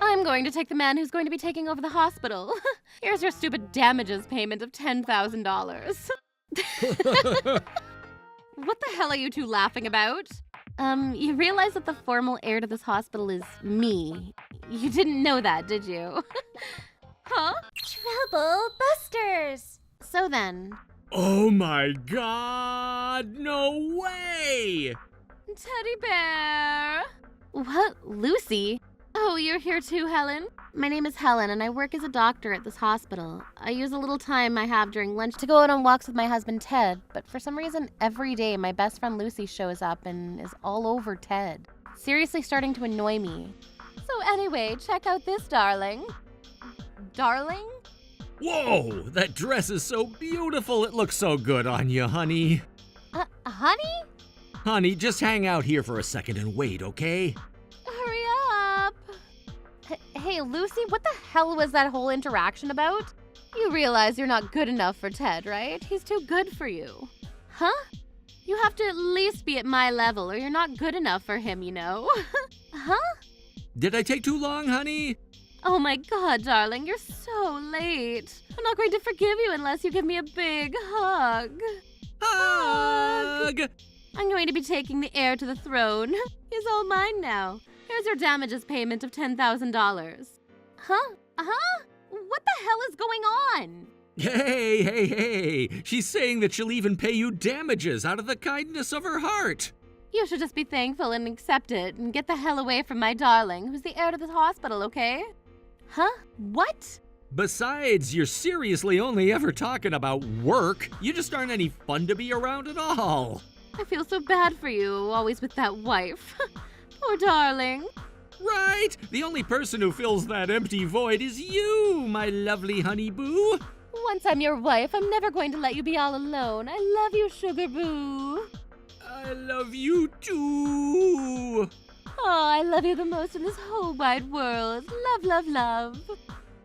I'm going to take the man who's going to be taking over the hospital. Here's your stupid damages payment of $10,000. What the hell are you two laughing about? You realize that the formal heir to this hospital is me. You didn't know that, did you? Huh? Trouble Busters! So then... Oh my god! No way! Teddy bear! What? Lucy? Oh, you're here too, Helen? My name is Helen, and I work as a doctor at this hospital. I use a little time I have during lunch to go out on walks with my husband, Ted, but for some reason, every day my best friend Lucy shows up and is all over Ted. Seriously starting to annoy me. So anyway, check out this, darling. Darling? Whoa! That dress is so beautiful! It looks so good on you, honey. Honey? Honey, just hang out here for a second and wait, okay? Hurry up! Hey, Lucy, what the hell was that whole interaction about? You realize you're not good enough for Ted, right? He's too good for you. Huh? You have to at least be at my level, or you're not good enough for him, you know? Huh? Did I take too long, honey? Oh my god, darling, you're so late. I'm not going to forgive you unless you give me a big hug. Hug! I'm going to be taking the heir to the throne. He's all mine now. Here's your damages payment of $10,000. Huh? What the hell is going on? Hey! She's saying that she'll even pay you damages out of the kindness of her heart. You should just be thankful and accept it and get the hell away from my darling, who's the heir to this hospital, okay? Huh? What? Besides, you're seriously only ever talking about work. You just aren't any fun to be around at all. I feel so bad for you, always with that wife. Poor darling. Right? The only person who fills that empty void is you, my lovely honey boo. Once I'm your wife, I'm never going to let you be all alone. I love you, sugar boo. I love you too. Oh, I love you the most in this whole wide world. Love, love, love.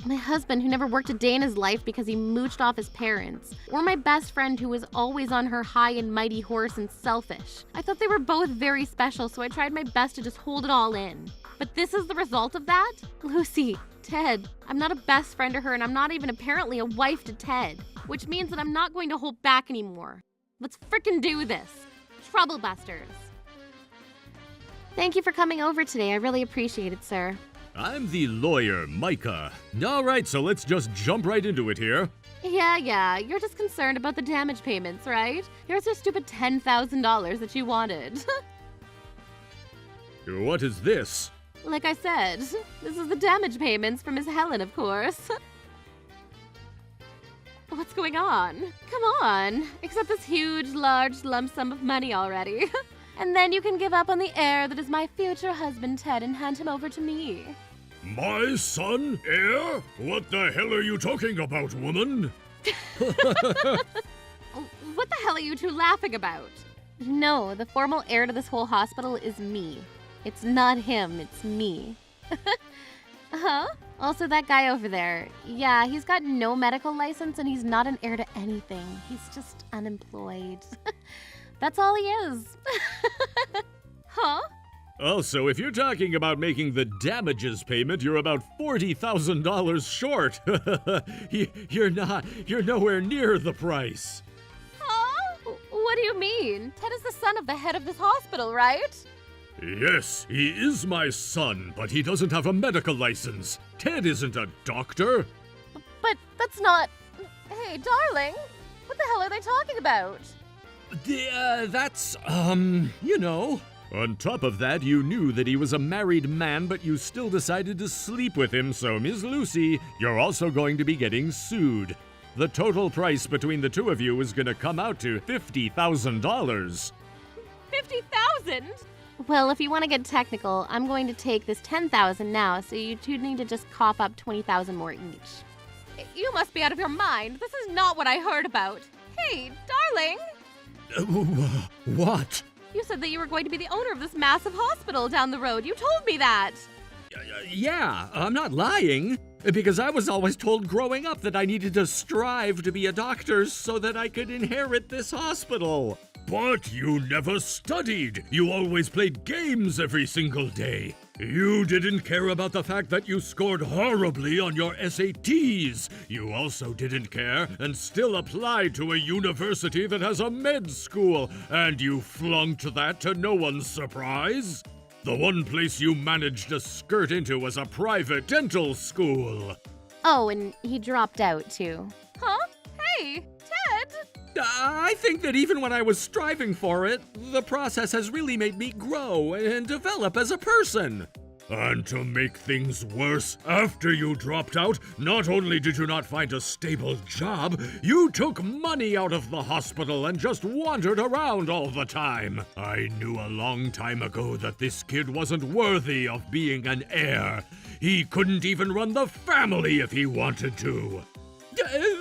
My husband, who never worked a day in his life because he mooched off his parents. Or my best friend, who was always on her high and mighty horse and selfish. I thought they were both very special, so I tried my best to just hold it all in. But this is the result of that? Lucy, Ted, I'm not a best friend to her, and I'm not even apparently a wife to Ted. Which means that I'm not going to hold back anymore. Let's frickin' do this. Trouble Busters. Thank you for coming over today. I really appreciate it, sir. I'm the lawyer, Micah. All right, so let's just jump right into it here. Yeah, you're just concerned about the damage payments, right? Here's your stupid $10,000 that you wanted. What is this? Like I said, this is the damage payments for Miss Helen, of course. What's going on? Come on, accept this huge, large lump sum of money already. And then you can give up on the heir that is my future husband, Ted, and hand him over to me. My son, heir? What the hell are you talking about, woman? What the hell are you two laughing about? No, the formal heir to this whole hospital is me. It's not him, it's me. Huh? Also, that guy over there. Yeah, he's got no medical license and he's not an heir to anything. He's just unemployed. That's all he is. Huh? Also, if you're talking about making the damages payment, you're about $40,000 short. You're nowhere near the price. Huh? What do you mean? Ted is the son of the head of this hospital, right? Yes, he is my son, but he doesn't have a medical license. Ted isn't a doctor. But that's not... Hey, darling, what the hell are they talking about? That's, you know. On top of that, you knew that he was a married man, but you still decided to sleep with him, so Miss Lucy, you're also going to be getting sued. The total price between the two of you is going to come out to $50,000. $50,000? Well, if you want to get technical, I'm going to take this $10,000 now, so you two need to just cough up $20,000 more each. You must be out of your mind. This is not what I heard about. Hey, darling! What? You said that you were going to be the owner of this massive hospital down the road. You told me that. Yeah, I'm not lying. Because I was always told growing up that I needed to strive to be a doctor so that I could inherit this hospital. But you never studied. You always played games every single day. You didn't care about the fact that you scored horribly on your SATs. You also didn't care and still applied to a university that has a med school, and you flunked that to no one's surprise. The one place you managed to skirt into was a private dental school. Oh, and he dropped out too. Huh? Hey, Ted! I think that even when I was striving for it, the process has really made me grow and develop as a person. And to make things worse, after you dropped out, not only did you not find a stable job, you took money out of the hospital and just wandered around all the time. I knew a long time ago that this kid wasn't worthy of being an heir. He couldn't even run the family if he wanted to.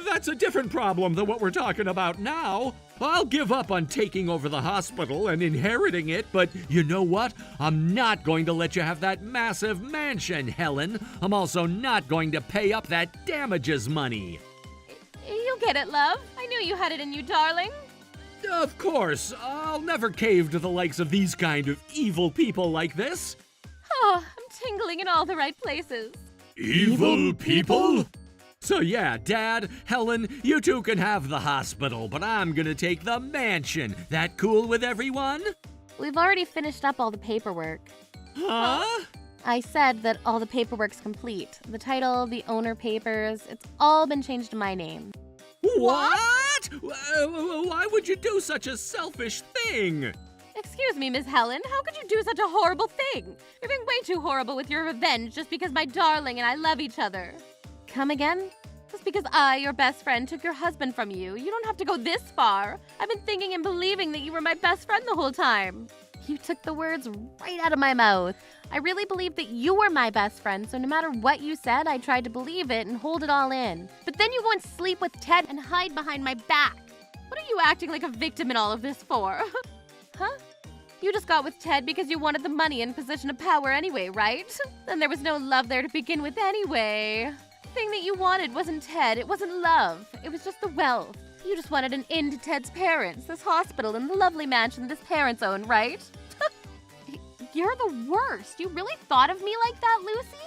That's a different problem than what we're talking about now. I'll give up on taking over the hospital and inheriting it, but you know what? I'm not going to let you have that massive mansion, Helen. I'm also not going to pay up that damages money. You get it, love. I knew you had it in you, darling. Of course, I'll never cave to the likes of these kind of evil people like this. Oh, I'm tingling in all the right places. Evil people? So yeah, Dad, Helen, you two can have the hospital, but I'm gonna take the mansion. That cool with everyone? We've already finished up all the paperwork. Huh? I said that all the paperwork's complete. The title, the owner papers, it's all been changed to my name. What? Why would you do such a selfish thing? Excuse me, Miss Helen. How could you do such a horrible thing? You're being way too horrible with your revenge just because my darling and I love each other. Come again? Just because I, your best friend, took your husband from you, you don't have to go this far. I've been thinking and believing that you were my best friend the whole time. You took the words right out of my mouth. I really believed that you were my best friend, so no matter what you said, I tried to believe it and hold it all in. But then you go and sleep with Ted and hide behind my back. What are you acting like a victim in all of this for? Huh? You just got with Ted because you wanted the money and position of power anyway, right? Then there was no love there to begin with anyway. The thing that you wanted wasn't Ted, it wasn't love. It was just the wealth. You just wanted an in to Ted's parents, this hospital, and the lovely mansion this parents own, right? You're the worst. You really thought of me like that, Lucy?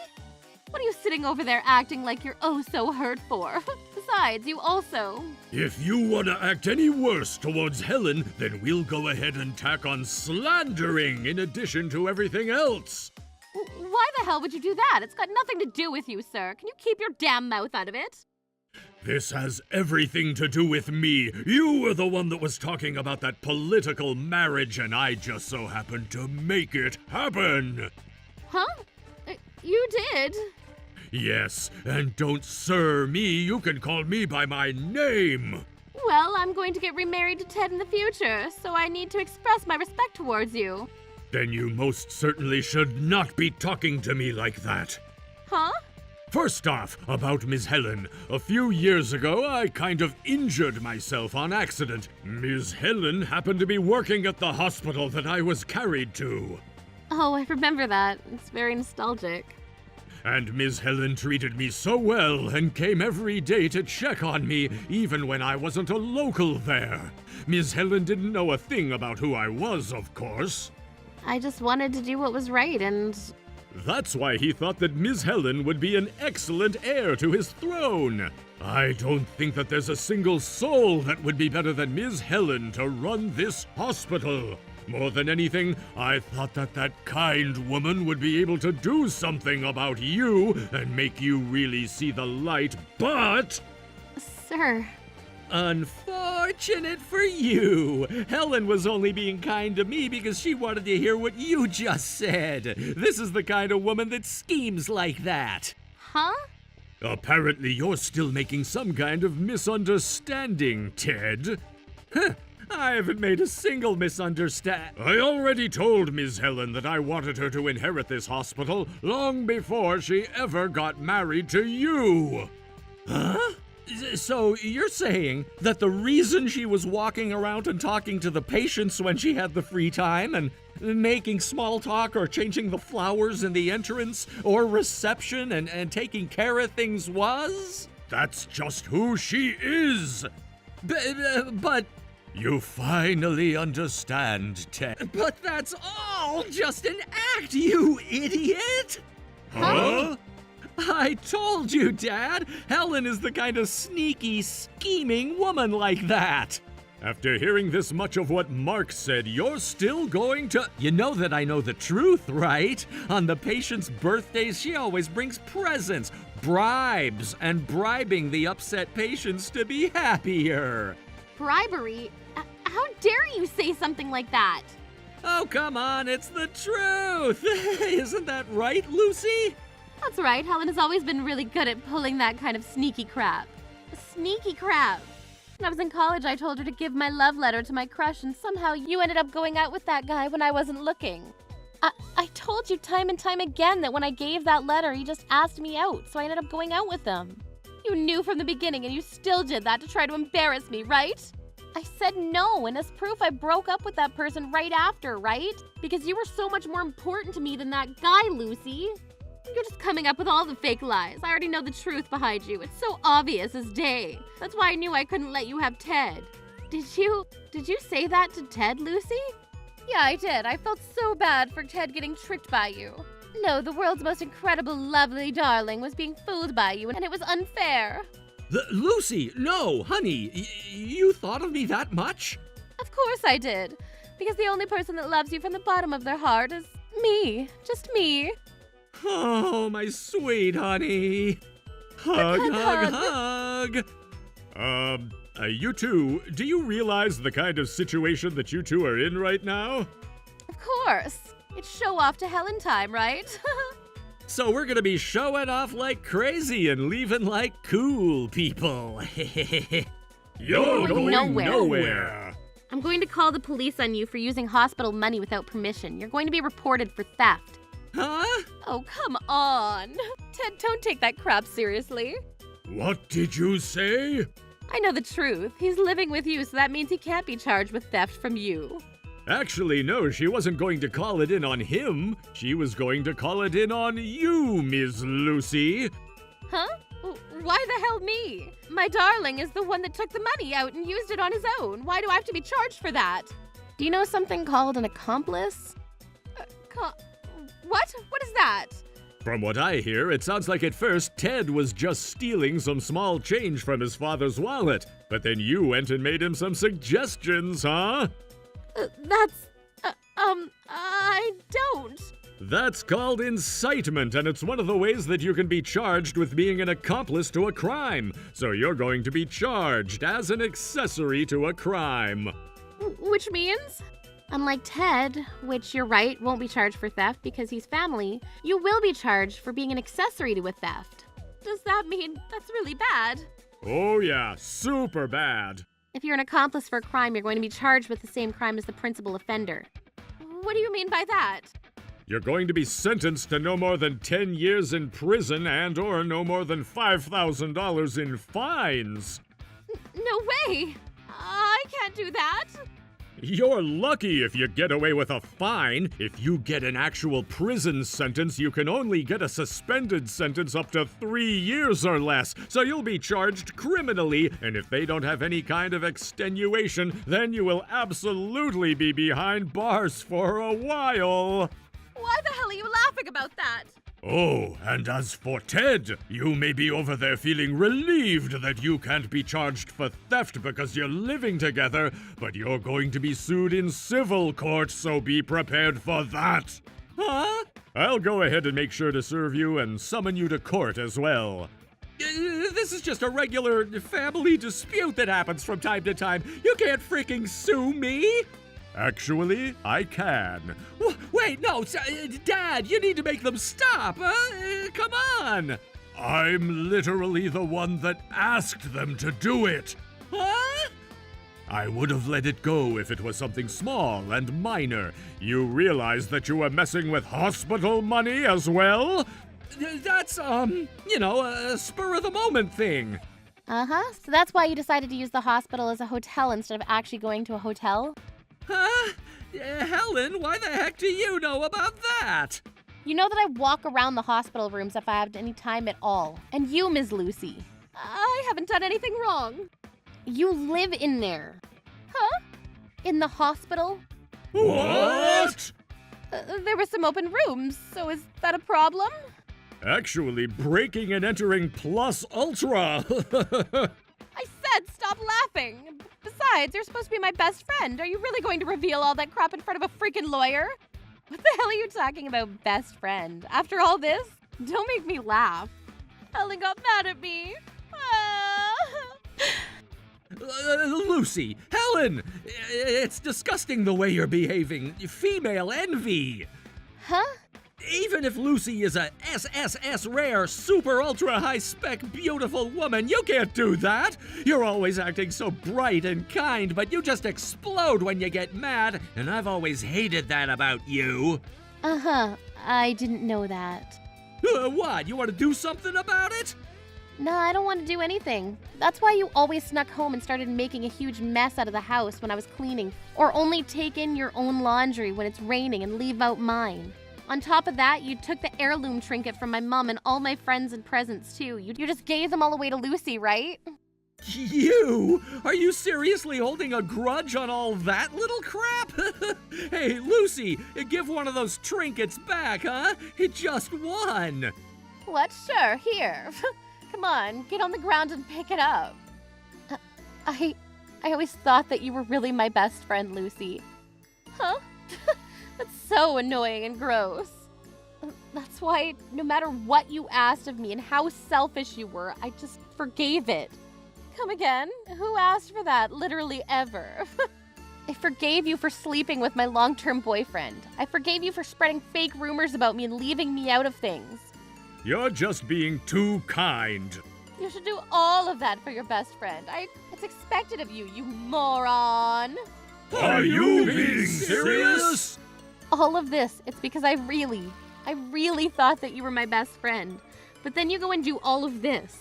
What are you sitting over there acting like you're oh so hurt for? Besides, you also... If you want to act any worse towards Helen, then we'll go ahead and tack on slandering in addition to everything else. Why the hell would you do that? It's got nothing to do with you, sir. Can you keep your damn mouth out of it? This has everything to do with me. You were the one that was talking about that political marriage, and I just so happened to make it happen. Huh? You did? Yes, and don't sir me, you can call me by my name. Well, I'm going to get remarried to Ted in the future, so I need to express my respect towards you. Then you most certainly should not be talking to me like that. Huh? First off, about Ms. Helen. A few years ago, I kind of injured myself on accident. Ms. Helen happened to be working at the hospital that I was carried to. Oh, I remember that. It's very nostalgic. And Ms. Helen treated me so well and came every day to check on me, even when I wasn't a local there. Ms. Helen didn't know a thing about who I was, of course. I just wanted to do what was right, and... That's why he thought that Ms. Helen would be an excellent heir to his throne. I don't think that there's a single soul that would be better than Ms. Helen to run this hospital. More than anything, I thought that that kind woman would be able to do something about you and make you really see the light, but... Sir... Unfortunate for you. Helen was only being kind to me because she wanted to hear what you just said. This is the kind of woman that schemes like that. Huh? Apparently you're still making some kind of misunderstanding, Ted. Huh. I haven't made a single misunderstand. I already told Ms. Helen that I wanted her to inherit this hospital long before she ever got married to you. Huh? So you're saying that the reason she was walking around and talking to the patients when she had the free time and making small talk or changing the flowers in the entrance or reception and taking care of things was? That's just who she is. But You finally understand, Ted. But that's all just an act, you idiot! Huh? I told you, Dad! Helen is the kind of sneaky, scheming woman like that! After hearing this much of what Mark said, you're still going to... You know that I know the truth, right? On the patient's birthdays, she always brings presents, bribes, and bribing the upset patients to be happier. Bribery? How dare you say something like that? Oh, come on, it's the truth! Isn't that right, Lucy? That's right, Helen has always been really good at pulling that kind of sneaky crap. Sneaky crap. When I was in college, I told her to give my love letter to my crush, and somehow you ended up going out with that guy when I wasn't looking. I told you time and time again that when I gave that letter, he just asked me out, so I ended up going out with him. You knew from the beginning, and you still did that to try to embarrass me, right? I said no, and as proof, I broke up with that person right after, right? Because you were so much more important to me than that guy, Lucy. You're just coming up with all the fake lies. I already know the truth behind you. It's so obvious as day. That's why I knew I couldn't let you have Ted. Did you say that to Ted, Lucy? Yeah, I did. I felt so bad for Ted getting tricked by you. No, the world's most incredible, lovely darling was being fooled by you, and it was unfair. Lucy, no, honey, you thought of me that much? Of course I did. Because the only person that loves you from the bottom of their heart is me. Just me. Oh, my sweet honey. Hug. You two, do you realize the kind of situation that you two are in right now? Of course. It's show off to Helen time, right? So we're gonna be showing off like crazy and leaving like cool people. You're going nowhere. I'm going to call the police on you for using hospital money without permission. You're going to be reported for theft. Huh? Oh, come on. Ted, don't take that crap seriously. What did you say? I know the truth. He's living with you, so that means he can't be charged with theft from you. Actually, no, she wasn't going to call it in on him. She was going to call it in on you, Miss Lucy. Huh? Why the hell me? My darling is the one that took the money out and used it on his own. Why do I have to be charged for that? Do you know something called an accomplice? What? What is that? From what I hear, it sounds like at first Ted was just stealing some small change from his father's wallet, but then you went and made him some suggestions, huh? I don't. That's called incitement, and it's one of the ways that you can be charged with being an accomplice to a crime. So you're going to be charged as an accessory to a crime. Which means? Unlike Ted, which you're right, won't be charged for theft because he's family, you will be charged for being an accessory to a theft. Does that mean that's really bad? Oh yeah, super bad. If you're an accomplice for a crime, you're going to be charged with the same crime as the principal offender. What do you mean by that? You're going to be sentenced to no more than 10 years in prison and or no more than $5,000 in fines. No way! I can't do that. You're lucky if you get away with a fine. If you get an actual prison sentence, you can only get a suspended sentence up to 3 years or less. So you'll be charged criminally, and if they don't have any kind of extenuation, then you will absolutely be behind bars for a while. Why the hell are you laughing about that? Oh, and as for Ted, you may be over there feeling relieved that you can't be charged for theft because you're living together, but you're going to be sued in civil court, so be prepared for that. Huh? I'll go ahead and make sure to serve you and summon you to court as well. This is just a regular family dispute that happens from time to time. You can't freaking sue me. Actually, I can. Wait, no, Dad, you need to make them stop. Come on. I'm literally the one that asked them to do it. Huh? I would have let it go if it was something small and minor. You realize that you were messing with hospital money as well? That's, a spur of the moment thing. Uh-huh. So that's why you decided to use the hospital as a hotel instead of actually going to a hotel? Huh? Helen, why the heck do you know about that? You know that I walk around the hospital rooms if I have any time at all. And you, Ms. Lucy. I haven't done anything wrong. You live in there. Huh? In the hospital? What? There were some open rooms, so is that a problem? Actually, breaking and entering Plus Ultra. I said stop laughing. Besides, you're supposed to be my best friend. Are you really going to reveal all that crap in front of a freaking lawyer? What the hell are you talking about, best friend? After all this? Don't make me laugh. Helen got mad at me. Ah. Lucy, Helen, it's disgusting the way you're behaving. Female envy. Huh? Even if Lucy is a SSS rare, super ultra high spec beautiful woman, you can't do that. You're always acting so bright and kind, but you just explode when you get mad, and I've always hated that about you. Uh-huh. I didn't know that. What? You want to do something about it? No, I don't want to do anything. That's why you always snuck home and started making a huge mess out of the house when I was cleaning, or only take in your own laundry when it's raining and leave out mine. On top of that, you took the heirloom trinket from my mom and all my friends and presents too. You just gave them all away to Lucy, right? You? Are you seriously holding a grudge on all that little crap? Hey, Lucy, give one of those trinkets back, huh? It just won. What? Sure, here. Come on, get on the ground and pick it up. I always thought that you were really my best friend, Lucy. Huh? That's so annoying and gross. That's why, no matter what you asked of me and how selfish you were, I just forgave it. Come again? Who asked for that, literally ever? I forgave you for sleeping with my long-term boyfriend. I forgave you for spreading fake rumors about me and leaving me out of things. You're just being too kind. You should do all of that for your best friend. It's expected of you, you moron. Are you being serious? All of this, it's because I really thought that you were my best friend. But then you go and do all of this.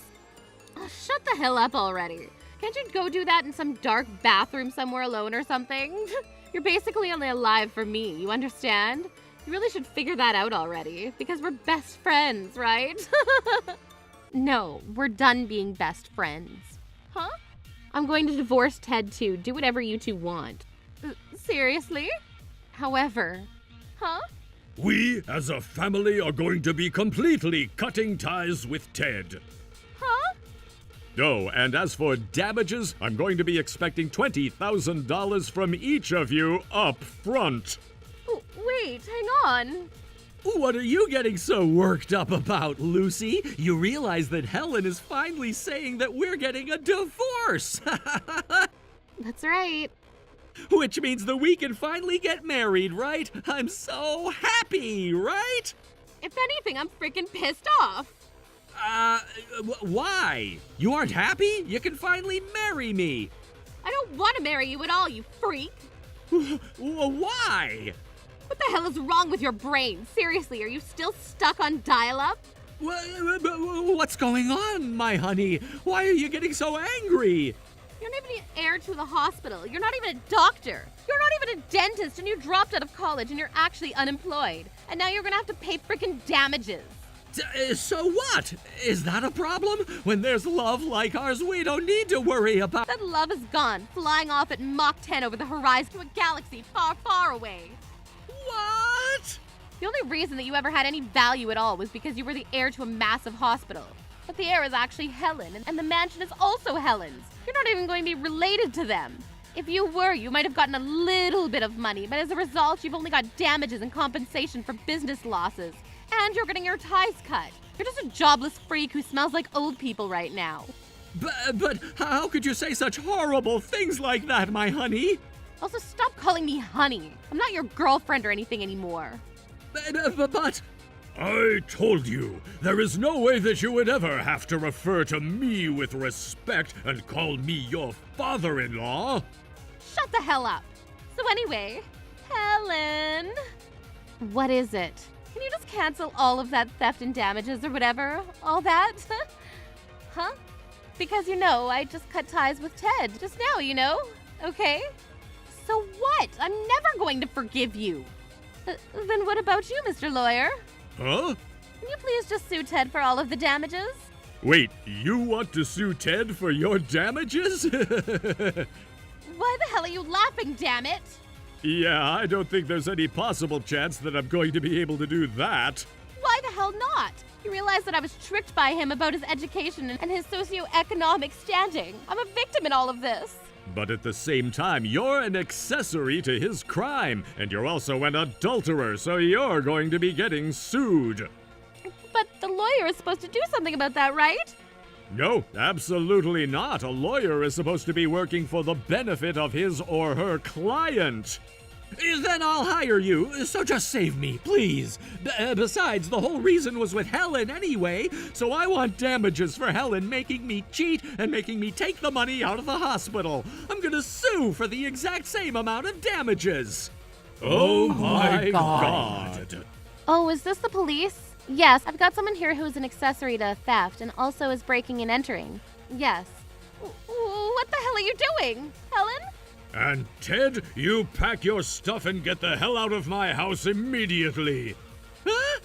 Oh, shut the hell up already. Can't you go do that in some dark bathroom somewhere alone or something? You're basically only alive for me, you understand? You really should figure that out already, because we're best friends, right? No, we're done being best friends. Huh? I'm going to divorce Ted too. Do whatever you two want. Seriously? However, huh? We, as a family, are going to be completely cutting ties with Ted. Huh? Oh, and as for damages, I'm going to be expecting $20,000 from each of you up front. Wait, hang on. What are you getting so worked up about, Lucy? You realize that Helen is finally saying that we're getting a divorce. That's right. Which means that we can finally get married, right? I'm so happy, right? If anything, I'm freaking pissed off. Why? You aren't happy? You can finally marry me. I don't want to marry you at all, you freak. Why? What the hell is wrong with your brain? Seriously, are you still stuck on dial-up? What's going on, my honey? Why are you getting so angry? You're not even an heir to the hospital. You're not even a doctor. You're not even a dentist, and you dropped out of college, and you're actually unemployed. And now you're gonna have to pay freaking damages. So what? Is that a problem? When there's love like ours, we don't need to worry about... That love is gone, flying off at Mach 10 over the horizon to a galaxy far, far away. What? The only reason that you ever had any value at all was because you were the heir to a massive hospital. But the heir is actually Helen, and the mansion is also Helen's. You're not even going to be related to them. If you were, you might have gotten a little bit of money, but as a result, you've only got damages and compensation for business losses. And you're getting your ties cut. You're just a jobless freak who smells like old people right now. But how could you say such horrible things like that, my honey? Also, stop calling me honey. I'm not your girlfriend or anything anymore. But... I told you, there is no way that you would ever have to refer to me with respect and call me your father-in-law. Shut the hell up. So anyway, Helen. What is it? Can you just cancel all of that theft and damages or whatever? All that? Huh? Because, I just cut ties with Ted just now, Okay? So what? I'm never going to forgive you. Then what about you, Mr. Lawyer? Huh? Can you please just sue Ted for all of the damages? Wait, you want to sue Ted for your damages? Why the hell are you laughing, damn it? Yeah, I don't think there's any possible chance that I'm going to be able to do that. Why the hell not? You realize that I was tricked by him about his education and his socioeconomic standing. I'm a victim in all of this. But at the same time, you're an accessory to his crime, and you're also an adulterer, so you're going to be getting sued. But the lawyer is supposed to do something about that, right? No, absolutely not. A lawyer is supposed to be working for the benefit of his or her client. Then I'll hire you, so just save me, please. Besides, the whole reason was with Helen anyway, so I want damages for Helen making me cheat and making me take the money out of the hospital. I'm gonna sue for the exact same amount of damages. Oh my God. Oh, is this the police? Yes, I've got someone here who is an accessory to theft and also is breaking and entering. Yes. What the hell are you doing, Helen? And Ted, you pack your stuff and get the hell out of my house immediately. Huh?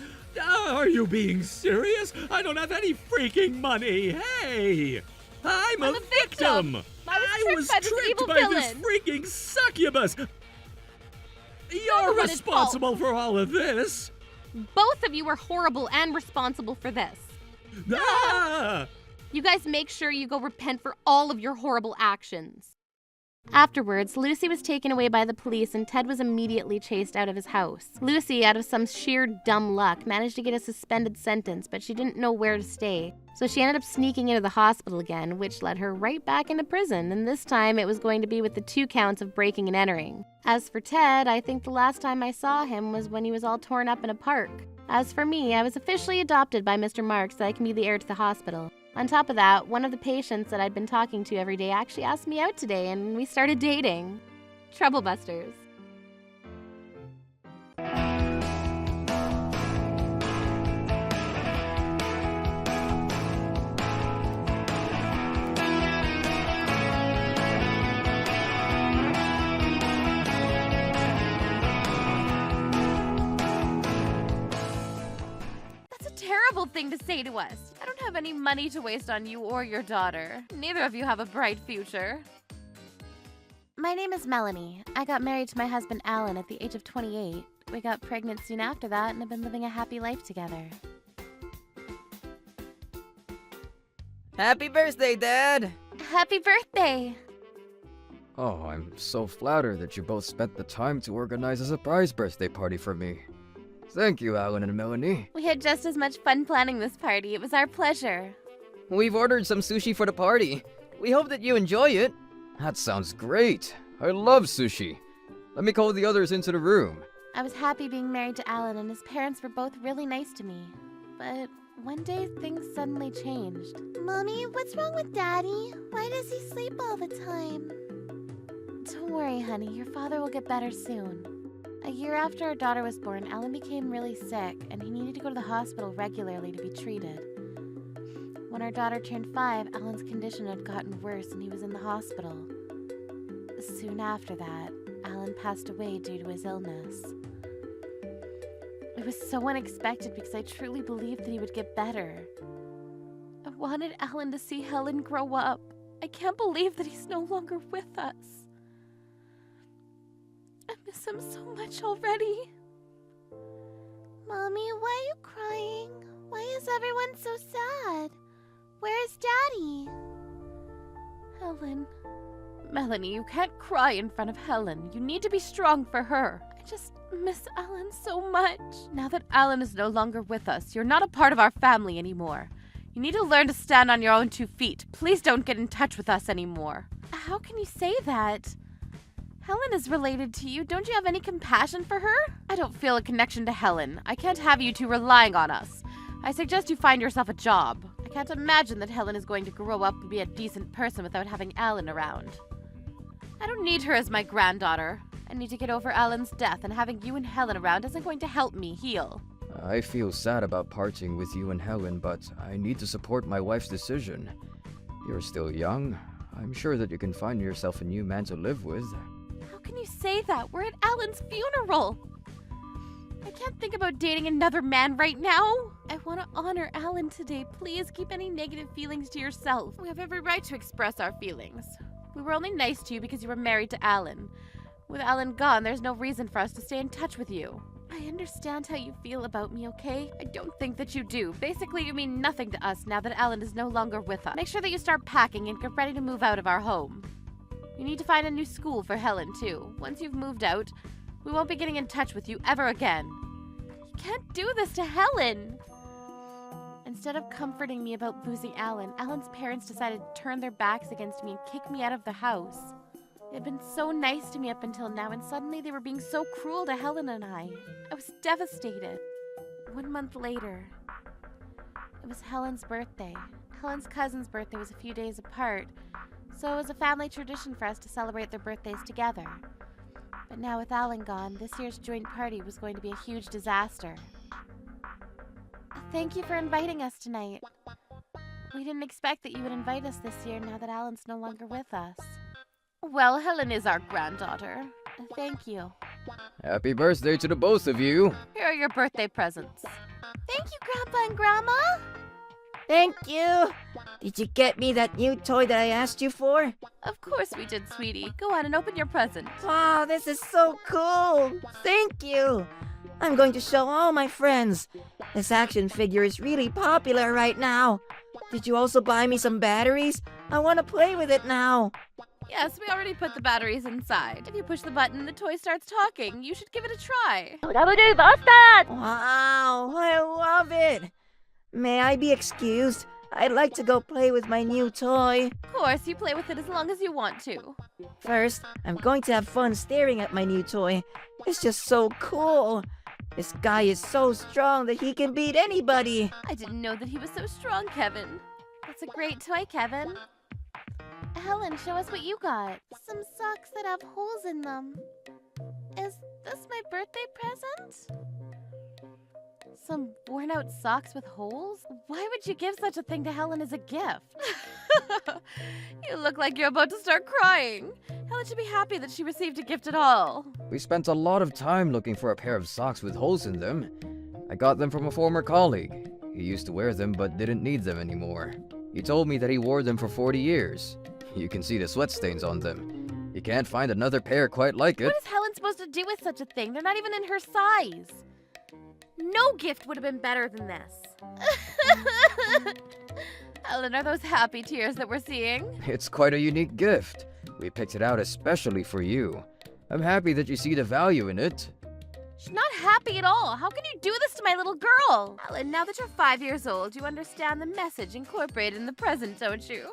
Are you being serious? I don't have any freaking money. Hey! I'm a victim! I was tricked by this freaking succubus! You're Never responsible for all of this! Both of you are horrible and responsible for this. Ah! You guys make sure you go repent for all of your horrible actions. Afterwards, Lucy was taken away by the police and Ted was immediately chased out of his house. Lucy, out of some sheer dumb luck, managed to get a suspended sentence, but she didn't know where to stay. So she ended up sneaking into the hospital again, which led her right back into prison, and this time it was going to be with the 2 counts of breaking and entering. As for Ted, I think the last time I saw him was when he was all torn up in a park. As for me, I was officially adopted by Mr. Marks so I can be the heir to the hospital. On top of that, one of the patients that I'd been talking to every day actually asked me out today, and we started dating. Troublebusters. Terrible thing to say to us. I don't have any money to waste on you or your daughter. Neither of you have a bright future. My name is Melanie. I got married to my husband Alan at the age of 28. We got pregnant soon after that and have been living a happy life together. Happy birthday, Dad! Happy birthday! Oh, I'm so flattered that you both spent the time to organize a surprise birthday party for me. Thank you, Alan and Melanie. We had just as much fun planning this party. It was our pleasure. We've ordered some sushi for the party. We hope that you enjoy it. That sounds great. I love sushi. Let me call the others into the room. I was happy being married to Alan, and his parents were both really nice to me. But one day, things suddenly changed. Mommy, what's wrong with Daddy? Why does he sleep all the time? Don't worry, honey. Your father will get better soon. A year after our daughter was born, Alan became really sick, and he needed to go to the hospital regularly to be treated. When our daughter turned 5, Alan's condition had gotten worse, and he was in the hospital. Soon after that, Alan passed away due to his illness. It was so unexpected because I truly believed that he would get better. I wanted Alan to see Helen grow up. I can't believe that he's no longer with us. I miss him so much already. Mommy, why are you crying? Why is everyone so sad? Where's Daddy? Helen. Melanie, you can't cry in front of Helen. You need to be strong for her. I just miss Alan so much. Now that Alan is no longer with us, you're not a part of our family anymore. You need to learn to stand on your own 2 feet. Please don't get in touch with us anymore. How can you say that? Helen is related to you. Don't you have any compassion for her? I don't feel a connection to Helen. I can't have you 2 relying on us. I suggest you find yourself a job. I can't imagine that Helen is going to grow up and be a decent person without having Alan around. I don't need her as my granddaughter. I need to get over Alan's death, and having you and Helen around isn't going to help me heal. I feel sad about parting with you and Helen, but I need to support my wife's decision. You're still young. I'm sure that you can find yourself a new man to live with. How can you say that? We're at Alan's funeral. I can't think about dating another man right now. I want to honor Alan today. Please keep any negative feelings to yourself. We have every right to express our feelings. We were only nice to you because you were married to Alan. With Alan gone, there's no reason for us to stay in touch with you. I understand how you feel about me, okay? I don't think that you do. Basically, you mean nothing to us now that Alan is no longer with us. Make sure that you start packing and get ready to move out of our home. You need to find a new school for Helen, too. Once you've moved out, we won't be getting in touch with you ever again. You can't do this to Helen! Instead of comforting me about losing Alan, Alan's parents decided to turn their backs against me and kick me out of the house. They had been so nice to me up until now, and suddenly they were being so cruel to Helen and I. I was devastated. 1 month later, it was Helen's birthday. Helen's cousin's birthday was a few days apart, so it was a family tradition for us to celebrate their birthdays together. But now with Alan gone, this year's joint party was going to be a huge disaster. Thank you for inviting us tonight. We didn't expect that you would invite us this year now that Alan's no longer with us. Well, Helen is our granddaughter. Thank you. Happy birthday to the both of you. Here are your birthday presents. Thank you, Grandpa and Grandma. Thank you. Did you get me that new toy that I asked you for? Of course we did, sweetie. Go on and open your present. Wow, this is so cool. Thank you. I'm going to show all my friends. This action figure is really popular right now. Did you also buy me some batteries? I want to play with it now. Yes, we already put the batteries inside. If you push the button, the toy starts talking. You should give it a try. Wow, I love it. May I be excused? I'd like to go play with my new toy. Of course, you play with it as long as you want to. First, I'm going to have fun staring at my new toy. It's just so cool. This guy is so strong that he can beat anybody. I didn't know that he was so strong, Kevin. That's a great toy, Kevin. Helen, show us what you got. Some socks that have holes in them. Is this my birthday present? Some worn out socks with holes? Why would you give such a thing to Helen as a gift? You look like you're about to start crying. Helen should be happy that she received a gift at all. We spent a lot of time looking for a pair of socks with holes in them. I got them from a former colleague. He used to wear them but didn't need them anymore. He told me that he wore them for 40 years. You can see the sweat stains on them. You can't find another pair quite like it. What is Helen supposed to do with such a thing? They're not even in her size. No gift would have been better than this. Helen, are those happy tears that we're seeing? It's quite a unique gift. We picked it out especially for you. I'm happy that you see the value in it. She's not happy at all. How can you do this to my little girl? Helen, now that you're 5 years old, you understand the message incorporated in the present, don't you?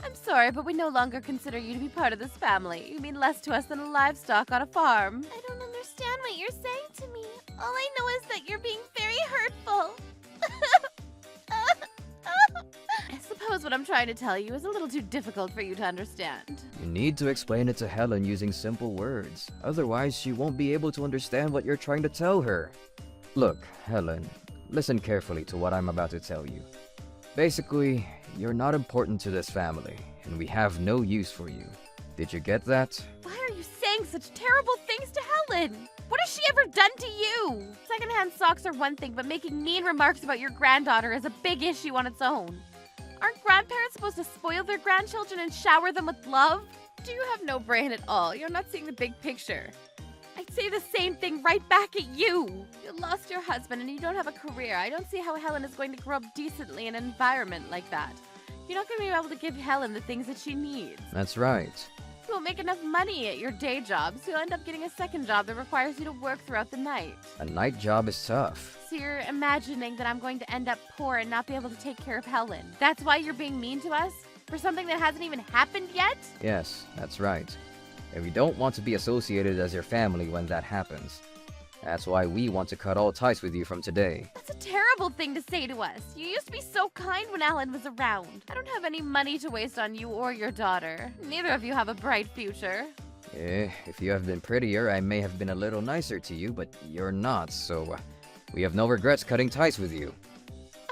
I'm sorry, but we no longer consider you to be part of this family. You mean less to us than a livestock on a farm. I don't understand what you're saying to me. All I know is that you're being very hurtful. I suppose what I'm trying to tell you is a little too difficult for you to understand. You need to explain it to Helen using simple words. Otherwise, she won't be able to understand what you're trying to tell her. Look, Helen, listen carefully to what I'm about to tell you. Basically, you're not important to this family, and we have no use for you. Did you get that? Why are you saying such terrible things to Helen? What has she ever done to you? Secondhand socks are one thing, but making mean remarks about your granddaughter is a big issue on its own. Aren't grandparents supposed to spoil their grandchildren and shower them with love? Do you have no brain at all? You're not seeing the big picture. I'd say the same thing right back at you. You lost your husband and you don't have a career. I don't see how Helen is going to grow up decently in an environment like that. You're not going to be able to give Helen the things that she needs. That's right. You won't make enough money at your day job, so you'll end up getting a second job that requires you to work throughout the night. A night job is tough. So you're imagining that I'm going to end up poor and not be able to take care of Helen. That's why you're being mean to us? For something that hasn't even happened yet? Yes, that's right. And we don't want to be associated as your family when that happens. That's why we want to cut all ties with you from today. That's a terrible thing to say to us. You used to be so kind when Alan was around. I don't have any money to waste on you or your daughter. Neither of you have a bright future. If you have been prettier, I may have been a little nicer to you, but you're not, so we have no regrets cutting ties with you.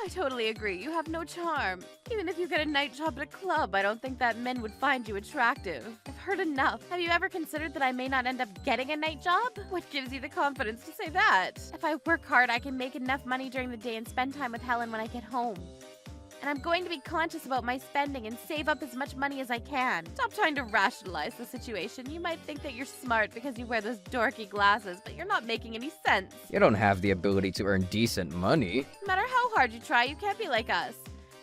I totally agree. You have no charm. Even if you get a night job at a club, I don't think that men would find you attractive. I've heard enough. Have you ever considered that I may not end up getting a night job? What gives you the confidence to say that? If I work hard, I can make enough money during the day and spend time with Helen when I get home. And I'm going to be conscious about my spending and save up as much money as I can. Stop trying to rationalize the situation. You might think that you're smart because you wear those dorky glasses, but you're not making any sense. You don't have the ability to earn decent money. No matter how hard you try, you can't be like us.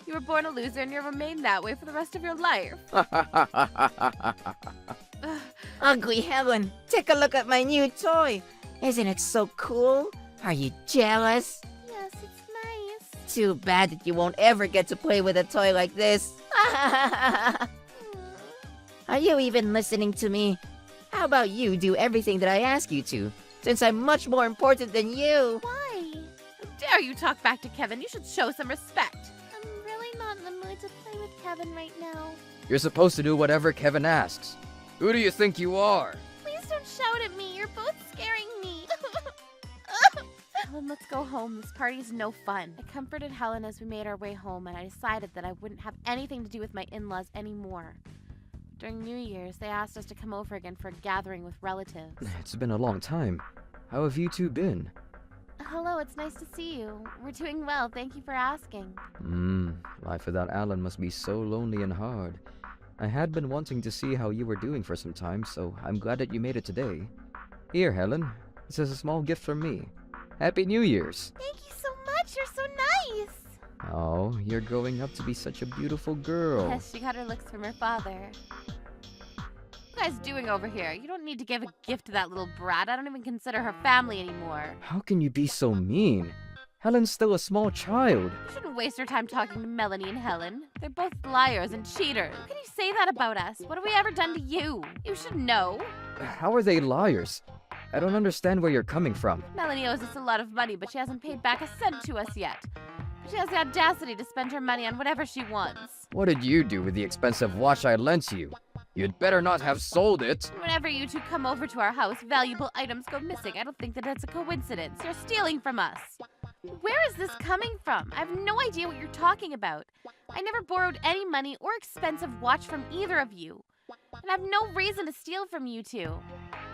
You were born a loser and you'll remain that way for the rest of your life. Ugly Helen, take a look at my new toy. Isn't it so cool? Are you jealous? Yes, it's nice. Too bad that you won't ever get to play with a toy like this. Are you even listening to me? How about you do everything that I ask you to, since I'm much more important than you? Why? How dare you talk back to Kevin? You should show some respect. I'm really not in the mood to play with Kevin right now. You're supposed to do whatever Kevin asks. Who do you think you are? Please don't shout at me. You're both scaring me. Helen, let's go home. This party's no fun. I comforted Helen as we made our way home, and I decided that I wouldn't have anything to do with my in-laws anymore. During New Year's, they asked us to come over again for a gathering with relatives. It's been a long time. How have you two been? Hello, it's nice to see you. We're doing well. Thank you for asking. Life without Alan must be so lonely and hard. I had been wanting to see how you were doing for some time, so I'm glad that you made it today. Here, Helen. This is a small gift from me. Happy New Year's! Thank you so much. You're so nice. Oh, you're growing up to be such a beautiful girl. Yes, she got her looks from her father. What are you guys doing over here? You don't need to give a gift to that little brat. I don't even consider her family anymore. How can you be so mean? Helen's still a small child. You shouldn't waste your time talking to Melanie and Helen. They're both liars and cheaters. How can you say that about us? What have we ever done to you? You should know. How are they liars? I don't understand where you're coming from. Melanie owes us a lot of money, but she hasn't paid back a cent to us yet. She has the audacity to spend her money on whatever she wants. What did you do with the expensive watch I lent you? You'd better not have sold it. Whenever you two come over to our house, valuable items go missing. I don't think that it's a coincidence. You're stealing from us. Where is this coming from? I have no idea what you're talking about. I never borrowed any money or expensive watch from either of you. And I have no reason to steal from you two.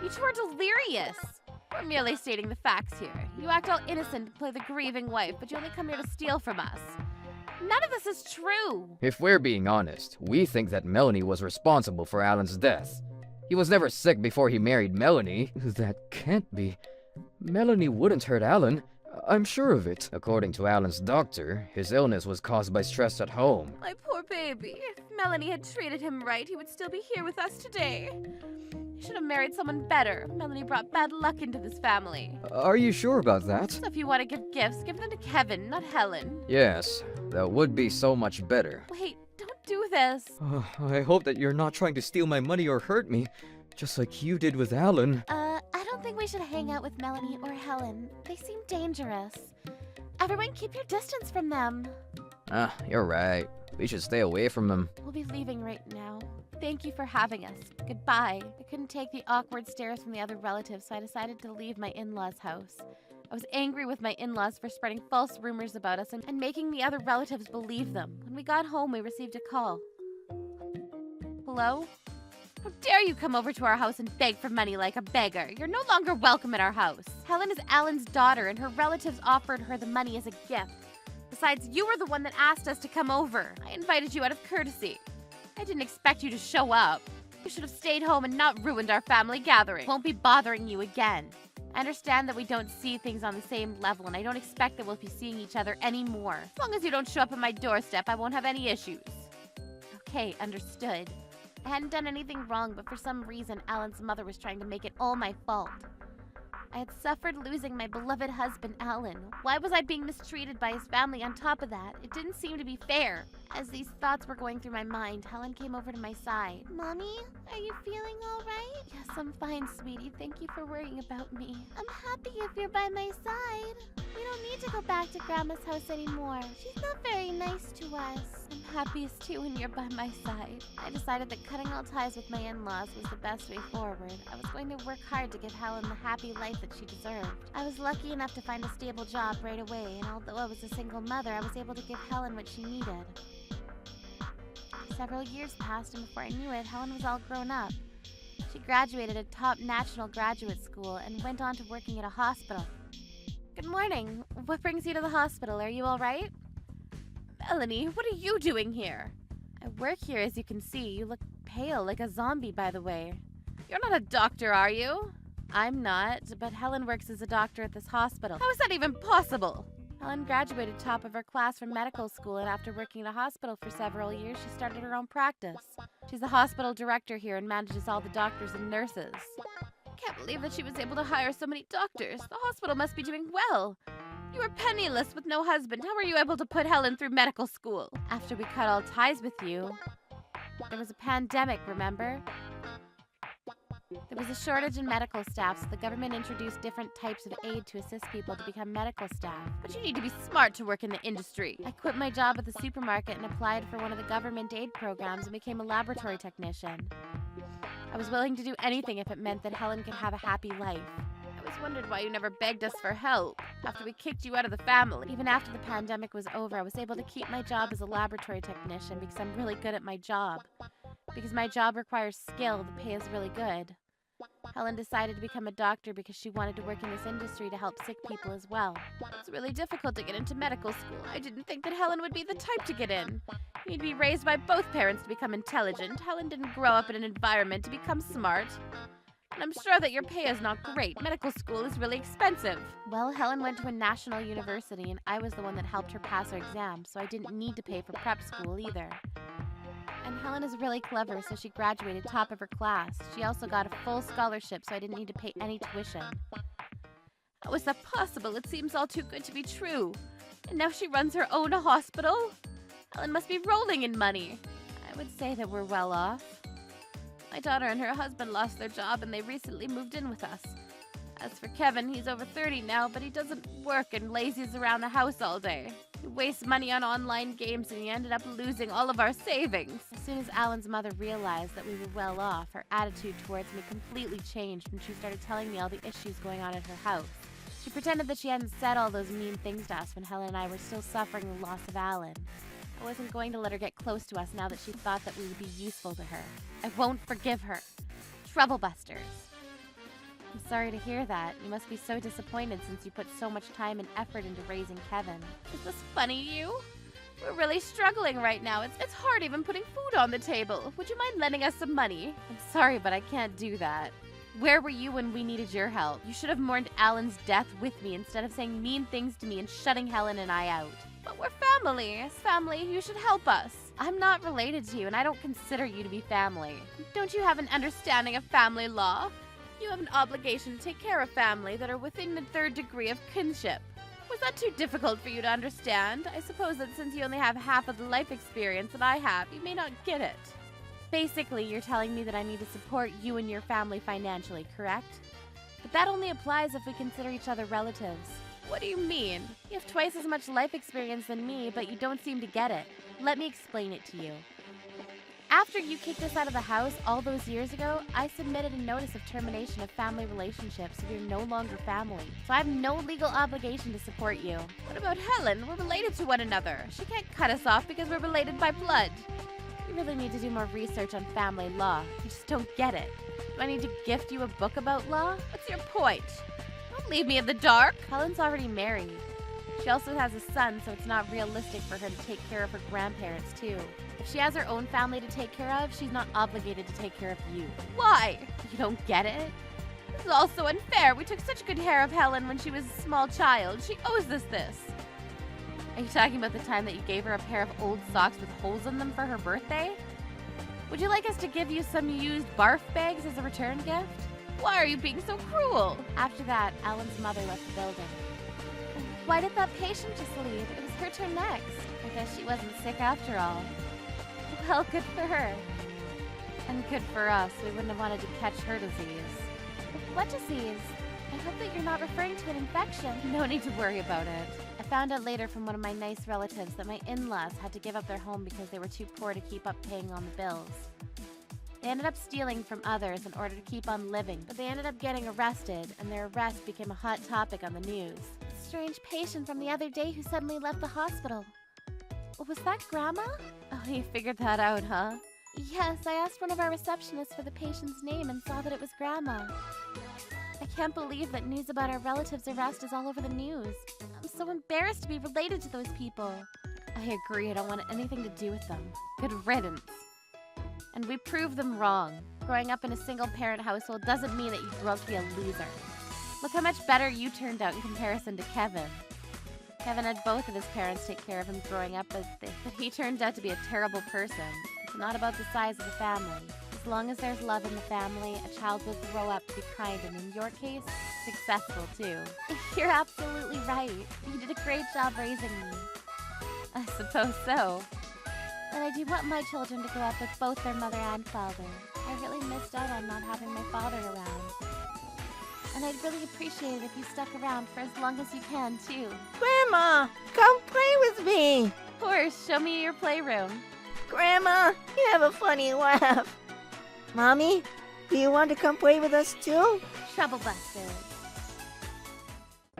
You two are delirious. We're merely stating the facts here. You act all innocent and play the grieving wife, but you only come here to steal from us. None of this is true. If we're being honest, we think that Melanie was responsible for Alan's death. He was never sick before he married Melanie. That can't be. Melanie wouldn't hurt Alan. I'm sure of it. According to Alan's doctor, his illness was caused by stress at home. My poor baby. If Melanie had treated him right, he would still be here with us today. He should have married someone better. Melanie brought bad luck into this family. Are you sure about that? So if you want to give gifts, give them to Kevin, not Helen. Yes, that would be so much better. Wait, don't do this. I hope that you're not trying to steal my money or hurt me, just like you did with Alan. I don't think we should hang out with Melanie or Helen. They seem dangerous. Everyone keep your distance from them. You're right. We should stay away from them. We'll be leaving right now. Thank you for having us. Goodbye. I couldn't take the awkward stares from the other relatives, so I decided to leave my in-laws' house. I was angry with my in-laws for spreading false rumors about us and making the other relatives believe them. When we got home, we received a call. Hello? How dare you come over to our house and beg for money like a beggar? You're no longer welcome at our house. Helen is Alan's daughter, and her relatives offered her the money as a gift. Besides, you were the one that asked us to come over. I invited you out of courtesy. I didn't expect you to show up. You should have stayed home and not ruined our family gathering. Won't be bothering you again. I understand that we don't see things on the same level, and I don't expect that we'll be seeing each other anymore. As long as you don't show up at my doorstep, I won't have any issues. Okay, understood. I hadn't done anything wrong, but for some reason, Alan's mother was trying to make it all my fault. I had suffered losing my beloved husband, Alan. Why was I being mistreated by his family on top of that? It didn't seem to be fair. As these thoughts were going through my mind, Helen came over to my side. Mommy, are you feeling all right? Yes, I'm fine, sweetie. Thank you for worrying about me. I'm happy if you're by my side. We don't need to go back to Grandma's house anymore. She's not very nice to us. I'm happiest too when you're by my side. I decided that cutting all ties with my in-laws was the best way forward. I was going to work hard to give Helen the happy life that she deserved. I was lucky enough to find a stable job right away, and although I was a single mother, I was able to give Helen what she needed. Several years passed, and before I knew it, Helen was all grown up. She graduated at top national graduate school and went on to working at a hospital. Good morning. What brings you to the hospital? Are you all right? Melanie, what are you doing here? I work here, as you can see. You look pale, like a zombie, by the way. You're not a doctor, are you? I'm not, but Helen works as a doctor at this hospital. How is that even possible? Helen graduated top of her class from medical school, and after working in a hospital for several years, she started her own practice. She's the hospital director here and manages all the doctors and nurses. Can't believe that she was able to hire so many doctors. The hospital must be doing well. You were penniless with no husband. How were you able to put Helen through medical school? After we cut all ties with you, there was a pandemic, remember? There was a shortage in medical staff, so the government introduced different types of aid to assist people to become medical staff. But you need to be smart to work in the industry. I quit my job at the supermarket and applied for one of the government aid programs and became a laboratory technician. I was willing to do anything if it meant that Helen could have a happy life. I always wondered why you never begged us for help after we kicked you out of the family. Even after the pandemic was over, I was able to keep my job as a laboratory technician because I'm really good at my job. Because my job requires skill, the pay is really good. Helen decided to become a doctor because she wanted to work in this industry to help sick people as well. It's really difficult to get into medical school. I didn't think that Helen would be the type to get in. You need to be raised by both parents to become intelligent. Helen didn't grow up in an environment to become smart. And I'm sure that your pay is not great. Medical school is really expensive. Well, Helen went to a national university and I was the one that helped her pass her exam, so I didn't need to pay for prep school either. And Helen is really clever, so she graduated top of her class. She also got a full scholarship, so I didn't need to pay any tuition. How is that possible? It seems all too good to be true. And now she runs her own hospital? Helen must be rolling in money. I would say that we're well off. My daughter and her husband lost their job and they recently moved in with us. As for Kevin, he's over 30 now, but he doesn't work and lazies around the house all day. He wastes money on online games and he ended up losing all of our savings. As soon as Alan's mother realized that we were well off, her attitude towards me completely changed when she started telling me all the issues going on at her house. She pretended that she hadn't said all those mean things to us when Helen and I were still suffering the loss of Alan. I wasn't going to let her get close to us now that she thought that we would be useful to her. I won't forgive her. Troublebusters. I'm sorry to hear that. You must be so disappointed since you put so much time and effort into raising Kevin. Is this funny, you? We're really struggling right now. It's hard even putting food on the table. Would you mind lending us some money? I'm sorry, but I can't do that. Where were you when we needed your help? You should have mourned Alan's death with me instead of saying mean things to me and shutting Helen and I out. But we're family. As family, you should help us. I'm not related to you, and I don't consider you to be family. Don't you have an understanding of family law? You have an obligation to take care of family that are within the third degree of kinship. Was that too difficult for you to understand? I suppose that since you only have half of the life experience that I have, you may not get it. Basically, you're telling me that I need to support you and your family financially, correct? But that only applies if we consider each other relatives. What do you mean? You have twice as much life experience than me, but you don't seem to get it. Let me explain it to you. After you kicked us out of the house all those years ago, I submitted a notice of termination of family relationships, so we're no longer family. So I have no legal obligation to support you. What about Helen? We're related to one another. She can't cut us off because we're related by blood. You really need to do more research on family law. You just don't get it. Do I need to gift you a book about law? What's your point? Don't leave me in the dark. Helen's already married. She also has a son, so it's not realistic for her to take care of her grandparents, too. If she has her own family to take care of, she's not obligated to take care of you. Why? You don't get it? This is all so unfair. We took such good care of Helen when she was a small child. She owes us this. Are you talking about the time that you gave her a pair of old socks with holes in them for her birthday? Would you like us to give you some used barf bags as a return gift? Why are you being so cruel? After that, Alan's mother left the building. Why did that patient just leave? It was her turn next. I guess she wasn't sick after all. Well, good for her. And good for us. We wouldn't have wanted to catch her disease. What disease? I hope that you're not referring to an infection. No need to worry about it. I found out later from one of my nice relatives that my in-laws had to give up their home because they were too poor to keep up paying on the bills. They ended up stealing from others in order to keep on living, but they ended up getting arrested, and their arrest became a hot topic on the news. A strange patient from the other day who suddenly left the hospital. Was that Grandma? Oh, you figured that out, huh? Yes, I asked one of our receptionists for the patient's name and saw that it was Grandma. I can't believe that news about our relative's arrest is all over the news. I'm so embarrassed to be related to those people. I agree, I don't want anything to do with them. Good riddance. And we proved them wrong. Growing up in a single-parent household doesn't mean that you grow up to be a loser. Look how much better you turned out in comparison to Kevin. Kevin had both of his parents take care of him growing up, but he turned out to be a terrible person. It's not about the size of the family. As long as there's love in the family, a child will grow up to be kind and, in your case, successful too. You're absolutely right. You did a great job raising me. I suppose so. And I do want my children to grow up with both their mother and father. I really missed out on not having my father around. And I'd really appreciate it if you stuck around for as long as you can, too. Grandma, come play with me. Of course, show me your playroom. Grandma, you have a funny laugh. Mommy, do you want to come play with us too? Trouble busters.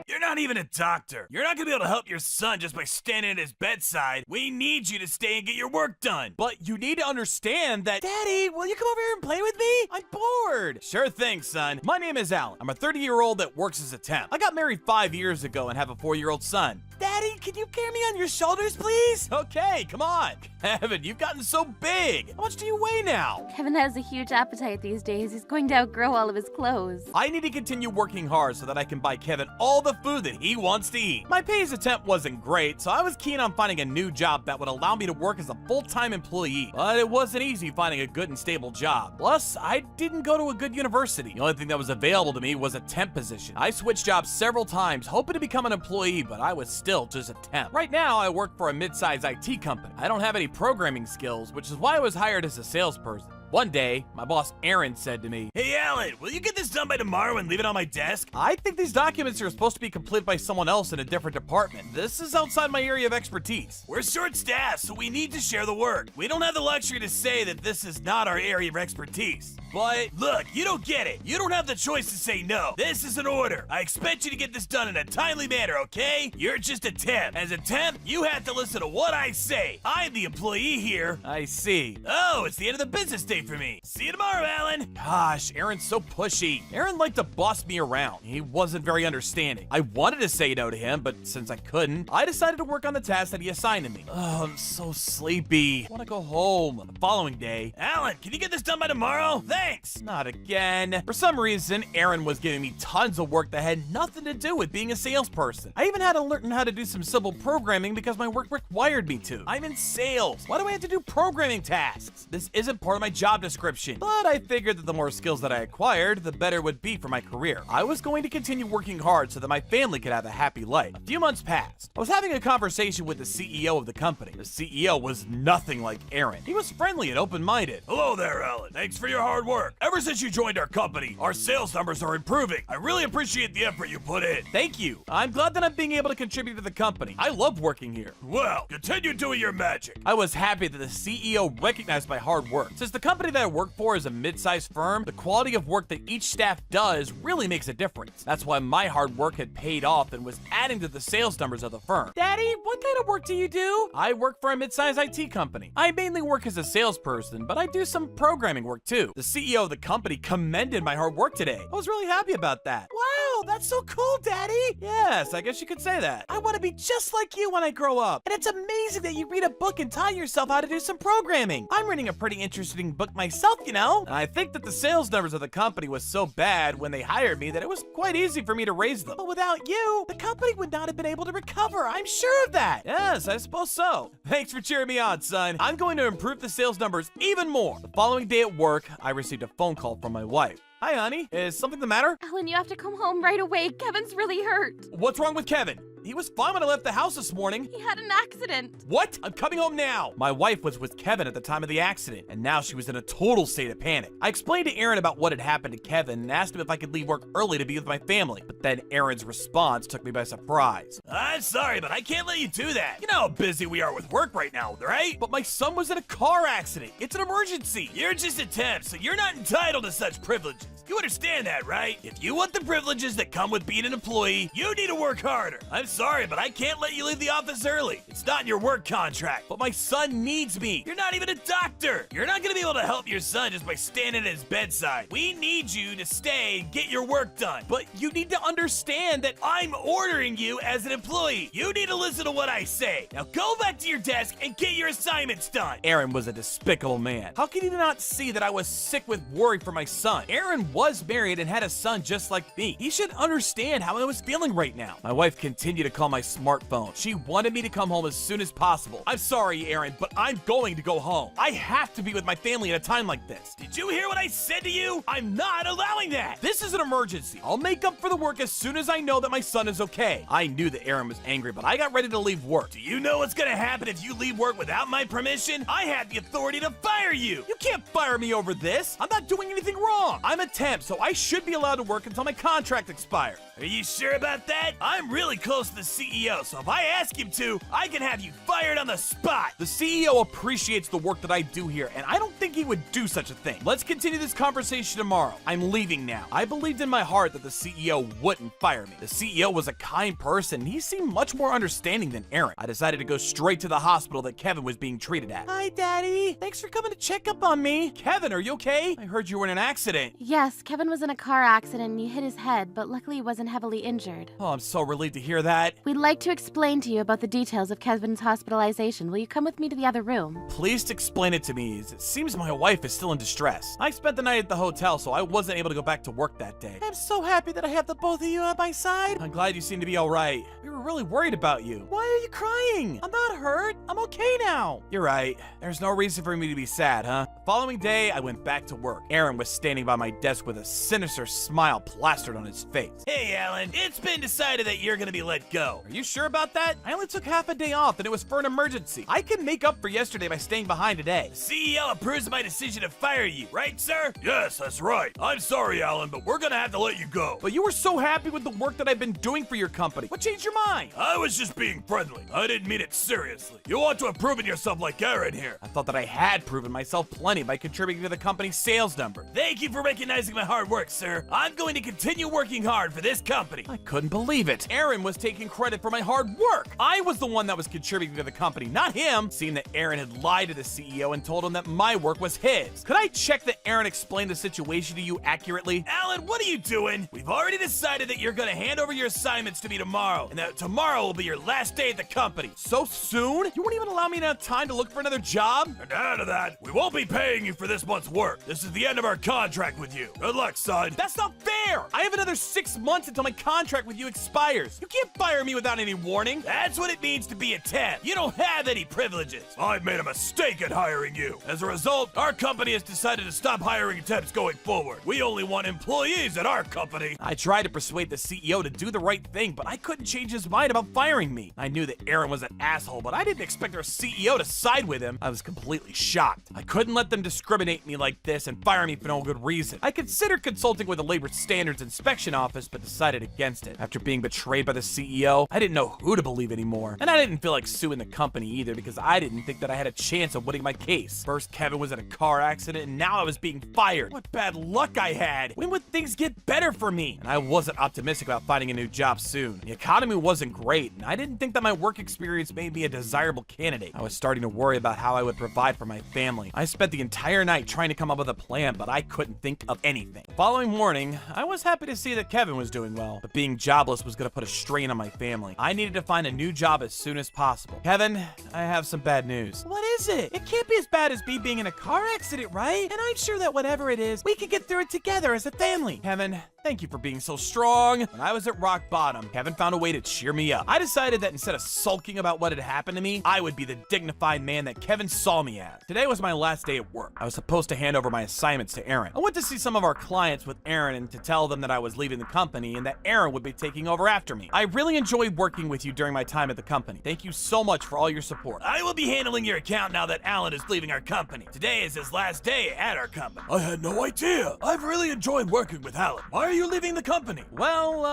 You're not even a doctor. You're not gonna be able to help your son just by standing at his bedside. We need you to stay and get your work done. But you need to understand that— Daddy, will you come over here and play with me? I'm bored. Sure thing, son. My name is Alan. I'm a 30-year-old that works as a temp. I got married 5 years ago and have a 4-year-old son. Daddy, can you carry me on your shoulders, please? Okay, come on. Kevin, you've gotten so big. How much do you weigh now? Kevin has a huge appetite these days. He's going to outgrow all of his clothes. I need to continue working hard so that I can buy Kevin all the food that he wants to eat. My pay as a temp wasn't great, so I was keen on finding a new job that would allow me to work as a full-time employee. But it wasn't easy finding a good and stable job. Plus, I didn't go to a good university. The only thing that was available to me was a temp position. I switched jobs several times, hoping to become an employee, but I was still just a temp. Right now, I work for a mid-sized IT company. I don't have any programming skills, which is why I was hired as a salesperson. One day, my boss Aaron said to me, "Hey Alan, will you get this done by tomorrow and leave it on my desk?" I think these documents are supposed to be completed by someone else in a different department. This is outside my area of expertise. We're short-staffed, so we need to share the work. We don't have the luxury to say that this is not our area of expertise. But look, you don't get it. You don't have the choice to say no. This is an order. I expect you to get this done in a timely manner, okay? You're just a temp. As a temp, you have to listen to what I say. I'm the employee here. I see. Oh, it's the end of the business day for me. See you tomorrow, Alan. Gosh, Aaron's so pushy. Aaron liked to boss me around. He wasn't very understanding. I wanted to say no to him, but since I couldn't, I decided to work on the task that he assigned to me. Oh, I'm so sleepy. I want to go home. The following day, Alan, can you get this done by tomorrow? Thanks. Not again. For some reason, Aaron was giving me tons of work that had nothing to do with being a salesperson. I even had to learn how to do some simple programming because my work required me to. I'm in sales. Why do I have to do programming tasks? This isn't part of my job description. But I figured that the more skills that I acquired, the better it would be for my career. I was going to continue working hard so that my family could have a happy life. A few months passed. I was having a conversation with the CEO of the company. The CEO was nothing like Aaron. He was friendly and open-minded. Hello there, Alan. Thanks for your hard work. Ever since you joined our company, our sales numbers are improving. I really appreciate the effort you put in. Thank you. I'm glad that I'm being able to contribute to the company. I love working here. Well, continue doing your magic. I was happy that the CEO recognized my hard work. Since the company that I work for is a mid-sized firm, the quality of work that each staff does really makes a difference. That's why my hard work had paid off and was adding to the sales numbers of the firm. Daddy, what kind of work do you do? I work for a mid-sized IT company. I mainly work as a salesperson, but I do some programming work too. The CEO of the company commended my hard work today. I was really happy about that. Wow, that's so cool, Daddy. Yes, I guess you could say that. I want to be just like you when I grow up. And it's amazing that you read a book and taught yourself how to do some programming. I'm reading a pretty interesting book myself, you know? And I think that the sales numbers of the company was so bad when they hired me that it was quite easy for me to raise them. But without you, the company would not have been able to recover. I'm sure of that. Yes, I suppose so. Thanks for cheering me on, son. I'm going to improve the sales numbers even more. The following day at work, I received a phone call from my wife. Hi, honey. Is something the matter? Alan, you have to come home right away. Kevin's really hurt. What's wrong with Kevin? He was fine when I left the house this morning. He had an accident. What? I'm coming home now. My wife was with Kevin at the time of the accident, and now she was in a total state of panic. I explained to Aaron about what had happened to Kevin and asked him if I could leave work early to be with my family. But then Aaron's response took me by surprise. I'm sorry, but I can't let you do that. You know how busy we are with work right now, right? But my son was in a car accident. It's an emergency. You're just a temp, so you're not entitled to such privileges. You understand that, right? If you want the privileges that come with being an employee, you need to work harder. I'm sorry, but I can't let you leave the office early. It's not in your work contract. But my son needs me. You're not even a doctor. You're not gonna be able to help your son just by standing at his bedside. We need you to stay and get your work done. But you need to understand that I'm ordering you as an employee. You need to listen to what I say. Now go back to your desk and get your assignments done. Aaron was a despicable man. How could he not see that I was sick with worry for my son? Aaron was married and had a son just like me. He should understand how I was feeling right now. My wife continued to call my smartphone. She wanted me to come home as soon as possible. I'm sorry, Aaron, but I'm going to go home. I have to be with my family at a time like this. Did you hear what I said to you? I'm not allowing that. This is an emergency. I'll make up for the work as soon as I know that my son is okay. I knew that Aaron was angry, but I got ready to leave work. Do you know what's gonna happen if you leave work without my permission? I have the authority to fire you. You can't fire me over this. I'm not doing anything wrong. I'm a temp, so I should be allowed to work until my contract expires. Are you sure about that? I'm really close to the CEO, so if I ask him to, I can have you fired on the spot. The CEO appreciates the work that I do here, and I don't think he would do such a thing. Let's continue this conversation tomorrow. I'm leaving now. I believed in my heart that the CEO wouldn't fire me. The CEO was a kind person, and he seemed much more understanding than Aaron. I decided to go straight to the hospital that Kevin was being treated at. Hi, Daddy. Thanks for coming to check up on me. Kevin, are you okay? I heard you were in an accident. Yes, Kevin was in a car accident and he hit his head, but luckily he wasn't heavily injured. Oh, I'm so relieved to hear that. We'd like to explain to you about the details of Kevin's hospitalization. Will you come with me to the other room? Please explain it to me, as it seems my wife is still in distress. I spent the night at the hotel, so I wasn't able to go back to work that day. I'm so happy that I have the both of you on my side. I'm glad you seem to be all right. We were really worried about you. Why are you crying? I'm not hurt. I'm okay now. You're right. There's no reason for me to be sad, huh? The following day, I went back to work. Aaron was standing by my desk with a sinister smile plastered on his face. Hey, Alan, it's been decided that you're gonna be let go. Are you sure about that? I only took half a day off and it was for an emergency. I can make up for yesterday by staying behind today. The CEO approves my decision to fire you, right, sir? Yes, that's right. I'm sorry, Alan, but we're gonna have to let you go. But you were so happy with the work that I've been doing for your company. What changed your mind? I was just being friendly. I didn't mean it seriously. You want to have proven yourself like Aaron here. I thought that I had proven myself plenty by contributing to the company's sales number. Thank you for recognizing my hard work, sir. I'm going to continue working hard for this company. I couldn't believe it. Aaron was taking credit for my hard work. I was the one that was contributing to the company, not him. Seeing that Aaron had lied to the CEO and told him that my work was his. Could I check that Aaron explained the situation to you accurately? Alan, what are you doing? We've already decided that you're gonna hand over your assignments to me tomorrow, and that tomorrow will be your last day at the company. So soon? You won't even allow me enough time to look for another job? And out of that, we won't be paying you for this month's work. This is the end of our contract with you. Good luck, son. That's not fair! I have another 6 months until my contract with you expires. You can't fire me without any warning. That's what it means to be a temp. You don't have any privileges. I've made a mistake in hiring you. As a result, our company has decided to stop hiring temps going forward. We only want employees at our company. I tried to persuade the CEO to do the right thing, but I couldn't change his mind about firing me. I knew that Aaron was an asshole, but I didn't expect our CEO to side with him. I was completely shocked. I couldn't let them discriminate me like this and fire me for no good reason. I considered consulting with the Labor Standards Inspection Office, but decided against it. After being betrayed by the CEO, I didn't know who to believe anymore. And I didn't feel like suing the company either because I didn't think that I had a chance of winning my case. First, Kevin was in a car accident, and now I was being fired. What bad luck I had. When would things get better for me? And I wasn't optimistic about finding a new job soon. The economy wasn't great, and I didn't think that my work experience made me a desirable candidate. I was starting to worry about how I would provide for my family. I spent the entire night trying to come up with a plan, but I couldn't think of anything. The following morning, I was happy to see that Kevin was doing well, but being jobless was going to put a strain on my family. I needed to find a new job as soon as possible. Kevin, I have some bad news. What is it? It can't be as bad as me being in a car accident, right? And I'm sure that whatever it is, we can get through it together as a family. Kevin, thank you for being so strong. When I was at rock bottom, Kevin found a way to cheer me up. I decided that instead of sulking about what had happened to me, I would be the dignified man that Kevin saw me as. Today was my last day at work. I was supposed to hand over my assignments to Aaron. I went to see some of our clients with Aaron and to tell them that I was leaving the company and that Aaron would be taking over after me. I really enjoyed working with you during my time at the company. Thank you so much for all your support. I will be handling your account now that Alan is leaving our company. Today is his last day at our company. I had no idea. I've really enjoyed working with Alan. Why are you leaving the company? Well,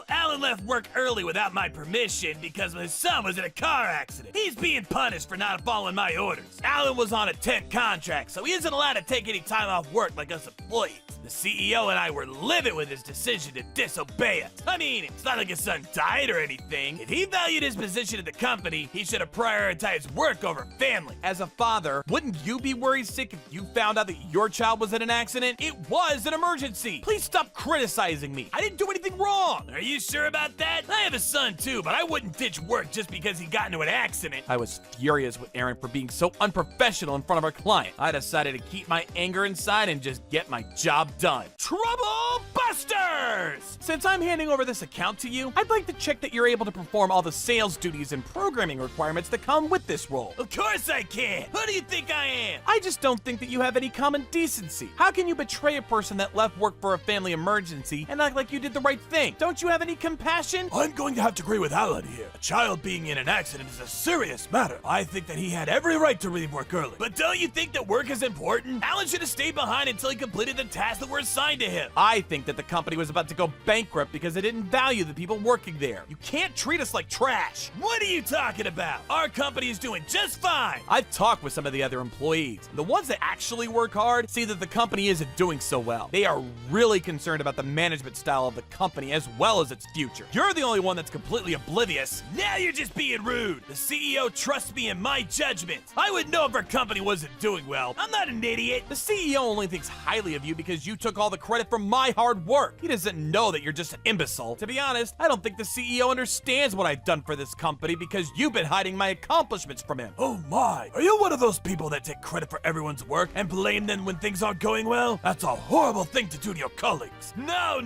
Alan left work early without my permission because his son was in a car accident. He's being punished for not following my orders. Alan was on a temp contract, so he isn't allowed to take any time off work like us employees. The CEO and I were livid with his decision to disobey us. I mean, it's not like his son died or anything. If he valued his position at the company, he should have prioritized work over family. As a father, wouldn't you be worried sick if you found out that your child was in an accident? It was an emergency. Please stop criticizing me. I didn't do anything wrong. Are you sure about that? I have a son too, but I wouldn't ditch work just because he got into an accident. I was furious with Aaron for being so unprofessional in front of our client. I decided to keep my anger inside and just get my job done. Trouble Busters! Since I'm handing over this account to you, I'd like to check that you're able to perform all the sales duties and programming requirements that come with this role. Of course I can! Who do you think I am? I just don't think that you have any common decency. How can you betray a person that left work for a family emergency and act like you did the right thing? Don't you have any compassion? I'm going to have to agree with Alan here. A child being in an accident is a serious matter. I think that he had every right to leave work early. But don't you think that work is important? Alan should have stayed behind until he completed the tasks that were assigned to him. I think that the company was about to go bankrupt because it didn't value the people working there. You can't treat us like trash. What are you talking about? Our company is doing just fine. I've talked with some of the other employees. The ones that actually work hard see that the company isn't doing so well. They are really concerned about the management style of the company as well as its future. You're the only one that's completely oblivious. Now you're just being rude. The CEO trusts me in my judgment. I would know if our company wasn't doing well. I'm not an idiot. The CEO only thinks highly of you because you took all the credit for my hard work. He doesn't know that you're just an imbecile. To be honest, I don't think the CEO understands what I've done for this company because you've been hiding my accomplishments from him. Oh my, are you one of those people that take credit for everyone's work and blame them when things aren't going well? That's a horrible thing to do to your colleagues. No.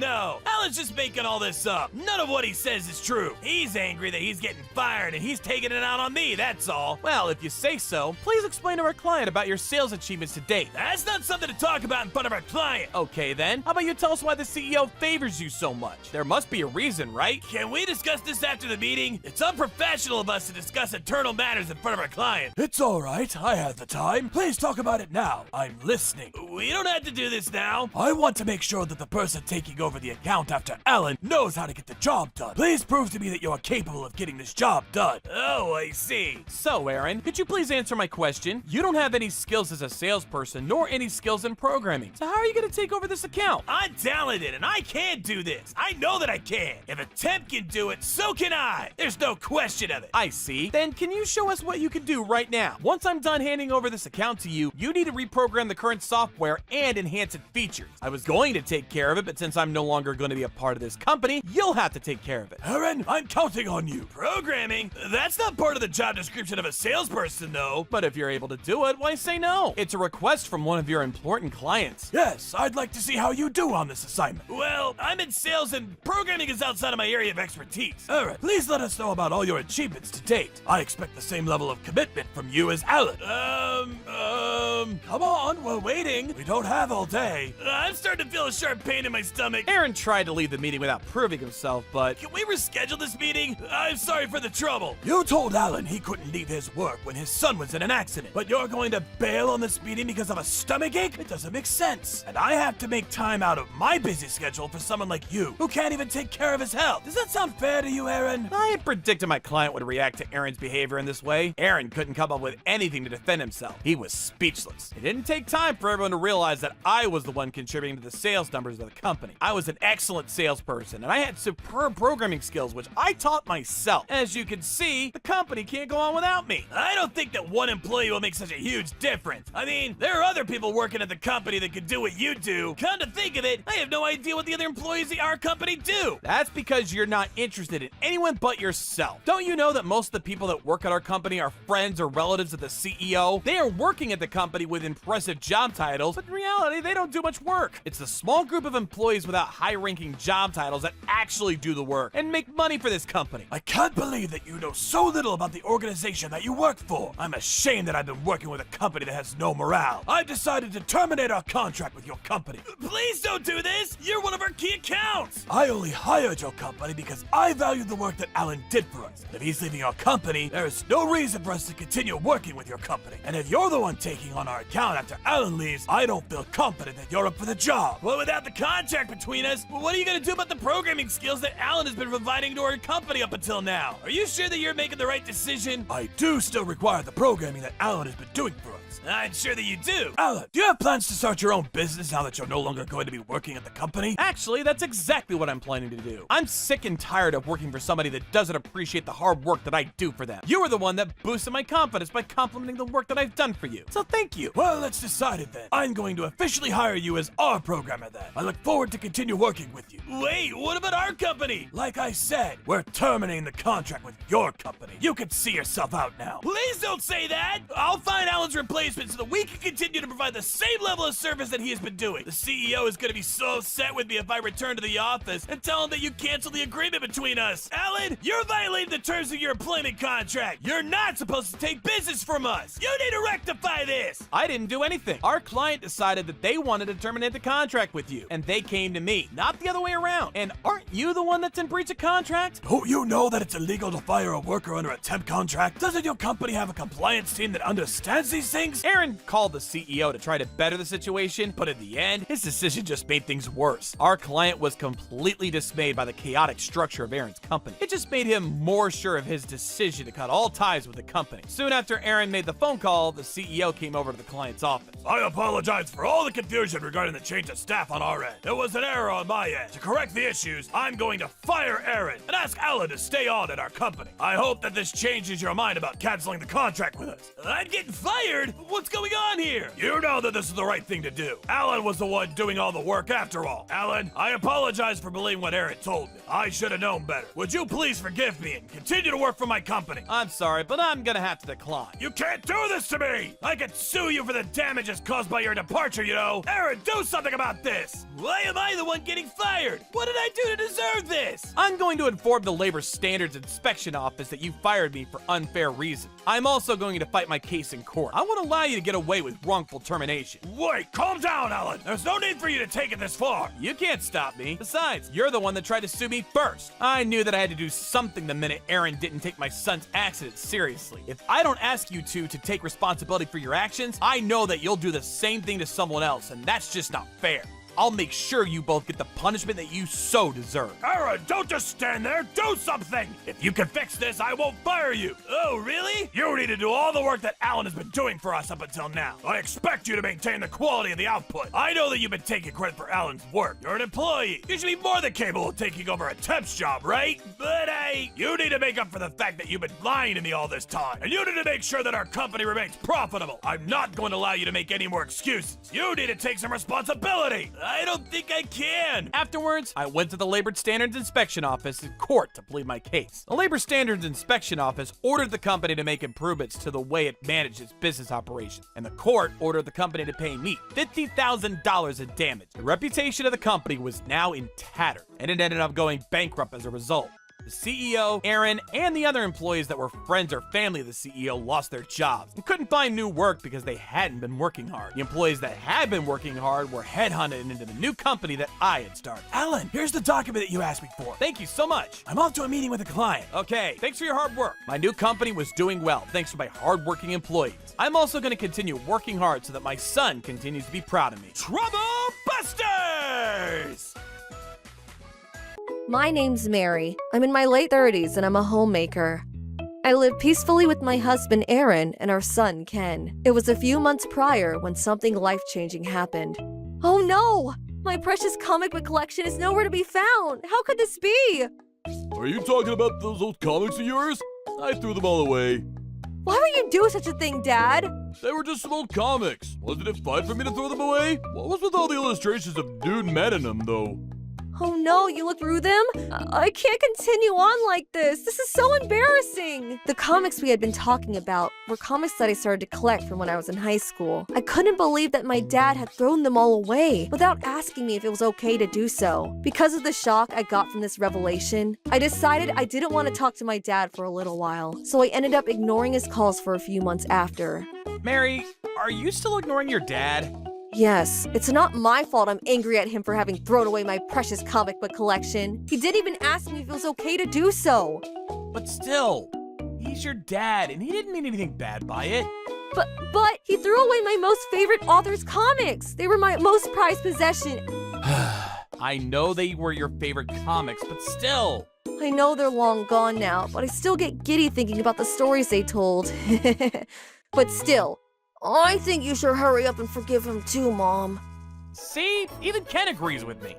Alan's just making all this up. None of what he says is true. He's angry that he's getting fired and he's taking it out on me, that's all. Well, if you say so, please explain to our client about your sales achievements to date. That's not something to talk about in front of our client. Okay then, how about you tell us why the CEO favors you so much? There must be a reason, right? Can we discuss this after the meeting? It's unprofessional of us to discuss internal matters in front of our client. It's all right. I have the time. Please talk about it now. I'm listening. We don't have to do this now. I want to make sure that the person taking over the account after Alan knows how to get the job done. Please prove to me that you are capable of getting this job done. Oh, I see. So, Aaron, could you please answer my question? You don't have any skills as a salesperson, nor any skills in programming. So how are you going to take over this account? I'm talented, and I can do this. I know that I can. If a temp can do it, so can I. There's no question of it. I see. Then can you show us what you can do right now? Once I'm done handing over this account to you, you need to reprogram the current software and enhance its features. I was going to take care of it, but since I'm no longer going to be a part of this company, you'll have to take care of it. Aaron, I'm counting on you. Programming? That's not part of the job description of a salesperson, though. But if you're able to do it, why say no? It's a request from one of your important clients. Yes, I'd like to see how you do on this assignment. Well, I'm in sales and programming is outside of my area of expertise. Aaron, please let us know about all your achievements to date. I expect the same level of commitment from you as Alan. Come on, we're waiting. We don't have all day. I'm starting to feel a sharp pain in my stomach. Aaron tried to leave the meeting without proving himself, but can we reschedule this meeting? I'm sorry for the trouble. You told Alan he couldn't leave his work when his son was in an accident, but you're going to bail on this meeting because of a stomachache? It doesn't make sense. And I have to make time out of my busy schedule for someone like you, who can't even take care of his health. Does that sound fair to you, Aaron? I had predicted my client would react to Aaron's behavior in this way. Aaron couldn't come up with anything to defend himself. He was speechless. It didn't take time for everyone to realize that I was the one contributing to the sales numbers of the company. I was an excellent salesperson, and I had superb programming skills, which I taught myself. As you can see, the company can't go on without me. I don't think that one employee will make such a huge difference. I mean, there are other people working at the company that could do what you do. Come to think of it, I have no idea what the other employees at our company do. That's because you're not interested in anyone but yourself. Don't you know that most of the people that work at our company are friends or relatives of the CEO? They are working at the company with impressive job titles, but in reality, they don't do much work. It's the small group of employees without high-ranking job titles that actually do the work and make money for this company. I can't believe that you know so little about the organization that you work for. I'm ashamed that I've been working with a company that has no morale. I've decided to terminate our contract with your company. Please don't do this! You're one of our key accounts! I only hired your company because I value the work that Alan did for us. If he's leaving our company, there is no reason for us to continue working with your company. And if you're the one taking on our account after Alan leaves, I don't feel confident that you're up for the job. Well, without the contract between us, what are you gonna do about the programming skills that Alan has been providing to our company up until now? Are you sure that you're making the right decision? I do still require the programming that Alan has been doing for us. I'm sure that you do. Alan, do you have plans to start your own business now that you're no longer going to be working at the company? Actually, that's exactly what I'm planning to do. I'm sick and tired of working for somebody that doesn't appreciate the hard work that I do for them. You were the one that boosted my confidence by complimenting the work that I've done for you. So thank you. Well, let's decide it then. I'm going to officially hire you as our programmer then. I look forward to continue working with you. Wait, what about our company? Like I said, we're terminating the contract with your company. You can see yourself out now. Please don't say that! I'll find Alan's replacement so that we can continue to provide the same level of service that he has been doing. The CEO is gonna be so upset with me if I return to the office and tell him that you canceled the agreement between us. Alan, you're violating the terms of your employment contract. You're not supposed to take business from us. You need to rectify this. I didn't do anything. Our client decided that they wanted to terminate the contract with you, and they came to me, not the other way around. And aren't you the one that's in breach of contract? Don't you know that it's illegal to fire a worker under a temp contract? Doesn't your company have a compliance team that understands these things? Aaron called the CEO to try to better the situation, but in the end, his decision just made things worse. Our client was completely dismayed by the chaotic structure of Aaron's company. It just made him more sure of his decision to cut all ties with the company. Soon after Aaron made the phone call, the CEO came over to the client's office. I apologize for all the confusion regarding the change of staff on our end. There was an error on my end. To correct the issues, I'm going to fire Aaron and ask Alan to stay on at our company. I hope that this changes your mind about canceling the contract with us. I'm getting fired? What's going on here? You know that this is the right thing to do. Alan was the one doing all the work after all. Alan, I apologize for believing what Aaron told me. I should have known better. Would you please forgive me and continue to work for my company? I'm sorry, but I'm gonna have to decline. You can't do this to me! I could sue you for the damages caused by your departure, you know! Aaron, do something about this! Why am I the one getting fired? What did I do to deserve this? I'm going to inform the Labor Standards Inspection Office that you fired me for unfair reasons. I'm also going to fight my case in court. I won't allow you to get away with wrongful termination. Wait, calm down, Alan! There's no need for you to take it this far! You can't stop me. Besides, you're the one that tried to sue me first. I knew that I had to do something the minute Aaron didn't take my son's accident seriously. If I don't ask you to take responsibility for your actions, I know that you'll do the same thing to someone else, and that's just not fair. I'll make sure you both get the punishment that you so deserve. Aaron, don't just stand there, do something! If you can fix this, I won't fire you! Oh, really? You need to do all the work that Alan has been doing for us up until now. I expect you to maintain the quality of the output. I know that you've been taking credit for Alan's work. You're an employee. You should be more than capable of taking over a temp's job, right? But you need to make up for the fact that you've been lying to me all this time. And you need to make sure that our company remains profitable. I'm not going to allow you to make any more excuses. You need to take some responsibility. I don't think I can. Afterwards, I went to the Labor Standards Inspection Office in court to plead my case. The Labor Standards Inspection Office ordered the company to make improvements to the way it managed its business operation, and the court ordered the company to pay me $50,000 in damage. The reputation of the company was now in tatters, and it ended up going bankrupt as a result. The CEO, Aaron, and the other employees that were friends or family of the CEO lost their jobs and couldn't find new work because they hadn't been working hard. The employees that had been working hard were headhunted into the new company that I had started. Alan, here's the document that you asked me for. Thank you so much. I'm off to a meeting with a client. Okay, thanks for your hard work. My new company was doing well thanks to my hardworking employees. I'm also going to continue working hard so that my son continues to be proud of me. Trouble Busters! My name's Mary. I'm in my late 30s and I'm a homemaker. I live peacefully with my husband Aaron and our son Ken. It was a few months prior when something life-changing happened. Oh no! My precious comic book collection is nowhere to be found! How could this be? Are you talking about those old comics of yours? I threw them all away. Why would you do such a thing, Dad? They were just some old comics. Wasn't it fun for me to throw them away? What was with all the illustrations of nude men in them, though? Oh no, you looked through them? I can't continue on like this. This is so embarrassing. The comics we had been talking about were comics that I started to collect from when I was in high school. I couldn't believe that my dad had thrown them all away without asking me if it was okay to do so. Because of the shock I got from this revelation, I decided I didn't want to talk to my dad for a little while, so I ended up ignoring his calls for a few months after. Mary, are you still ignoring your dad? Yes, it's not my fault I'm angry at him for having thrown away my precious comic book collection. He didn't even ask me if it was okay to do so. But still, he's your dad, and he didn't mean anything bad by it. But he threw away my most favorite author's comics. They were my most prized possession. I know they were your favorite comics, but still. I know they're long gone now, but I still get giddy thinking about the stories they told. But still, I think you should hurry up and forgive him too, Mom. See? Even Ken agrees with me.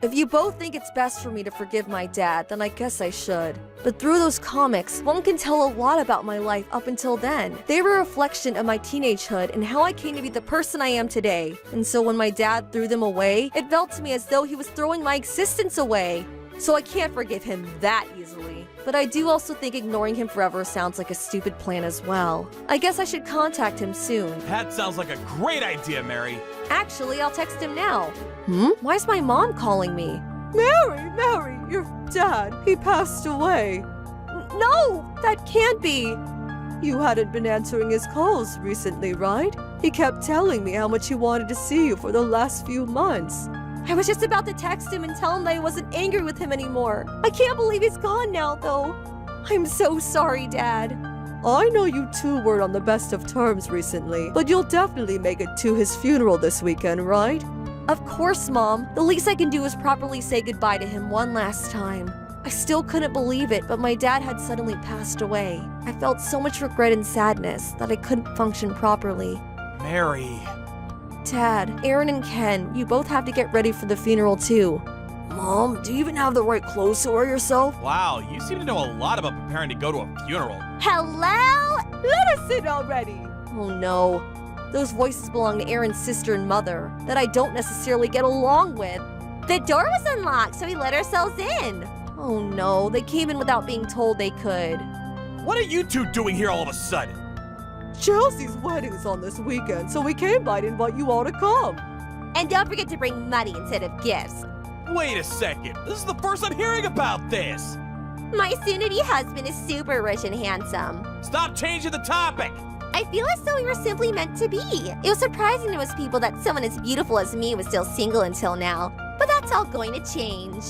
If you both think it's best for me to forgive my dad, then I guess I should. But through those comics, one can tell a lot about my life up until then. They were a reflection of my teenagehood and how I came to be the person I am today. And so when my dad threw them away, it felt to me as though he was throwing my existence away. So I can't forgive him that easily. But I do also think ignoring him forever sounds like a stupid plan as well. I guess I should contact him soon. That sounds like a great idea, Mary. Actually, I'll text him now. Why's my mom calling me? Mary, your dad, he passed away. No, that can't be. You hadn't been answering his calls recently, right? He kept telling me how much he wanted to see you for the last few months. I was just about to text him and tell him that I wasn't angry with him anymore. I can't believe he's gone now, though. I'm so sorry, Dad. I know you two weren't on the best of terms recently, but you'll definitely make it to his funeral this weekend, right? Of course, Mom. The least I can do is properly say goodbye to him one last time. I still couldn't believe it, but my dad had suddenly passed away. I felt so much regret and sadness that I couldn't function properly. Mary. Dad, Aaron and Ken, you both have to get ready for the funeral too. Mom, do you even have the right clothes to wear yourself? Wow, you seem to know a lot about preparing to go to a funeral. Hello? Let us in already! Oh no. Those voices belong to Aaron's sister and mother that I don't necessarily get along with. The door was unlocked, so we let ourselves in. Oh no, they came in without being told they could. What are you two doing here all of a sudden? Chelsea's wedding's on this weekend, so we came by to invite you all to come. And don't forget to bring money instead of gifts. Wait a second. This is the first I'm hearing about this. My soon-to-be husband is super rich and handsome. Stop changing the topic. I feel as though we were simply meant to be. It was surprising to most people that someone as beautiful as me was still single until now. But that's all going to change.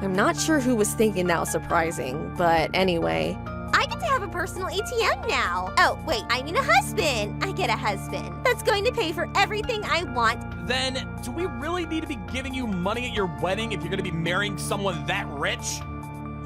I'm not sure who was thinking that was surprising, but anyway. I get to have a personal ATM now. Oh, wait, I mean a husband. I get a husband that's going to pay for everything I want. Then, do we really need to be giving you money at your wedding if you're going to be marrying someone that rich?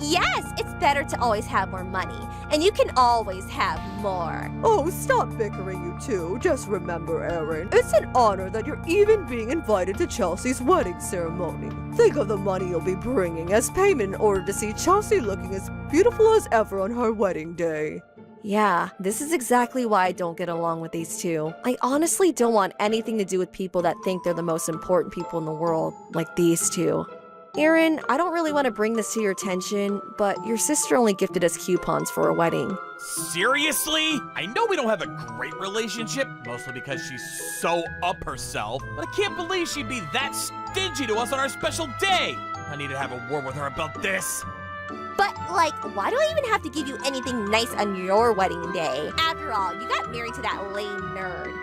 Yes, it's better to always have more money, and you can always have more. Oh, stop bickering, you two. Just remember, Aaron, it's an honor that you're even being invited to Chelsea's wedding ceremony. Think of the money you'll be bringing as payment in order to see Chelsea looking as beautiful as ever on her wedding day. Yeah, this is exactly why I don't get along with these two. I honestly don't want anything to do with people that think they're the most important people in the world, like these two. Aaron, I don't really want to bring this to your attention, but your sister only gifted us coupons for a wedding. Seriously? I know we don't have a great relationship, mostly because she's so up herself, but I can't believe she'd be that stingy to us on our special day. I need to have a word with her about this. But, like, why do I even have to give you anything nice on your wedding day? After all, you got married to that lame nerd.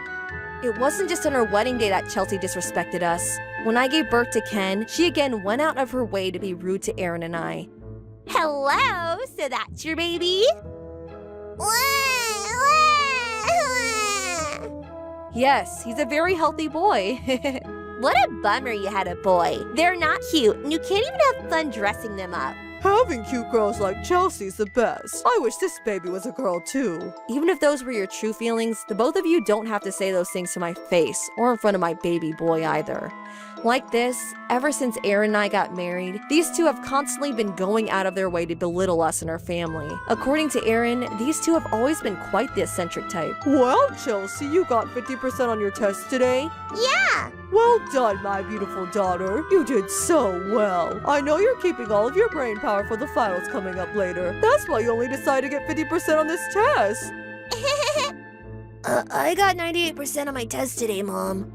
It wasn't just on our wedding day that Chelsea disrespected us. When I gave birth to Ken, she again went out of her way to be rude to Aaron and I. Hello, so that's your baby? Yes, he's a very healthy boy. What a bummer you had a boy. They're not cute, and you can't even have fun dressing them up. Having cute girls like Chelsea's the best. I wish this baby was a girl too. Even if those were your true feelings, the both of you don't have to say those things to my face or in front of my baby boy either. Like this, ever since Aaron and I got married, these two have constantly been going out of their way to belittle us and our family. According to Aaron, these two have always been quite the eccentric type. Well, Chelsea, you got 50% on your test today? Yeah! Well done, my beautiful daughter. You did so well. I know you're keeping all of your brain power for the finals coming up later. That's why you only decided to get 50% on this test. I got 98% on my test today, Mom.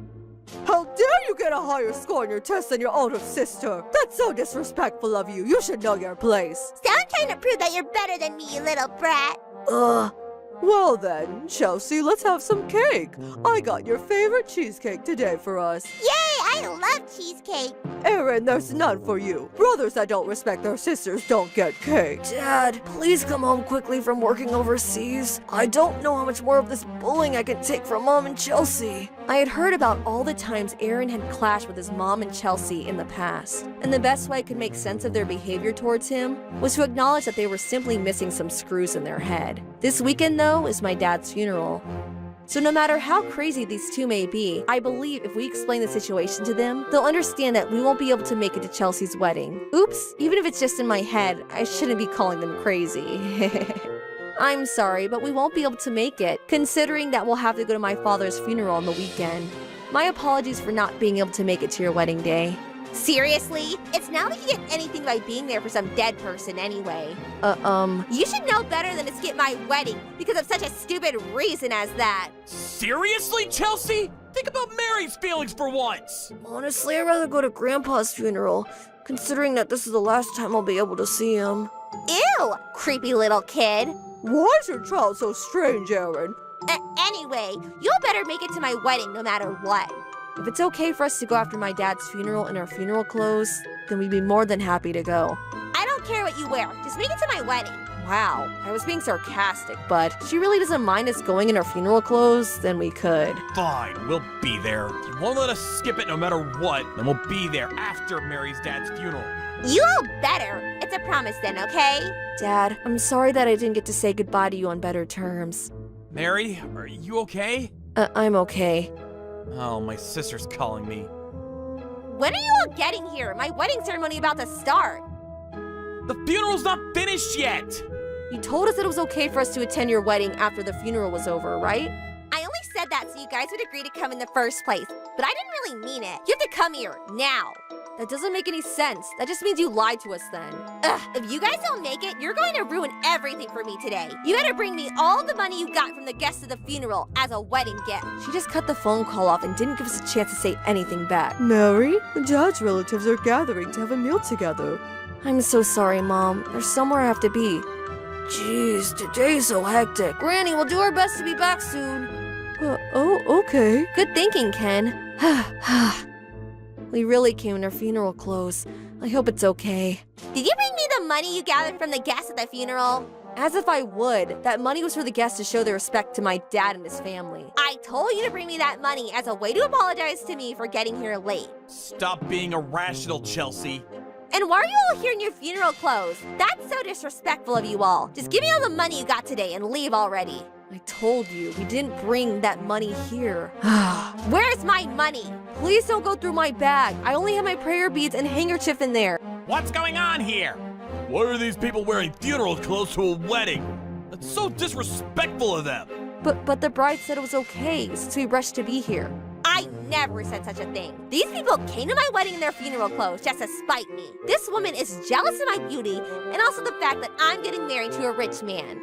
How dare you get a higher score on your test than your older sister? That's so disrespectful of you. You should know your place. Sound trying to prove that you're better than me, you little brat. Well then, Chelsea, let's have some cake. I got your favorite cheesecake today for us. Yay, I I love cheesecake. Aaron, there's none for you. Brothers that don't respect their sisters don't get cake. Dad, please come home quickly from working overseas. I don't know how much more of this bullying I can take from Mom and Chelsea. I had heard about all the times Aaron had clashed with his mom and Chelsea in the past, and the best way I could make sense of their behavior towards him was to acknowledge that they were simply missing some screws in their head. This weekend, though, is my dad's funeral. So no matter how crazy these two may be, I believe if we explain the situation to them, they'll understand that we won't be able to make it to Chelsea's wedding. Oops, even if it's just in my head, I shouldn't be calling them crazy. I'm sorry, but we won't be able to make it, considering that we'll have to go to my father's funeral on the weekend. My apologies for not being able to make it to your wedding day. Seriously? It's not like you get anything by being there for some dead person anyway. You should know better than to skip my wedding because of such a stupid reason as that. Seriously, Chelsea? Think about Mary's feelings for once. Honestly, I'd rather go to Grandpa's funeral, considering that this is the last time I'll be able to see him. Ew, creepy little kid. Why is your child so strange, Aaron? Anyway, you'll better make it to my wedding no matter what. If it's okay for us to go after my dad's funeral in our funeral clothes, then we'd be more than happy to go. I don't care what you wear, just make it to my wedding. Wow, I was being sarcastic, but if she really doesn't mind us going in our funeral clothes, then we could. Fine, we'll be there. You won't let us skip it no matter what, then we'll be there after Mary's dad's funeral. You all better. It's a promise then, okay? Dad, I'm sorry that I didn't get to say goodbye to you on better terms. Mary, are you okay? I'm okay. Oh, my sister's calling me. When are you all getting here? My wedding ceremony about to start. The funeral's not finished yet! You told us that it was okay for us to attend your wedding after the funeral was over, right? I only said that so you guys would agree to come in the first place, but I didn't really mean it. You have to come here, now. That doesn't make any sense. That just means you lied to us then. Ugh, if you guys don't make it, you're going to ruin everything for me today. You better bring me all the money you got from the guests of the funeral as a wedding gift. She just cut the phone call off and didn't give us a chance to say anything back. Mary, Dad's relatives are gathering to have a meal together. I'm so sorry, Mom. There's somewhere I have to be. Jeez, today's so hectic. Granny, we'll do our best to be back soon. Okay. Good thinking, Ken. We really came in our funeral clothes. I hope it's okay. Did you bring me the money you gathered from the guests at the funeral? As if I would. That money was for the guests to show their respect to my dad and his family. I told you to bring me that money as a way to apologize to me for getting here late. Stop being irrational, Chelsea. And why are you all here in your funeral clothes? That's so disrespectful of you all. Just give me all the money you got today and leave already. I told you, we didn't bring that money here. Where's my money? Please don't go through my bag. I only have my prayer beads and handkerchief in there. What's going on here? Why are these people wearing funeral clothes to a wedding? That's so disrespectful of them. But the bride said it was okay, so we rushed to be here. I never said such a thing. These people came to my wedding in their funeral clothes just to spite me. This woman is jealous of my beauty and also the fact that I'm getting married to a rich man.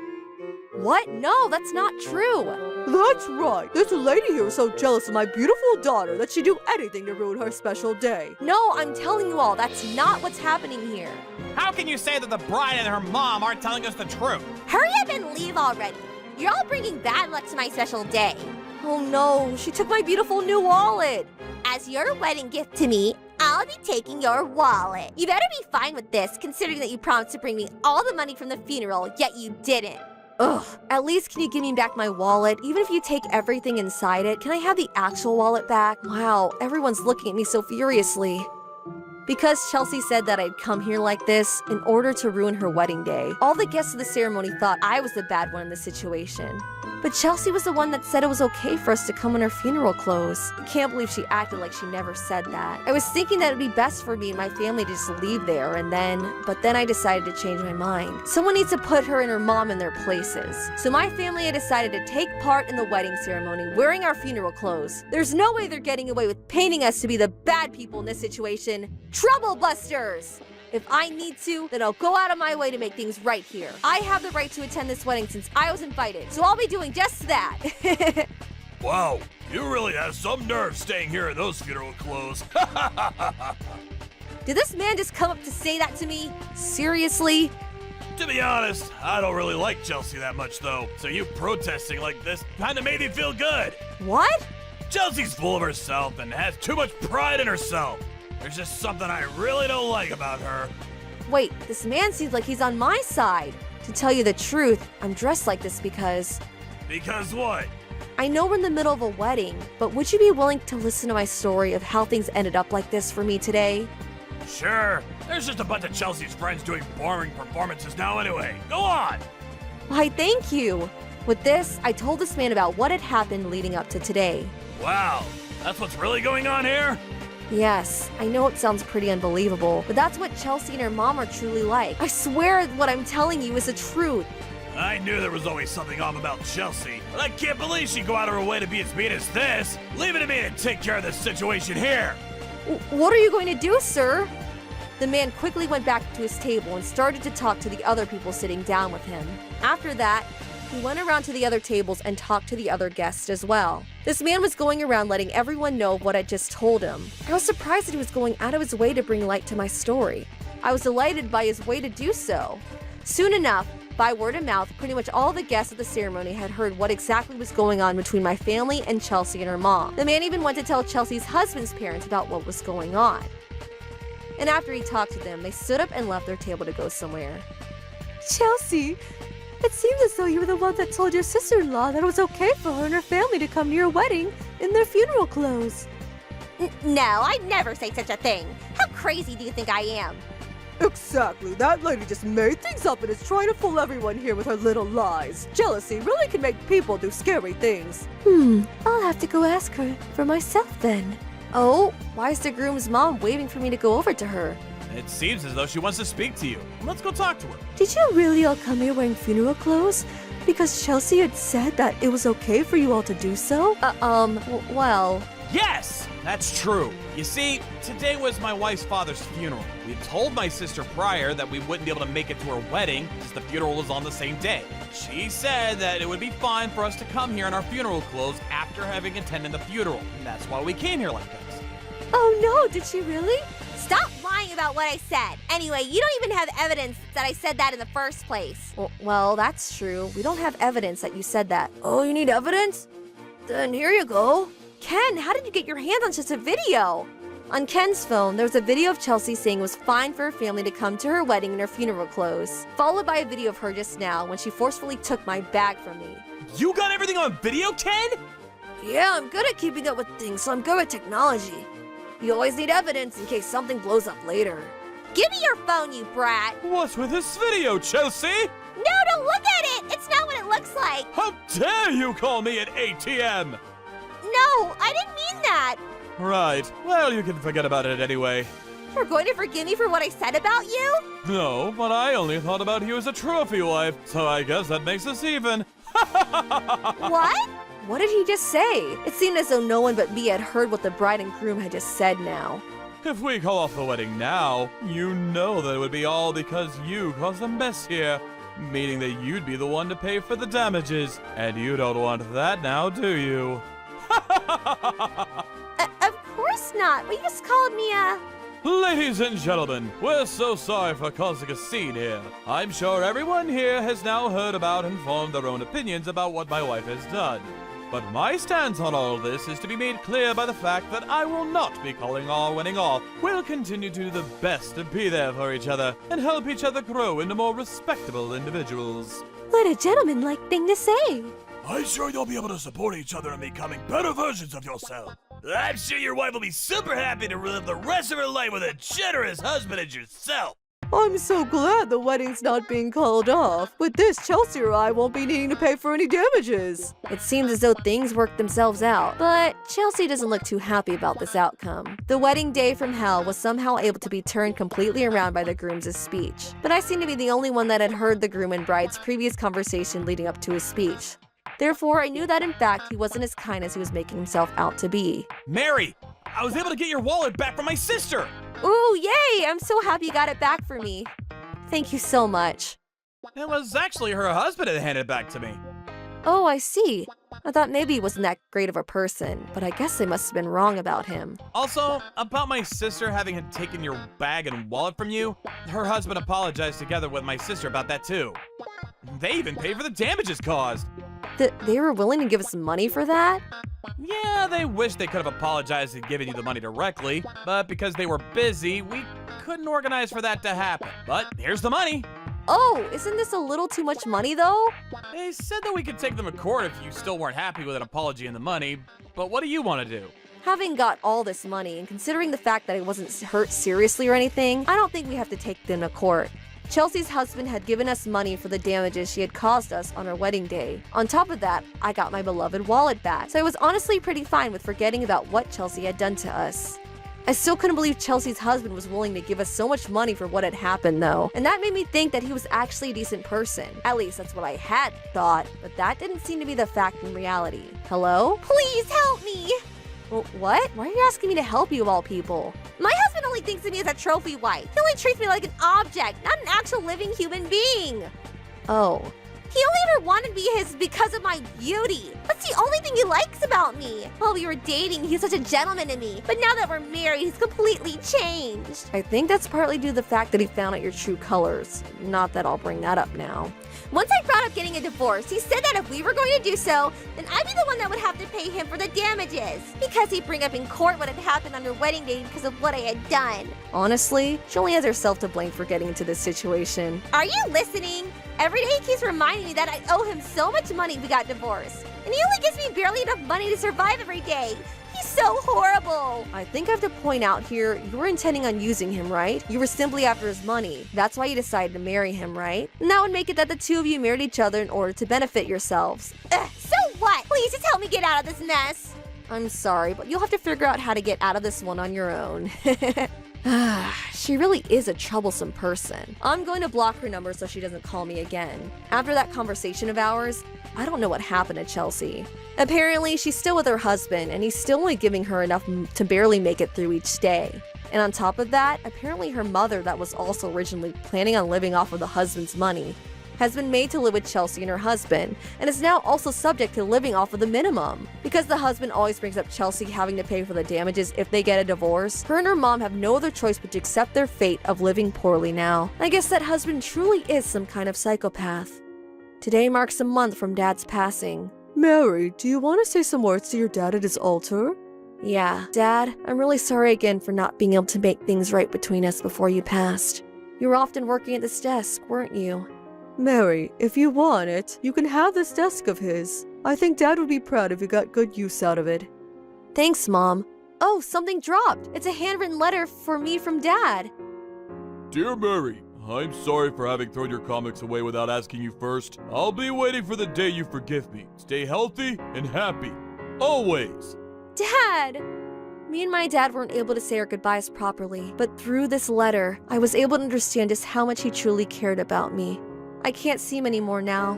What? No, that's not true. That's right. This lady here is so jealous of my beautiful daughter that she'd do anything to ruin her special day. No, I'm telling you all, that's not what's happening here. How can you say that the bride and her mom aren't telling us the truth? Hurry up and leave already. You're all bringing bad luck to my special day. Oh no, she took my beautiful new wallet. As your wedding gift to me, I'll be taking your wallet. You better be fine with this, considering that you promised to bring me all the money from the funeral, yet you didn't. Ugh, at least can you give me back my wallet? Even if you take everything inside it, can I have the actual wallet back? Wow, everyone's looking at me so furiously. Because Chelsea said that I'd come here like this in order to ruin her wedding day, all the guests of the ceremony thought I was the bad one in the situation. But Chelsea was the one that said it was okay for us to come in our funeral clothes. I can't believe she acted like she never said that. I was thinking that it'd be best for me and my family to just leave there but then I decided to change my mind. Someone needs to put her and her mom in their places. So my family had decided to take part in the wedding ceremony wearing our funeral clothes. There's no way they're getting away with painting us to be the bad people in this situation. Trouble busters! If I need to, then I'll go out of my way to make things right here. I have the right to attend this wedding since I was invited, so I'll be doing just that. Wow, you really have some nerve staying here in those funeral clothes. Did this man just come up to say that to me? Seriously? To be honest, I don't really like Chelsea that much though, so you protesting like this kinda made me feel good. What? Chelsea's full of herself and has too much pride in herself. There's just something I really don't like about her. Wait, this man seems like he's on my side. To tell you the truth, I'm dressed like this because Because what? I know we're in the middle of a wedding, but would you be willing to listen to my story of how things ended up like this for me today? Sure. There's just a bunch of Chelsea's friends doing boring performances now anyway. Go on! Why, thank you. With this, I told this man about what had happened leading up to today. Wow, that's what's really going on here? Yes, I know it sounds pretty unbelievable, but that's what Chelsea and her mom are truly like. I swear what I'm telling you is the truth. I knew there was always something off about Chelsea, but I can't believe she'd go out of her way to be as mean as this. Leave it to me to take care of this situation here. What are you going to do, sir? The man quickly went back to his table and started to talk to the other people sitting down with him. After that, he went around to the other tables and talked to the other guests as well. This man was going around letting everyone know what I just told him. I was surprised that he was going out of his way to bring light to my story. I was delighted by his way to do so. Soon enough, by word of mouth, pretty much all the guests at the ceremony had heard what exactly was going on between my family and Chelsea and her mom. The man even went to tell Chelsea's husband's parents about what was going on. And after he talked to them, they stood up and left their table to go somewhere. Chelsea, it seems as though you were the one that told your sister-in-law that it was okay for her and her family to come to your wedding in their funeral clothes. No, I'd never say such a thing. How crazy do you think I am? Exactly. That lady just made things up and is trying to fool everyone here with her little lies. Jealousy really can make people do scary things. I'll have to go ask her for myself then. Oh, why is the groom's mom waiting for me to go over to her? It seems as though she wants to speak to you. Let's go talk to her. Did you really all come here wearing funeral clothes? Because Chelsea had said that it was okay for you all to do so? Well... Yes, that's true. You see, today was my wife's father's funeral. We told my sister prior that we wouldn't be able to make it to her wedding since the funeral was on the same day. She said that it would be fine for us to come here in our funeral clothes after having attended the funeral. And that's why we came here like this. Oh no, did she really? Stop lying about what I said. Anyway, you don't even have evidence that I said that in the first place. Well, that's true. We don't have evidence that you said that. Oh, you need evidence? Then here you go. Ken, how did you get your hands on such a video? On Ken's phone, there was a video of Chelsea saying it was fine for her family to come to her wedding in her funeral clothes, followed by a video of her just now when she forcefully took my bag from me. You got everything on video, Ken? Yeah, I'm good at keeping up with things, so I'm good at technology. You always need evidence in case something blows up later. Give me your phone, you brat. What's with this video, Chelsea? No, don't look at it. It's not what it looks like. How dare you call me an ATM? No, I didn't mean that. Right. Well, you can forget about it anyway. You're going to forgive me for what I said about you? No, but I only thought about you as a trophy wife, so I guess that makes us even. What? What did he just say? It seemed as though no one but me had heard what the bride and groom had just said now. If we call off the wedding now, you know that it would be all because you caused a mess here. Meaning that you'd be the one to pay for the damages. And you don't want that now, do you? Of course not, but you just called me a... Ladies and gentlemen, we're so sorry for causing a scene here. I'm sure everyone here has now heard about and formed their own opinions about what my wife has done. But my stance on all this is to be made clear by the fact that I will not be calling our wedding off. We'll continue to do the best to be there for each other and help each other grow into more respectable individuals. What a gentlemanlike thing to say. I'm sure you'll be able to support each other in becoming better versions of yourself. I'm sure your wife will be super happy to live the rest of her life with a generous husband as yourself. I'm so glad the wedding's not being called off. With this, Chelsea or I won't be needing to pay for any damages. It seems as though things worked themselves out, but Chelsea doesn't look too happy about this outcome. The wedding day from hell was somehow able to be turned completely around by the groom's speech, but I seem to be the only one that had heard the groom and bride's previous conversation leading up to his speech. Therefore, I knew that in fact he wasn't as kind as he was making himself out to be. Mary, I was able to get your wallet back from my sister. Ooh, yay! I'm so happy you got it back for me. Thank you so much. It was actually her husband that handed it back to me. Oh, I see. I thought maybe he wasn't that great of a person, but I guess I must have been wrong about him. Also, about my sister having taken your bag and wallet from you, her husband apologized together with my sister about that too. They even paid for the damages caused. They were willing to give us money for that? Yeah, They wish they could have apologized and given you the money directly, but because they were busy, we couldn't organize for that to happen. But here's the money. Oh, isn't this a little too much money though? They said that we could take them to court if you still weren't happy with an apology and the money, but what do you want to do? Having got all this money and considering the fact that I wasn't hurt seriously or anything, I don't think we have to take them to court. Chelsea's husband had given us money for the damages she had caused us on our wedding day. On top of that, I got my beloved wallet back, so I was honestly pretty fine with forgetting about what Chelsea had done to us. I still couldn't believe Chelsea's husband was willing to give us so much money for what had happened though, and that made me think that he was actually a decent person. At least that's what I had thought, but that didn't seem to be the fact in reality. Hello? Please help me! What? Why are you asking me to help you of all people? My husband only thinks of me as a trophy wife. He only treats me like an object, not an actual living human being. Oh. He only ever wanted me his because of my beauty. That's the only thing he likes about me. While we were dating, he was such a gentleman to me. But now that we're married, he's completely changed. I think that's partly due to the fact that he found out your true colors. Not that I'll bring that up now. Once I brought up getting a divorce, he said that if we were going to do so, then I'd be the one that would have to pay him for the damages. Because he'd bring up in court what had happened on their wedding day because of what I had done. Honestly, she only has herself to blame for getting into this situation. Are you listening? Every day he keeps reminding me that I owe him so much money we got divorced. And he only gives me barely enough money to survive every day. He's so horrible. I think I have to point out here, you were intending on using him, right? You were simply after his money. That's why you decided to marry him, right? And that would make it that the two of you married each other in order to benefit yourselves. So what? Please just help me get out of this mess. I'm sorry, but you'll have to figure out how to get out of this one on your own. She really is a troublesome person. I'm going to block her number so she doesn't call me again. After that conversation of ours, I don't know what happened to Chelsea. Apparently, she's still with her husband, and he's still only giving her enough to barely make it through each day. And on top of that, apparently her mother, that was also originally planning on living off of the husband's money, has been made to live with Chelsea and her husband, and is now also subject to living off of the minimum. Because the husband always brings up Chelsea having to pay for the damages if they get a divorce, her and her mom have no other choice but to accept their fate of living poorly now. I guess that husband truly is some kind of psychopath. Today marks a month from Dad's passing. Mary, do you want to say some words to your dad at his altar? Yeah, Dad, I'm really sorry again for not being able to make things right between us before you passed. You were often working at this desk, weren't you? Mary, if you want it, you can have this desk of his. I think Dad would be proud if you got good use out of it. Thanks, Mom. Oh, something dropped. It's a handwritten letter for me from Dad. Dear Mary, I'm sorry for having thrown your comics away without asking you first. I'll be waiting for the day you forgive me. Stay healthy and happy. Always. Dad! Me and my dad weren't able to say our goodbyes properly, but through this letter, I was able to understand just how much he truly cared about me. I can't see him anymore now,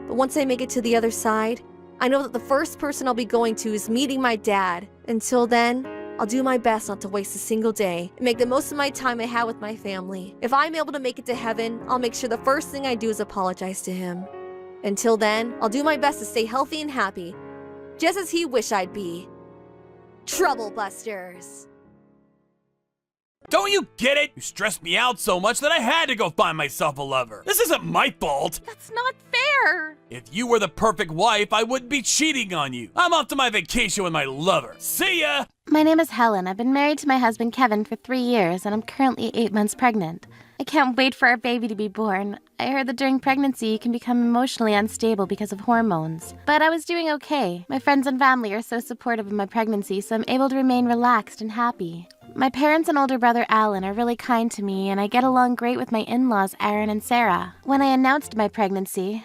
but once I make it to the other side, I know that the first person I'll be going to is meeting my dad. Until then, I'll do my best not to waste a single day and make the most of my time I have with my family. If I'm able to make it to heaven, I'll make sure the first thing I do is apologize to him. Until then, I'll do my best to stay healthy and happy, just as he wished I'd be. Trouble Busters. Don't you get it? You stressed me out so much that I had to go find myself a lover. This isn't my fault. That's not fair. If you were the perfect wife, I wouldn't be cheating on you. I'm off to my vacation with my lover. See ya! My name is Helen. I've been married to my husband Kevin for 3 years, and I'm currently 8 months pregnant. I can't wait for our baby to be born. I heard that during pregnancy you can become emotionally unstable because of hormones. But I was doing okay. My friends and family are so supportive of my pregnancy, so I'm able to remain relaxed and happy. My parents and older brother Alan are really kind to me, and I get along great with my in-laws Aaron and Sarah. When I announced my pregnancy...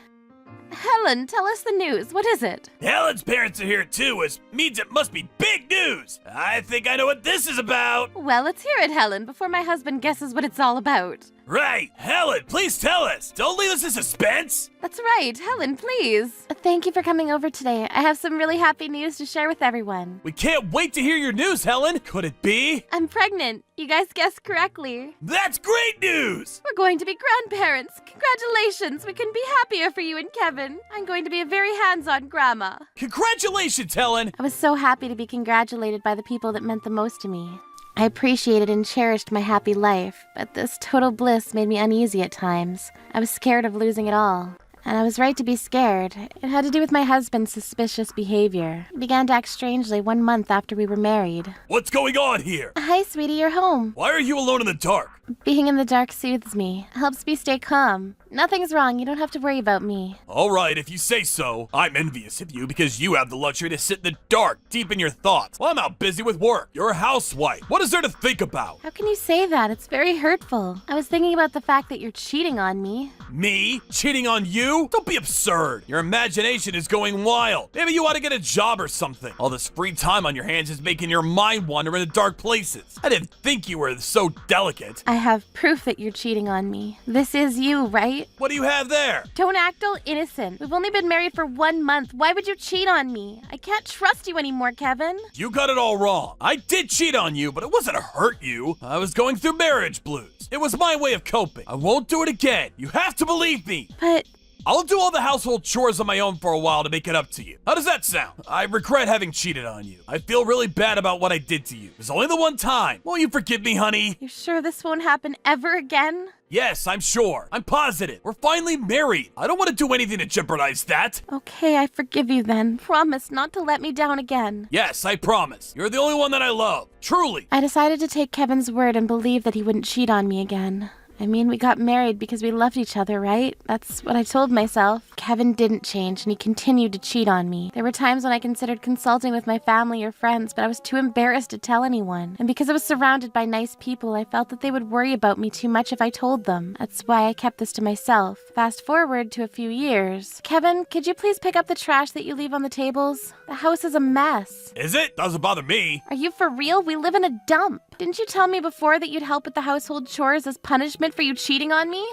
Helen, tell us the news. What is it? Helen's parents are here too, which means it must be big news. I think I know what this is about. Well, let's hear it, Helen, before my husband guesses what it's all about. Right. Helen, please tell us. Don't leave us in suspense. That's right. Helen, please. Thank you for coming over today. I have some really happy news to share with everyone. We can't wait to hear your news, Helen. Could it be? I'm pregnant. You guys guessed correctly. That's great news. We're going to be grandparents. Congratulations. We couldn't be happier for you and Kevin. I'm going to be a very hands-on grandma. Congratulations, Helen. I was so happy to be congratulated by the people that meant the most to me. I appreciated and cherished my happy life, but this total bliss made me uneasy at times. I was scared of losing it all. And I was right to be scared. It had to do with my husband's suspicious behavior. He began to act strangely 1 month after we were married. What's going on here? Hi, sweetie, you're home. Why are you alone in the dark? Being in the dark soothes me, helps me stay calm. Nothing's wrong, you don't have to worry about me. All right, if you say so. I'm envious of you because you have the luxury to sit in the dark, deep in your thoughts. Well, I'm out busy with work. You're a housewife. What is there to think about? How can you say that? It's very hurtful. I was thinking about the fact that you're cheating on me. Me? Cheating on you? Don't be absurd. Your imagination is going wild. Maybe you ought to get a job or something. All this free time on your hands is making your mind wander into dark places. I didn't think you were so delicate. I have proof that you're cheating on me. This is you, right? What do you have there? Don't act all innocent. We've only been married for 1 month. Why would you cheat on me? I can't trust you anymore, Kevin. You got it all wrong. I did cheat on you, but it wasn't to hurt you. I was going through marriage blues. It was my way of coping. I won't do it again. You have to believe me. But I'll do all the household chores on my own for a while to make it up to you. How does that sound? I regret having cheated on you. I feel really bad about what I did to you. It was only the one time. Won't you forgive me, honey? you're sure this won't happen ever again? Yes, I'm sure. I'm positive. We're finally married. I don't want to do anything to jeopardize that. Okay, I forgive you then. Promise not to let me down again. Yes, I promise. You're the only one that I love. Truly. I decided to take Kevin's word and believe that he wouldn't cheat on me again. I mean, we got married because we loved each other, right? That's what I told myself. Kevin didn't change, and he continued to cheat on me. There were times when I considered consulting with my family or friends, but I was too embarrassed to tell anyone. And because I was surrounded by nice people, I felt that they would worry about me too much if I told them. That's why I kept this to myself. Fast forward to a few years. Kevin, could you please pick up the trash that you leave on the tables? The house is a mess. Is it? Doesn't bother me. Are you for real? We live in a dump. Didn't you tell me before that you'd help with the household chores as punishment for you cheating on me?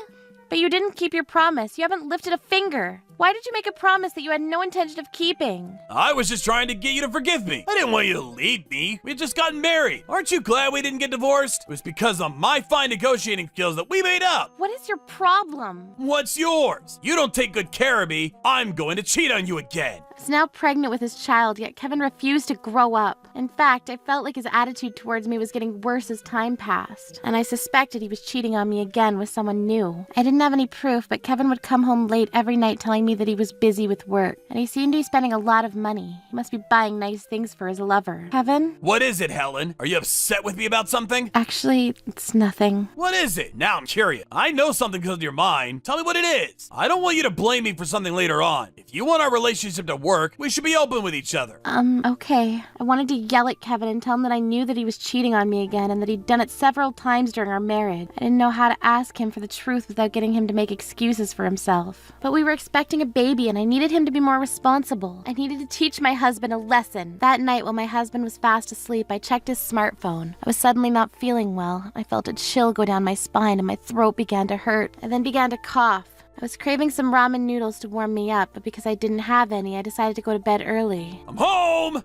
But you didn't keep your promise. You haven't lifted a finger. Why did you make a promise that you had no intention of keeping? I was just trying to get you to forgive me. I didn't want you to leave me. We had just gotten married. Aren't you glad we didn't get divorced? It was because of my fine negotiating skills that we made up. What is your problem? What's yours? You don't take good care of me. I'm going to cheat on you again. I was now pregnant with his child, yet Kevin refused to grow up. In fact, I felt like his attitude towards me was getting worse as time passed, and I suspected he was cheating on me again with someone new. I didn't have any proof, but Kevin would come home late every night telling me that he was busy with work, and he seemed to be spending a lot of money. He must be buying nice things for his lover. Kevin? What is it, Helen? Are you upset with me about something? Actually, it's nothing. What is it? Now I'm curious. I know something because of your mind. Tell me what it is. I don't want you to blame me for something later on. If you want our relationship to work, we should be open with each other. Okay. I wanted to yell at Kevin and tell him that I knew that he was cheating on me again and that he'd done it several times during our marriage. I didn't know how to ask him for the truth without getting him to make excuses for himself. But we were expecting a baby and I needed him to be more responsible. I needed to teach my husband a lesson. That night while my husband was fast asleep, I checked his smartphone. I was suddenly not feeling well. I felt a chill go down my spine and my throat began to hurt. I then began to cough. I was craving some ramen noodles to warm me up, but because I didn't have any, I decided to go to bed early. I'm home!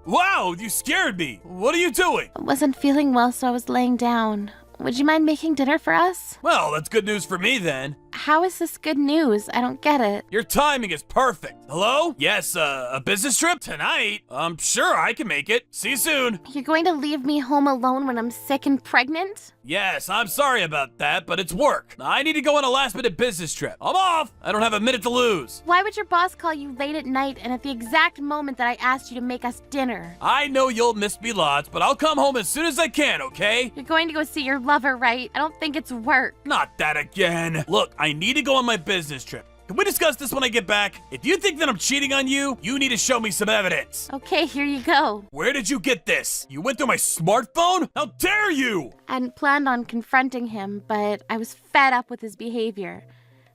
Wow, you scared me. What are you doing? I wasn't feeling well, so I was laying down. Would you mind making dinner for us? Well, that's good news for me then. How is this good news? I don't get it. Your timing is perfect. Hello? Yes, a business trip? Tonight? I'm sure I can make it. See you soon. You're going to leave me home alone when I'm sick and pregnant? Yes, I'm sorry about that, but it's work. I need to go on a last-minute business trip. I'm off. I don't have a minute to lose. Why would your boss call you late at night and at the exact moment that I asked you to make us dinner? I know you'll miss me lots, but I'll come home as soon as I can, okay? You're going to go see your lover, right? I don't think it's work. Not that again. Look, I need to go on my business trip. Can we discuss this when I get back? If you think that I'm cheating on you, you need to show me some evidence. Okay, here you go. Where did you get this? You went through my smartphone? How dare you! I hadn't planned on confronting him, but I was fed up with his behavior.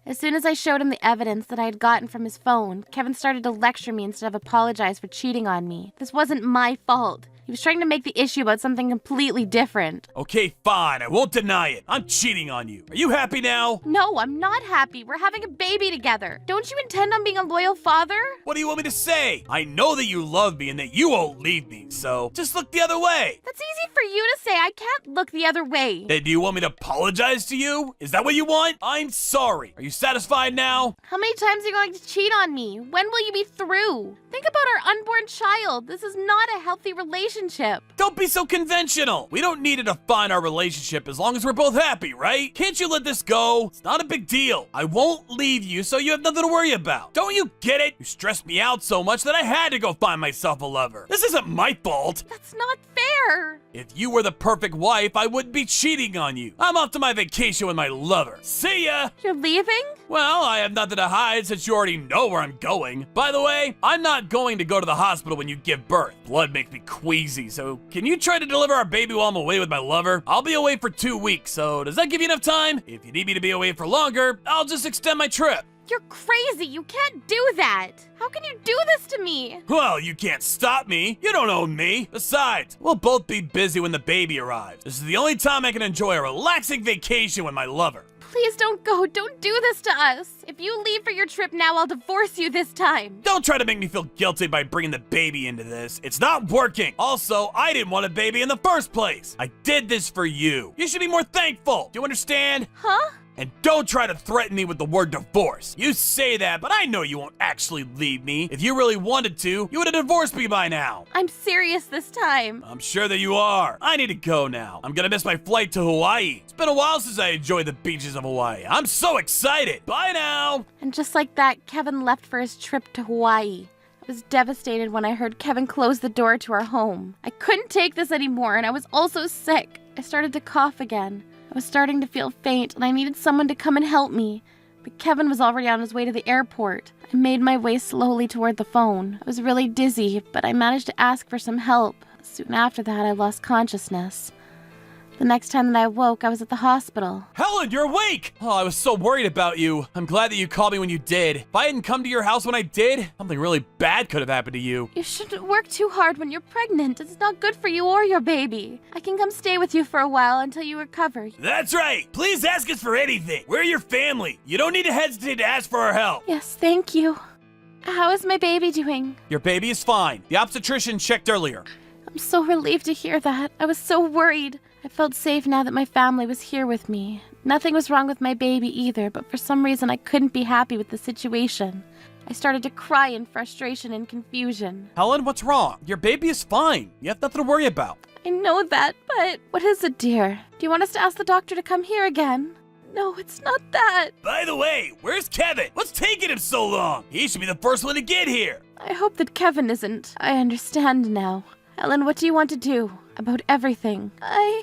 As soon as I showed him the evidence that I had gotten from his phone, Kevin started to lecture me instead of apologize for cheating on me. This wasn't my fault. He was trying to make the issue about something completely different. Okay, fine. I won't deny it. I'm cheating on you. Are you happy now? No, I'm not happy. We're having a baby together. Don't you intend on being a loyal father? What do you want me to say? I know that you love me and that you won't leave me, so just look the other way. That's easy for you to say. I can't look the other way. Then do you want me to apologize to you? Is that what you want? I'm sorry. Are you satisfied now? How many times are you going to cheat on me? When will you be through? Think about our unborn child. This is not a healthy relationship. relationship. Don't be so conventional. We don't need to define our relationship as long as we're both happy, right? Can't you let this go? It's not a big deal. I won't leave you, so you have nothing to worry about. Don't you get it? You stressed me out so much that I had to go find myself a lover. This isn't my fault. That's not fair. If you were the perfect wife, I wouldn't be cheating on you. I'm off to my vacation with my lover. See ya! You're leaving? Well, I have nothing to hide since you already know where I'm going. By the way, I'm not going to go to the hospital when you give birth. Blood makes me queasy, so can you try to deliver our baby while I'm away with my lover? I'll be away for 2 weeks, so does that give you enough time? If you need me to be away for longer, I'll just extend my trip. You're crazy. You can't do that. How can you do this to me? Well, you can't stop me. You don't own me. Besides, we'll both be busy when the baby arrives. This is the only time I can enjoy a relaxing vacation with my lover. Please don't go. Don't do this to us. If you leave for your trip now, I'll divorce you this time. Don't try to make me feel guilty by bringing the baby into this. It's not working. Also, I didn't want a baby in the first place. I did this for you. You should be more thankful. Do you understand? Huh? And don't try to threaten me with the word divorce. You say that, but I know you won't actually leave me. If you really wanted to, you would have divorced me by now. I'm serious this time. I'm sure that you are. I need to go now. I'm gonna miss my flight to Hawaii. It's been a while since I enjoyed the beaches of Hawaii. I'm so excited. Bye now. And just like that, Kevin left for his trip to Hawaii. I was devastated when I heard Kevin close the door to our home. I couldn't take this anymore, and I was also sick. I started to cough again. I was starting to feel faint, and I needed someone to come and help me. But Kevin was already on his way to the airport. I made my way slowly toward the phone. I was really dizzy, but I managed to ask for some help. Soon after that, I lost consciousness. The next time that I awoke, I was at the hospital. Helen, you're awake! Oh, I was so worried about you. I'm glad that you called me when you did. If I hadn't come to your house when I did, something really bad could have happened to you. You shouldn't work too hard when you're pregnant. It's not good for you or your baby. I can come stay with you for a while until you recover. That's right. Please ask us for anything. We're your family. You don't need to hesitate to ask for our help. Yes, thank you. How is my baby doing? Your baby is fine. The obstetrician checked earlier. I'm so relieved to hear that. I was so worried. I felt safe now that my family was here with me. Nothing was wrong with my baby either, but for some reason I couldn't be happy with the situation. I started to cry in frustration and confusion. Helen, what's wrong? Your baby is fine. You have nothing to worry about. I know that, but what is it, dear? Do you want us to ask the doctor to come here again? No, it's not that. By the way, where's Kevin? What's taking him so long? He should be the first one to get here. I hope that Kevin isn't. I understand now. Helen, what do you want to do about everything? I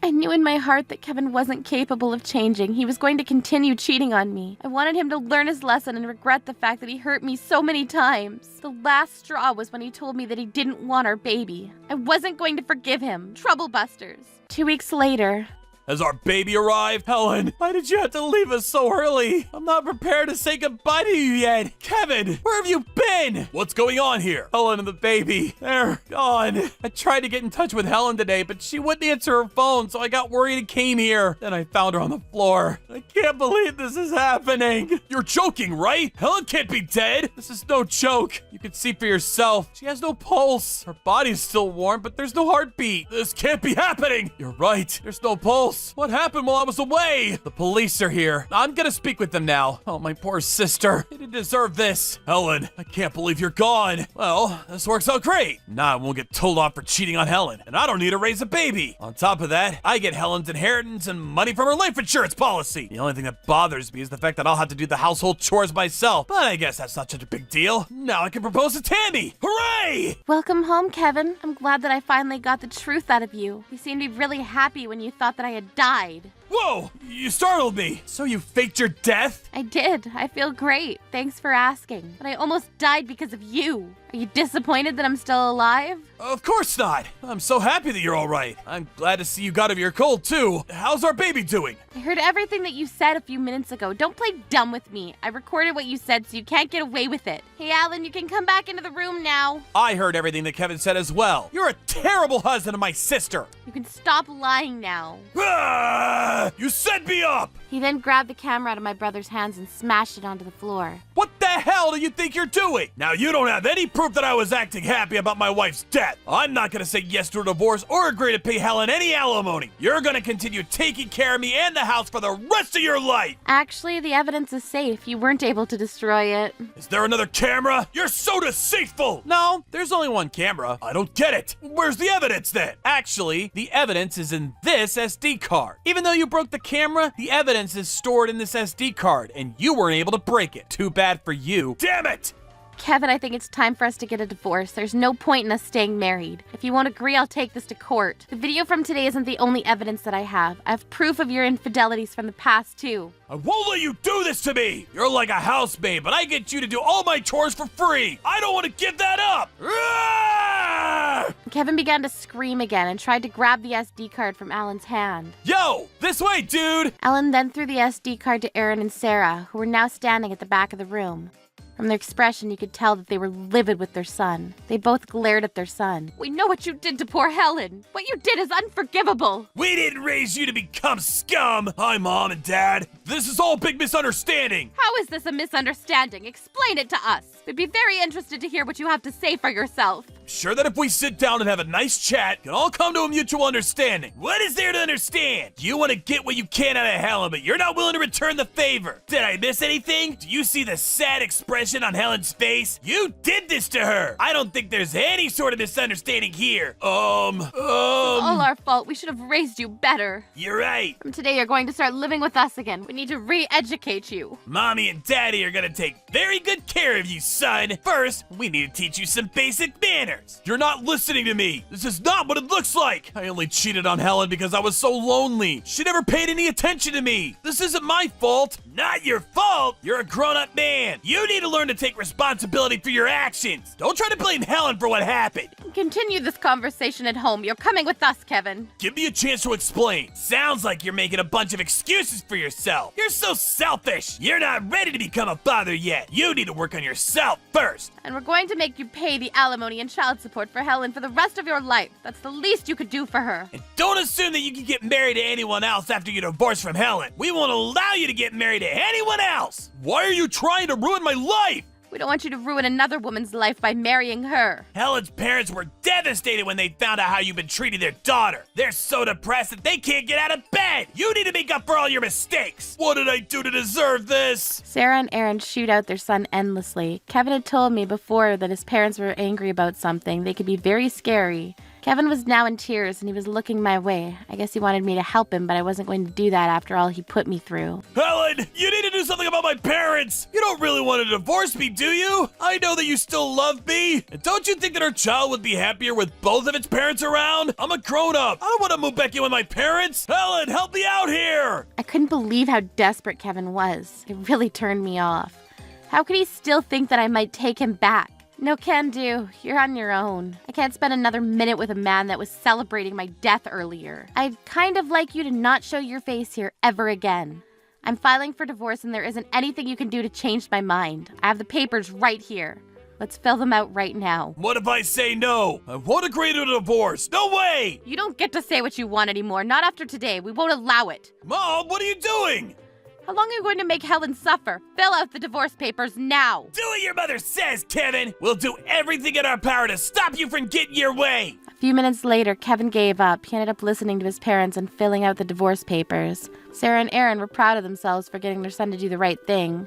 knew in my heart that Kevin wasn't capable of changing. He was going to continue cheating on me. I wanted him to learn his lesson and regret the fact that he hurt me so many times. The last straw was when he told me that he didn't want our baby. I wasn't going to forgive him. Troublebusters. 2 weeks later, Has our baby arrived? Helen, why did you have to leave us so early? I'm not prepared to say goodbye to you yet. Kevin, where have you been? What's going on here? Helen and the baby, they're gone. I tried to get in touch with Helen today, but she wouldn't answer her phone, so I got worried and came here. Then I found her on the floor. I can't believe this is happening. You're joking, right? Helen can't be dead. This is no joke. You can see for yourself. She has no pulse. Her body's still warm, but there's no heartbeat. This can't be happening. You're right. There's no pulse. What happened while I was away? The police are here. I'm gonna speak with them now. Oh, my poor sister. They didn't deserve this. Helen, I can't believe you're gone. Well, this works out great. Now I won't get told off for cheating on Helen, and I don't need to raise a baby. On top of that, I get Helen's inheritance and money from her life insurance policy. The only thing that bothers me is the fact that I'll have to do the household chores myself, but I guess that's not such a big deal. Now I can propose to Tammy. Hooray! welcome home, Kevin. I'm glad that I finally got the truth out of you. You seemed to be really happy when you thought that I had died. Whoa! You startled me! So you faked your death? I did. I feel great. Thanks for asking. But I almost died because of you. Are you disappointed that I'm still alive? Of course not! I'm so happy that you're alright. I'm glad to see you got over your cold, too. How's our baby doing? I heard everything that you said a few minutes ago. Don't play dumb with me. I recorded what you said, so you can't get away with it. Hey, Alan, you can come back into the room now. I heard everything that Kevin said as well. You're a terrible husband to my sister! You can stop lying now. Ah! You set me up! He then grabbed the camera out of my brother's hands and smashed it onto the floor. What the hell do you think you're doing? Now you don't have any proof that I was acting happy about my wife's death. I'm not gonna say yes to a divorce or agree to pay Helen any alimony. You're gonna continue taking care of me and the house for the rest of your life. Actually, the evidence is safe. You weren't able to destroy it. Is there another camera? You're so deceitful! No, there's only one camera. I don't get it. Where's the evidence then? Actually, the evidence is in this SD card. Even though you broke the camera, the evidence is stored in this SD card, and you weren't able to break it. Too bad for you. Damn it! Kevin, I think it's time for us to get a divorce. There's no point in us staying married. If you won't agree, I'll take this to court. The video from today isn't the only evidence that I have. I have proof of your infidelities from the past, too. I won't let you do this to me! You're like a housemaid, but I get you to do all my chores for free! I don't want to give that up! Ah! Kevin began to scream again and tried to grab the SD card from Alan's hand. Yo! This way, dude! Alan then threw the SD card to Aaron and Sarah, who were now standing at the back of the room. From their expression, you could tell that they were livid with their son. They both glared at their son. We know what you did to poor Helen. What you did is unforgivable. We didn't raise you to become scum! Hi, Mom and Dad. This is all a big misunderstanding. How is this a misunderstanding? Explain it to us. We'd be very interested to hear what you have to say for yourself. Sure that if we sit down and have a nice chat, it can all come to a mutual understanding. What is there to understand? You want to get what you can out of Helen, but you're not willing to return the favor. Did I miss anything? Do you see the sad expression on Helen's face? You did this to her. I don't think there's any sort of misunderstanding here. It's all our fault. We should have raised you better. You're right. From today, you're going to start living with us again. We need to re-educate you. Mommy and Daddy are gonna take very good care of you, son. First, we need to teach you some basic manners. You're not listening to me. This is not what it looks like. I only cheated on Helen because I was so lonely. She never paid any attention to me. This isn't my fault. Not your fault. You're a grown-up man. You need to learn to take responsibility for your actions. Don't try to blame Helen for what happened. Continue this conversation at home. You're coming with us, Kevin. Give me a chance to explain. Sounds like you're making a bunch of excuses for yourself. You're so selfish. You're not ready to become a father yet. You need to work on yourself first. And we're going to make you pay the alimony and child support for Helen for the rest of your life. That's the least you could do for her. And don't assume that you can get married to anyone else after you divorce from Helen. We won't allow you to get married to anyone else. Why are you trying to ruin my life? We don't want you to ruin another woman's life by marrying her. Helen's parents were devastated when they found out how you've been treating their daughter. They're so depressed that they can't get out of bed. You need to make up for all your mistakes. What did I do to deserve this? Sarah and Aaron shoot out their son endlessly. Kevin had told me before that his parents were angry about something. They could be very scary. Kevin was now in tears and he was looking my way. I guess he wanted me to help him, but I wasn't going to do that after all he put me through. Helen, you need to do something about my parents. You don't really want to divorce me, do you? I know that you still love me. And don't you think that our child would be happier with both of its parents around? I'm a grown-up. I don't want to move back in with my parents. Helen, help me out here. I couldn't believe how desperate Kevin was. It really turned me off. How could he still think that I might take him back? No can do. You're on your own. I can't spend another minute with a man that was celebrating my death earlier. I'd kind of like you to not show your face here ever again. I'm filing for divorce and there isn't anything you can do to change my mind. I have the papers right here. Let's fill them out right now. What if I say no? I won't agree to a divorce. No way! You don't get to say what you want anymore. Not after today. We won't allow it. Mom, what are you doing? How long are you going to make Helen suffer? Fill out the divorce papers now. Do what your mother says, Kevin. We'll do everything in our power to stop you from getting your way. A few minutes later, Kevin gave up. He ended up listening to his parents and filling out the divorce papers. Sarah and Aaron were proud of themselves for getting their son to do the right thing.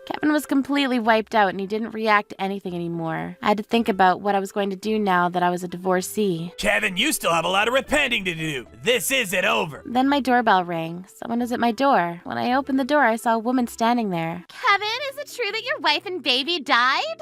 Kevin was completely wiped out and he didn't react to anything anymore. I had to think about what I was going to do now that I was a divorcee. Kevin, you still have a lot of repenting to do. This isn't over. Then my doorbell rang. Someone was at my door. When I opened the door, I saw a woman standing there. Kevin, is it true that your wife and baby died?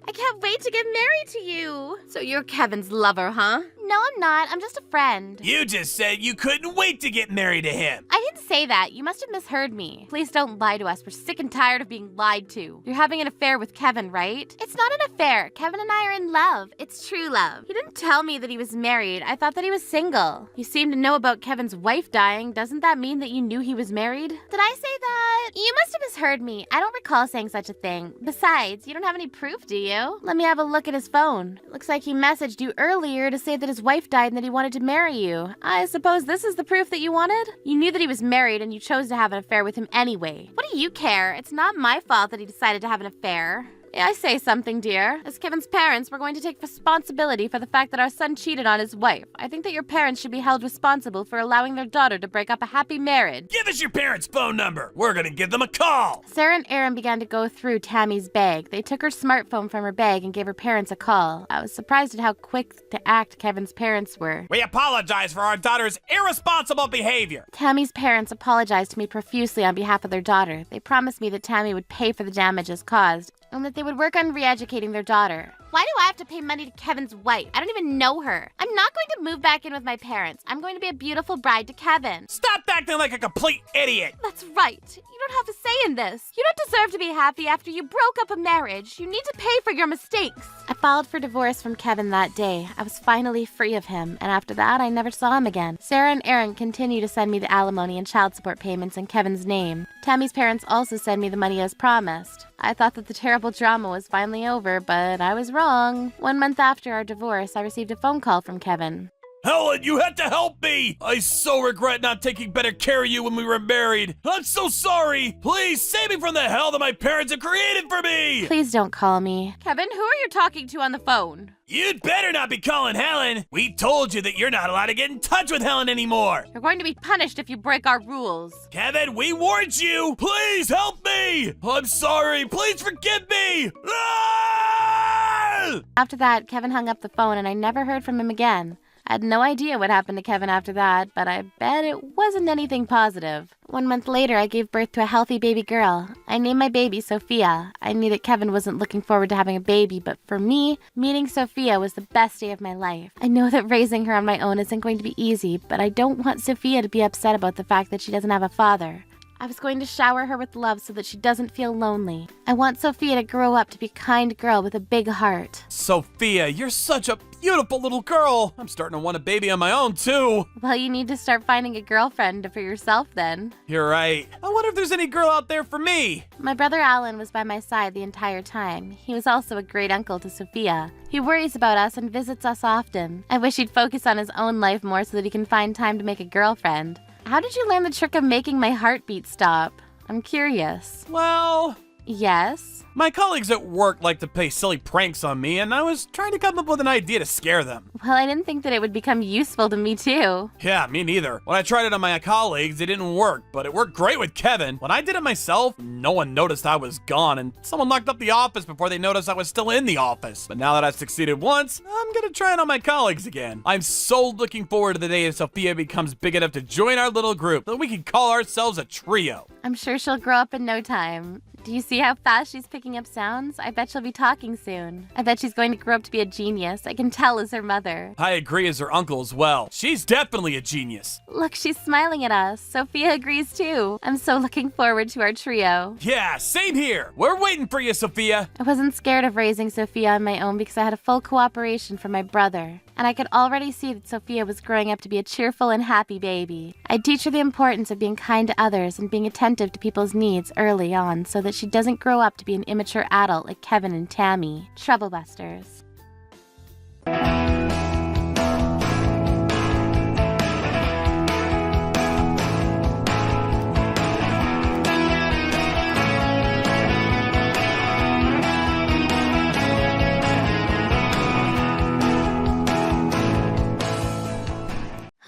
I can't wait to get married to you. So you're Kevin's lover, huh? No, I'm not. I'm just a friend. You just said you couldn't wait to get married to him. I didn't say that. You must have misheard me. Please don't lie to us. We're sick and tired of being lied to. You're having an affair with Kevin, right? It's not an affair. Kevin and I are in love. It's true love. He didn't tell me that he was married. I thought that he was single. You seem to know about Kevin's wife dying. Doesn't that mean that you knew he was married? Did I say that? You must have misheard me. I don't recall saying such a thing. Besides, you don't have any proof, do you? Let me have a look at his phone. It looks like he messaged you earlier to say that his wife died and that he wanted to marry you. I suppose this is the proof that you wanted? You knew that he was married married and you chose to have an affair with him anyway. What do you care? It's not my fault that he decided to have an affair. May I say something, dear? As Kevin's parents, we're going to take responsibility for the fact that our son cheated on his wife. I think that your parents should be held responsible for allowing their daughter to break up a happy marriage. Give us your parents' phone number. We're gonna give them a call. Sarah and Aaron began to go through Tammy's bag. They took her smartphone from her bag and gave her parents a call. I was surprised at how quick to act Kevin's parents were. We apologize for our daughter's irresponsible behavior. Tammy's parents apologized to me profusely on behalf of their daughter. They promised me that Tammy would pay for the damages caused, and that they would work on re-educating their daughter. Why do I have to pay money to Kevin's wife? I don't even know her. I'm not going to move back in with my parents. I'm going to be a beautiful bride to Kevin. Stop acting like a complete idiot. That's right. You don't have a say in this. You don't deserve to be happy after you broke up a marriage. You need to pay for your mistakes. I filed for divorce from Kevin that day. I was finally free of him, and after that, I never saw him again. Sarah and Aaron continue to send me the alimony and child support payments in Kevin's name. Tammy's parents also send me the money as promised. I thought that the terrible drama was finally over, but I was wrong. 1 month after our divorce, I received a phone call from Kevin. Helen, you had to help me! I so regret not taking better care of you when we were married. I'm so sorry! Please save me from the hell that my parents have created for me! Please don't call me. Kevin, who are you talking to on the phone? You'd better not be calling Helen! We told you that you're not allowed to get in touch with Helen anymore! You're going to be punished if you break our rules. Kevin, we warned you! Please help me! I'm sorry! Please forgive me! Ah! After that, Kevin hung up the phone and I never heard from him again. I had no idea what happened to Kevin after that, but I bet it wasn't anything positive. 1 month later, I gave birth to a healthy baby girl. I named my baby Sophia. I knew that Kevin wasn't looking forward to having a baby, but for me, meeting Sophia was the best day of my life. I know that raising her on my own isn't going to be easy, but I don't want Sophia to be upset about the fact that she doesn't have a father. I was going to shower her with love so that she doesn't feel lonely. I want Sophia to grow up to be a kind girl with a big heart. Sophia, you're such a beautiful little girl. I'm starting to want a baby on my own, too. Well, you need to start finding a girlfriend for yourself then. You're right. I wonder if there's any girl out there for me. My brother Alan was by my side the entire time. He was also a great uncle to Sophia. He worries about us and visits us often. I wish he'd focus on his own life more so that he can find time to make a girlfriend. How did you learn the trick of making my heartbeat stop? I'm curious. Well... Yes? My colleagues at work like to play silly pranks on me, and I was trying to come up with an idea to scare them. Well, I didn't think that it would become useful to me too. Yeah, me neither. When I tried it on my colleagues, it didn't work, but it worked great with Kevin. When I did it myself, no one noticed I was gone, and someone locked up the office before they noticed I was still in the office. But now that I've succeeded once, I'm gonna try it on my colleagues again. I'm so looking forward to the day that Sophia becomes big enough to join our little group, that we can call ourselves a trio. I'm sure she'll grow up in no time. Do you see how fast she's picking up sounds? I bet she'll be talking soon. I bet she's going to grow up to be a genius. I can tell as her mother. I agree as her uncle as well. She's definitely a genius. Look, she's smiling at us. Sophia agrees too. I'm so looking forward to our trio. Yeah, same here. We're waiting for you, Sophia. I wasn't scared of raising Sophia on my own because I had a full cooperation from my brother. And I could already see that Sophia was growing up to be a cheerful and happy baby. I'd teach her the importance of being kind to others and being attentive to people's needs early on so that she doesn't grow up to be an immature adult like Kevin and Tammy. Troublebusters.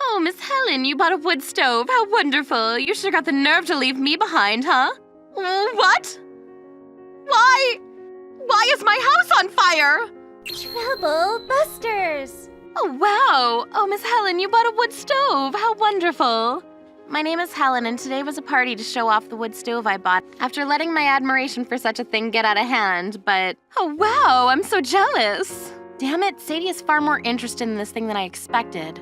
Oh, Miss Helen, you bought a wood stove. How wonderful. You sure got the nerve to leave me behind, huh? What? Why is my house on fire? Troublebusters! Oh, wow. Oh, Miss Helen, you bought a wood stove. How wonderful. My name is Helen, and today was a party to show off the wood stove I bought after letting my admiration for such a thing get out of hand, but... Oh, wow. I'm so jealous. Damn it, Sadie is far more interested in this thing than I expected.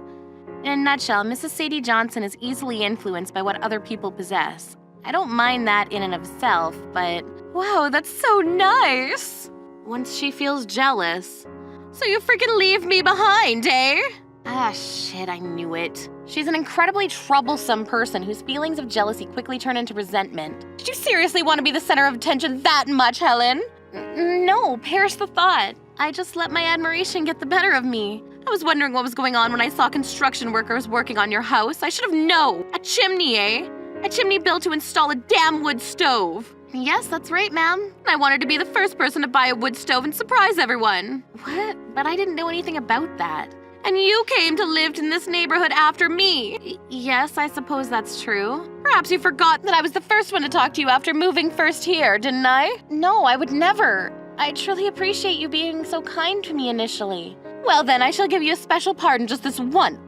In a nutshell, Mrs. Sadie Johnson is easily influenced by what other people possess. I don't mind that in and of itself, but... Wow, that's so nice. Once she feels jealous... So you freaking leave me behind, eh? Ah, shit, I knew it. She's an incredibly troublesome person whose feelings of jealousy quickly turn into resentment. Did you seriously want to be the center of attention that much, Helen? No, perish the thought. I just let my admiration get the better of me. I was wondering what was going on when I saw construction workers working on your house. I should have known. A chimney, eh? A chimney built to install a damn wood stove. Yes, that's right, ma'am. I wanted to be the first person to buy a wood stove and surprise everyone. What? But I didn't know anything about that. And you came to live in this neighborhood after me. Yes, I suppose that's true. Perhaps you forgot that I was the first one to talk to you after moving first here, didn't I? No, I would never. I truly appreciate you being so kind to me initially. Well then, I shall give you a special pardon just this one.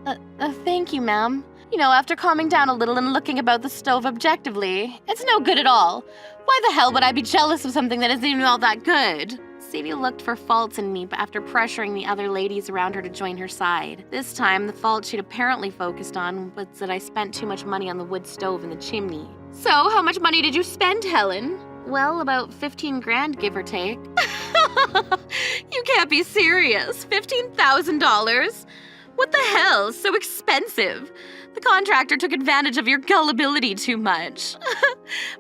Thank you, ma'am. You know, after calming down a little and looking about the stove objectively, it's no good at all. Why the hell would I be jealous of something that isn't even all that good? Sadie looked for faults in me after pressuring the other ladies around her to join her side. This time, the fault she'd apparently focused on was that I spent too much money on the wood stove and the chimney. So, how much money did you spend, Helen? Well, about 15 grand, give or take. You can't be serious. $15,000? What the hell? So expensive. The contractor took advantage of your gullibility too much.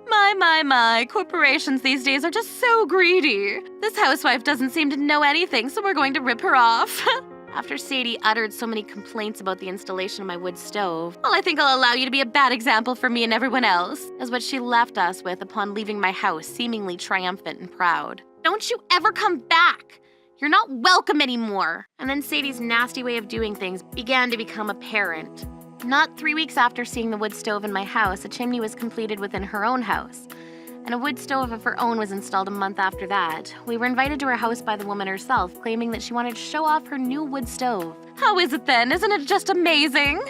My. Corporations these days are just so greedy. This housewife doesn't seem to know anything, so we're going to rip her off. After Sadie uttered so many complaints about the installation of my wood stove, well, I think I'll allow you to be a bad example for me and everyone else. Is what she left us with upon leaving my house, seemingly triumphant and proud. Don't you ever come back! You're not welcome anymore. And then Sadie's nasty way of doing things began to become apparent. Not 3 weeks after seeing the wood stove in my house, a chimney was completed within her own house. And a wood stove of her own was installed a month after that. We were invited to her house by the woman herself, claiming that she wanted to show off her new wood stove. How is it then? Isn't it just amazing?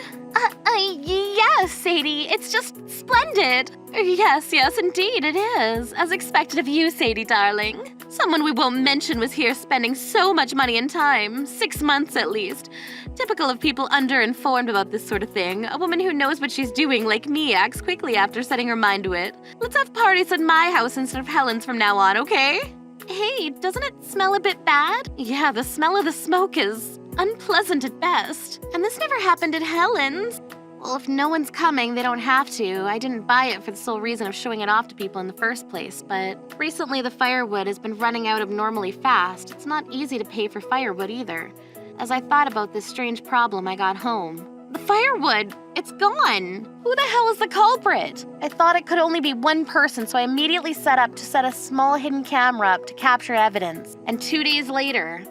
Yes, Sadie. It's just splendid. Yes, indeed it is. As expected of you, Sadie, darling. Someone we won't mention was here spending so much money and time. 6 months at least. Typical of people underinformed about this sort of thing. A woman who knows what she's doing, like me, acts quickly after setting her mind to it. Let's have parties at my house instead of Helen's from now on, okay? Hey, doesn't it smell a bit bad? Yeah, the smell of the smoke is unpleasant at best. And this never happened at Helen's. Well, if no one's coming, they don't have to. I didn't buy it for the sole reason of showing it off to people in the first place, but recently the firewood has been running out abnormally fast. It's not easy to pay for firewood either. As I thought about this strange problem, I got home. The firewood! It's gone! Who the hell is the culprit? I thought it could only be one person, so I immediately set a small hidden camera up to capture evidence. And 2 days later,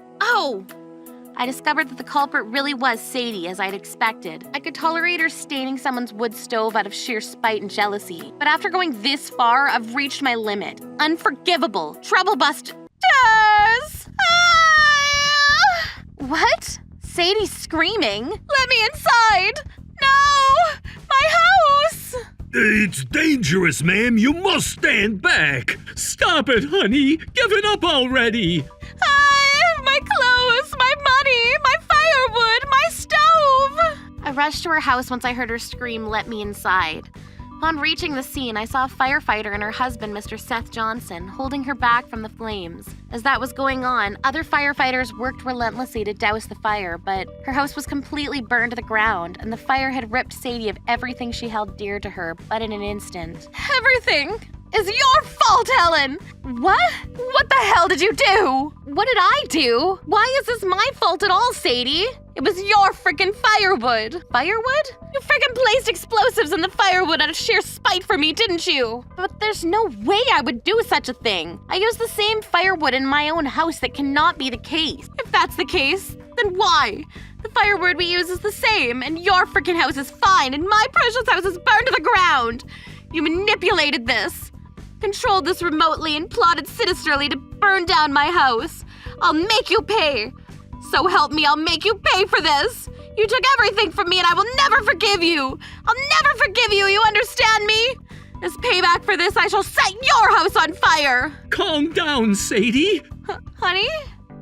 I discovered that the culprit really was Sadie, as I'd expected. I could tolerate her staining someone's wood stove out of sheer spite and jealousy. But after going this far, I've reached my limit. Unforgivable. Trouble busters! What? Sadie screaming? Let me inside! No! My house! It's dangerous, ma'am. You must stand back. Stop it, honey. Give it up already. My clothes, my money, my firewood, my stove! I rushed to her house once I heard her scream, "Let me inside." Upon reaching the scene, I saw a firefighter and her husband, Mr. Seth Johnson, holding her back from the flames. As that was going on, other firefighters worked relentlessly to douse the fire, but her house was completely burned to the ground, and the fire had ripped Sadie of everything she held dear to her, but in an instant. Everything is your fault, Helen! What? What the hell did you do? What did I do? Why is this my fault at all, Sadie? It was your frickin' firewood. Firewood? You frickin' placed explosives in the firewood out of sheer spite for me, didn't you? But there's no way I would do such a thing. I used the same firewood in my own house. That cannot be the case. If that's the case, then why? The firewood we use is the same, and your frickin' house is fine, and my precious house is burned to the ground. You manipulated this, controlled this remotely, and plotted sinisterly to burn down my house. I'll make you pay. So help me, I'll make you pay for this. You took everything from me and I will never forgive you. I'll never forgive you, you understand me? As payback for this, I shall set your house on fire. Calm down, Sadie. Honey?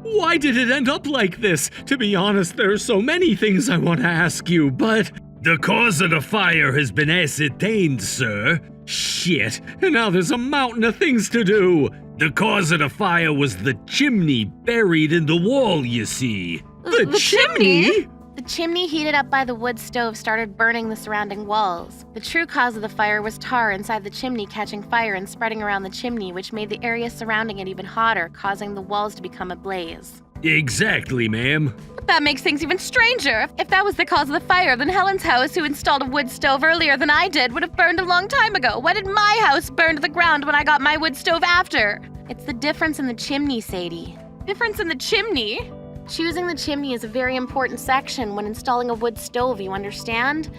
Why did it end up like this? To be honest, there are so many things I want to ask you, but... The cause of the fire has been ascertained, sir. Shit, and now there's a mountain of things to do. The cause of the fire was the chimney buried in the wall, you see. The chimney? The chimney heated up by the wood stove started burning the surrounding walls. The true cause of the fire was tar inside the chimney catching fire and spreading around the chimney, which made the area surrounding it even hotter, causing the walls to become ablaze. Exactly, ma'am. But that makes things even stranger. If that was the cause of the fire, then Helen's house, who installed a wood stove earlier than I did, would have burned a long time ago. Why did my house burn to the ground when I got my wood stove after? It's the difference in the chimney, Sadie. Difference in the chimney? Choosing the chimney is a very important section when installing a wood stove, you understand?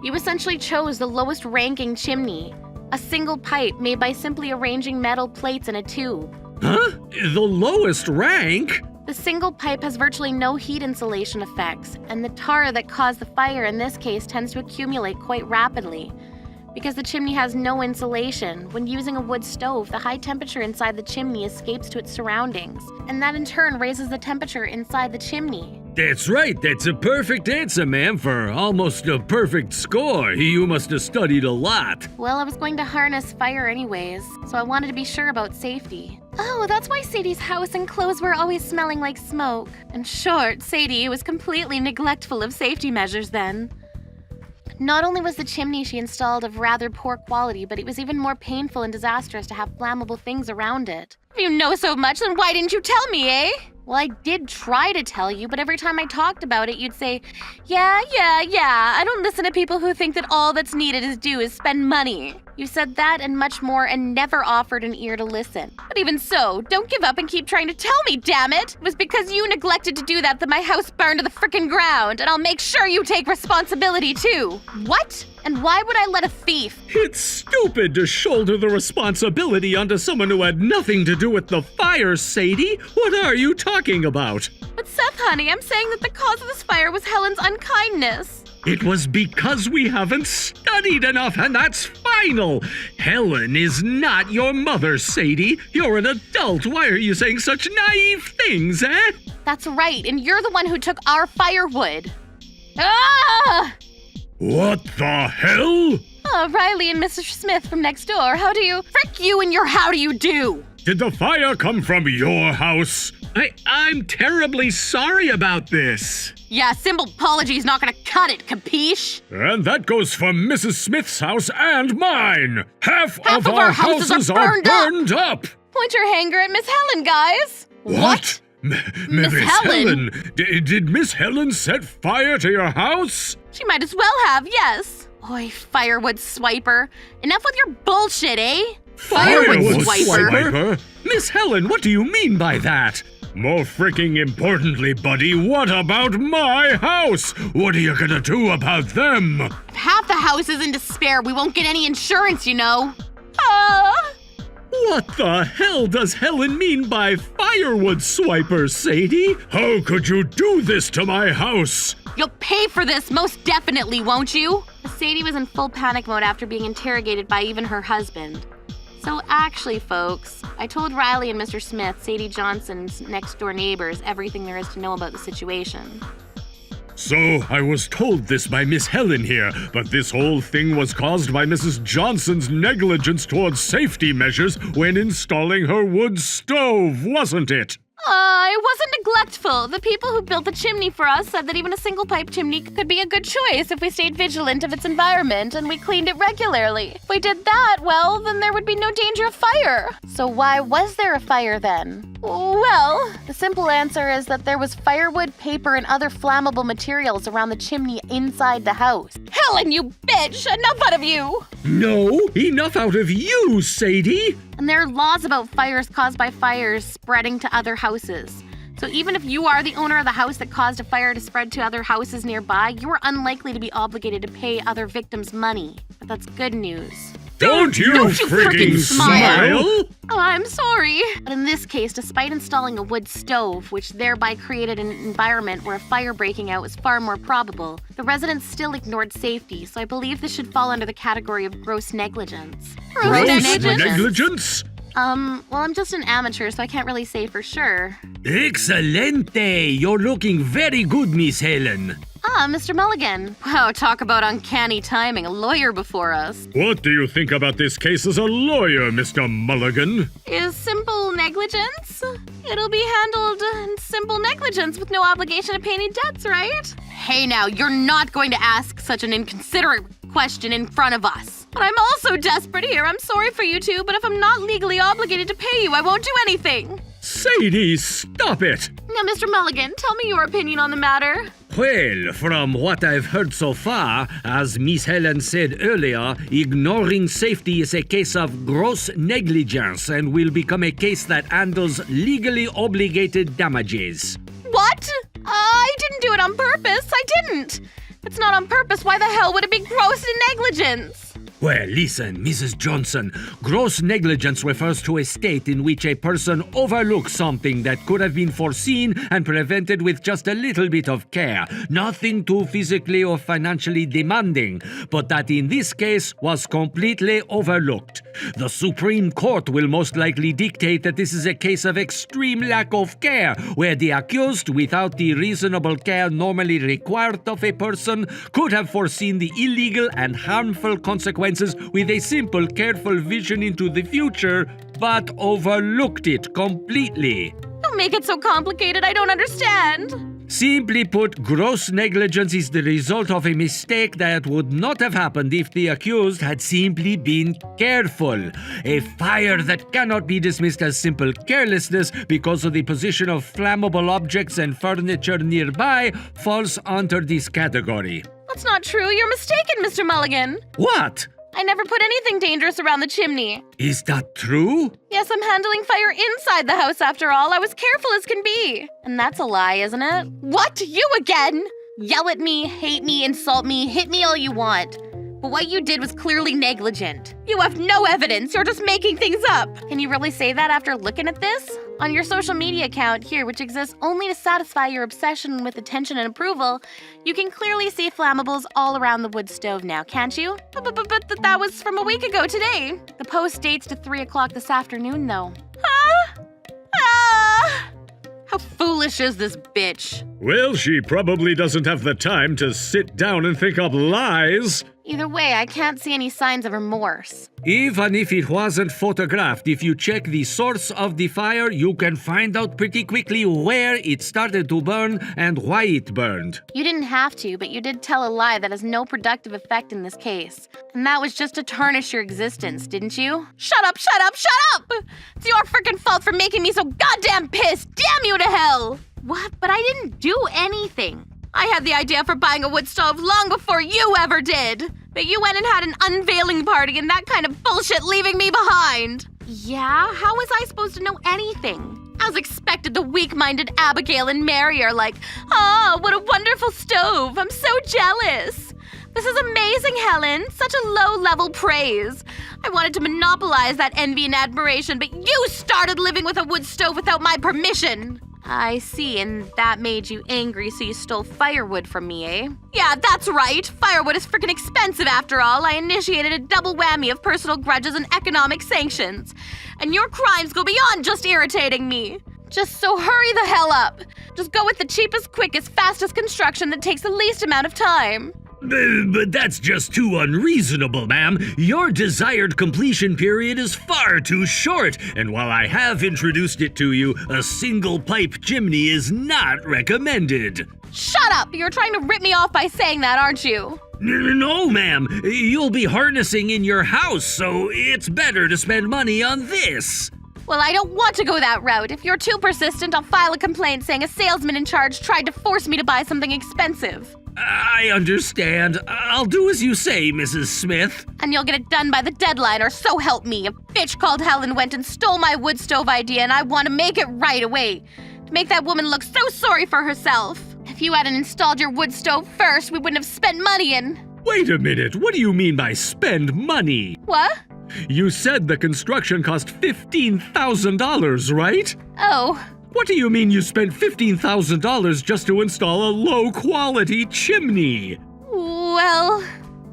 You essentially chose the lowest ranking chimney, a single pipe made by simply arranging metal plates in a tube. Huh? The lowest rank? The single pipe has virtually no heat insulation effects, and the tar that caused the fire in this case tends to accumulate quite rapidly. Because the chimney has no insulation, when using a wood stove, the high temperature inside the chimney escapes to its surroundings, and that in turn raises the temperature inside the chimney. That's right, that's a perfect answer, ma'am, for almost a perfect score. You must have studied a lot. Well, I was going to harness fire anyways, so I wanted to be sure about safety. Oh, that's why Sadie's house and clothes were always smelling like smoke. In short, Sadie was completely neglectful of safety measures then. Not only was the chimney she installed of rather poor quality, but it was even more painful and disastrous to have flammable things around it. If you know so much, then why didn't you tell me, eh? Well, I did try to tell you, but every time I talked about it, you'd say, Yeah, I don't listen to people who think that all that's needed is spend money. You said that and much more and never offered an ear to listen. But even so, don't give up and keep trying to tell me, damn it! It was because you neglected to do that my house burned to the frickin' ground, and I'll make sure you take responsibility too. What? And why would I let a thief? It's stupid to shoulder the responsibility onto someone who had nothing to do with the fire, Sadie. What are you talking about? But Seth, honey, I'm saying that the cause of this fire was Helen's unkindness. It was because we haven't studied enough, and that's final. Helen is not your mother, Sadie. You're an adult. Why are you saying such naive things, eh? That's right, and you're the one who took our firewood. Ah! What the hell? Oh, Riley and Mr. Smith from next door. How do you... Frick you and your how do you do? Did the fire come from your house? I'm terribly sorry about this. Yeah, simple apology's not gonna cut it, capiche? And that goes for Mrs. Smith's house and mine. Half of our houses are burned up. Point your hanger at Miss Helen, guys. What? Miss Helen? Did Miss Helen set fire to your house? She might as well have, yes. Oi, firewood swiper. Enough with your bullshit, eh? Firewood swiper? Miss Helen, what do you mean by that? More freaking importantly, buddy, what about my house? What are you gonna do about them? If half the house is in despair, we won't get any insurance, you know. What the hell does Helen mean by firewood swiper, Sadie? How could you do this to my house? You'll pay for this, most definitely, won't you? Sadie was in full panic mode after being interrogated by even her husband. So actually, folks, I told Riley and Mr. Smith, Sadie Johnson's next-door neighbors, everything there is to know about the situation. So, I was told this by Miss Helen here, but this whole thing was caused by Mrs. Johnson's negligence towards safety measures when installing her wood stove, wasn't it? It wasn't neglectful. The people who built the chimney for us said that even a single-pipe chimney could be a good choice if we stayed vigilant of its environment and we cleaned it regularly. If we did that, well, then there would be no danger of fire. So why was there a fire then? Well, the simple answer is that there was firewood, paper, and other flammable materials around the chimney inside the house. Helen, you bitch! Enough out of you! No, enough out of you, Sadie! And there are laws about fires caused by fires spreading to other houses. So even if you are the owner of the house that caused a fire to spread to other houses nearby, you are unlikely to be obligated to pay other victims money. But that's good news. Don't you freaking smile! Oh, I'm sorry. But in this case, despite installing a wood stove, which thereby created an environment where a fire breaking out was far more probable, the residents still ignored safety, so I believe this should fall under the category of gross negligence. Gross negligence? Well, I'm just an amateur, so I can't really say for sure. Excelente! You're looking very good, Miss Helen. Ah, Mr. Mulligan. Wow, talk about uncanny timing. A lawyer before us. What do you think about this case as a lawyer, Mr. Mulligan? Is simple negligence? It'll be handled in simple negligence with no obligation to pay any debts, right? Hey now, you're not going to ask such an inconsiderate question in front of us. But I'm also desperate here. I'm sorry for you two, but if I'm not legally obligated to pay you, I won't do anything. Sadie, stop it! Now, Mr. Mulligan, tell me your opinion on the matter. Well, from what I've heard so far, as Miss Helen said earlier, ignoring safety is a case of gross negligence and will become a case that handles legally obligated damages. What? I didn't do it on purpose. I didn't. If it's not on purpose, why the hell would it be gross negligence? Well, listen, Mrs. Johnson. Gross negligence refers to a state in which a person overlooks something that could have been foreseen and prevented with just a little bit of care. Nothing too physically or financially demanding, but that in this case was completely overlooked. The Supreme Court will most likely dictate that this is a case of extreme lack of care, where the accused, without the reasonable care normally required of a person, could have foreseen the illegal and harmful consequences with a simple, careful vision into the future, but overlooked it completely. Don't make it so complicated. I don't understand. Simply put, gross negligence is the result of a mistake that would not have happened if the accused had simply been careful. A fire that cannot be dismissed as simple carelessness because of the position of flammable objects and furniture nearby falls under this category. That's not true. You're mistaken, Mr. Mulligan. What? I never put anything dangerous around the chimney. Is that true? Yes, I'm handling fire inside the house after all. I was careful as can be. And that's a lie, isn't it? What? You again? Yell at me, hate me, insult me, hit me all you want. But what you did was clearly negligent. You have no evidence. You're just making things up. Can you really say that after looking at this? On your social media account here, which exists only to satisfy your obsession with attention and approval, you can clearly see flammables all around the wood stove now, can't you? But that was from a week ago today. The post dates to 3 o'clock this afternoon, though. Huh? Ah! How foolish is this bitch? Well, she probably doesn't have the time to sit down and think up lies. Either way, I can't see any signs of remorse. Even if it wasn't photographed, if you check the source of the fire, you can find out pretty quickly where it started to burn and why it burned. You didn't have to, but you did tell a lie that has no productive effect in this case. And that was just to tarnish your existence, didn't you? Shut up, shut up, shut up! It's your freaking fault for making me so goddamn pissed! Damn you to hell! What? But I didn't do anything. I had the idea for buying a wood stove long before you ever did. But you went and had an unveiling party and that kind of bullshit leaving me behind. Yeah? How was I supposed to know anything? As expected, the weak-minded Abigail and Mary are like, oh, what a wonderful stove. I'm so jealous. This is amazing, Helen. Such a low-level praise. I wanted to monopolize that envy and admiration, but you started living with a wood stove without my permission. I see, and that made you angry, so you stole firewood from me, eh? Yeah, that's right. Firewood is freaking expensive after all. I initiated a double whammy of personal grudges and economic sanctions. And your crimes go beyond just irritating me. Just so hurry the hell up. Just go with the cheapest, quickest, fastest construction that takes the least amount of time. But that's just too unreasonable, ma'am. Your desired completion period is far too short, and while I have introduced it to you, a single pipe chimney is not recommended. Shut up! You're trying to rip me off by saying that, aren't you? No, ma'am. You'll be harnessing in your house, so it's better to spend money on this. Well, I don't want to go that route. If you're too persistent, I'll file a complaint saying a salesman in charge tried to force me to buy something expensive. I understand. I'll do as you say, Mrs. Smith. And you'll get it done by the deadline, or so help me. A bitch called Helen went and stole my wood stove idea, and I want to make it right away. To make that woman look so sorry for herself. If you hadn't installed your wood stove first, we wouldn't have spent money in. Wait a minute. What do you mean by spend money? What? You said the construction cost $15,000, right? Oh. What do you mean you spent $15,000 just to install a low-quality chimney? Well,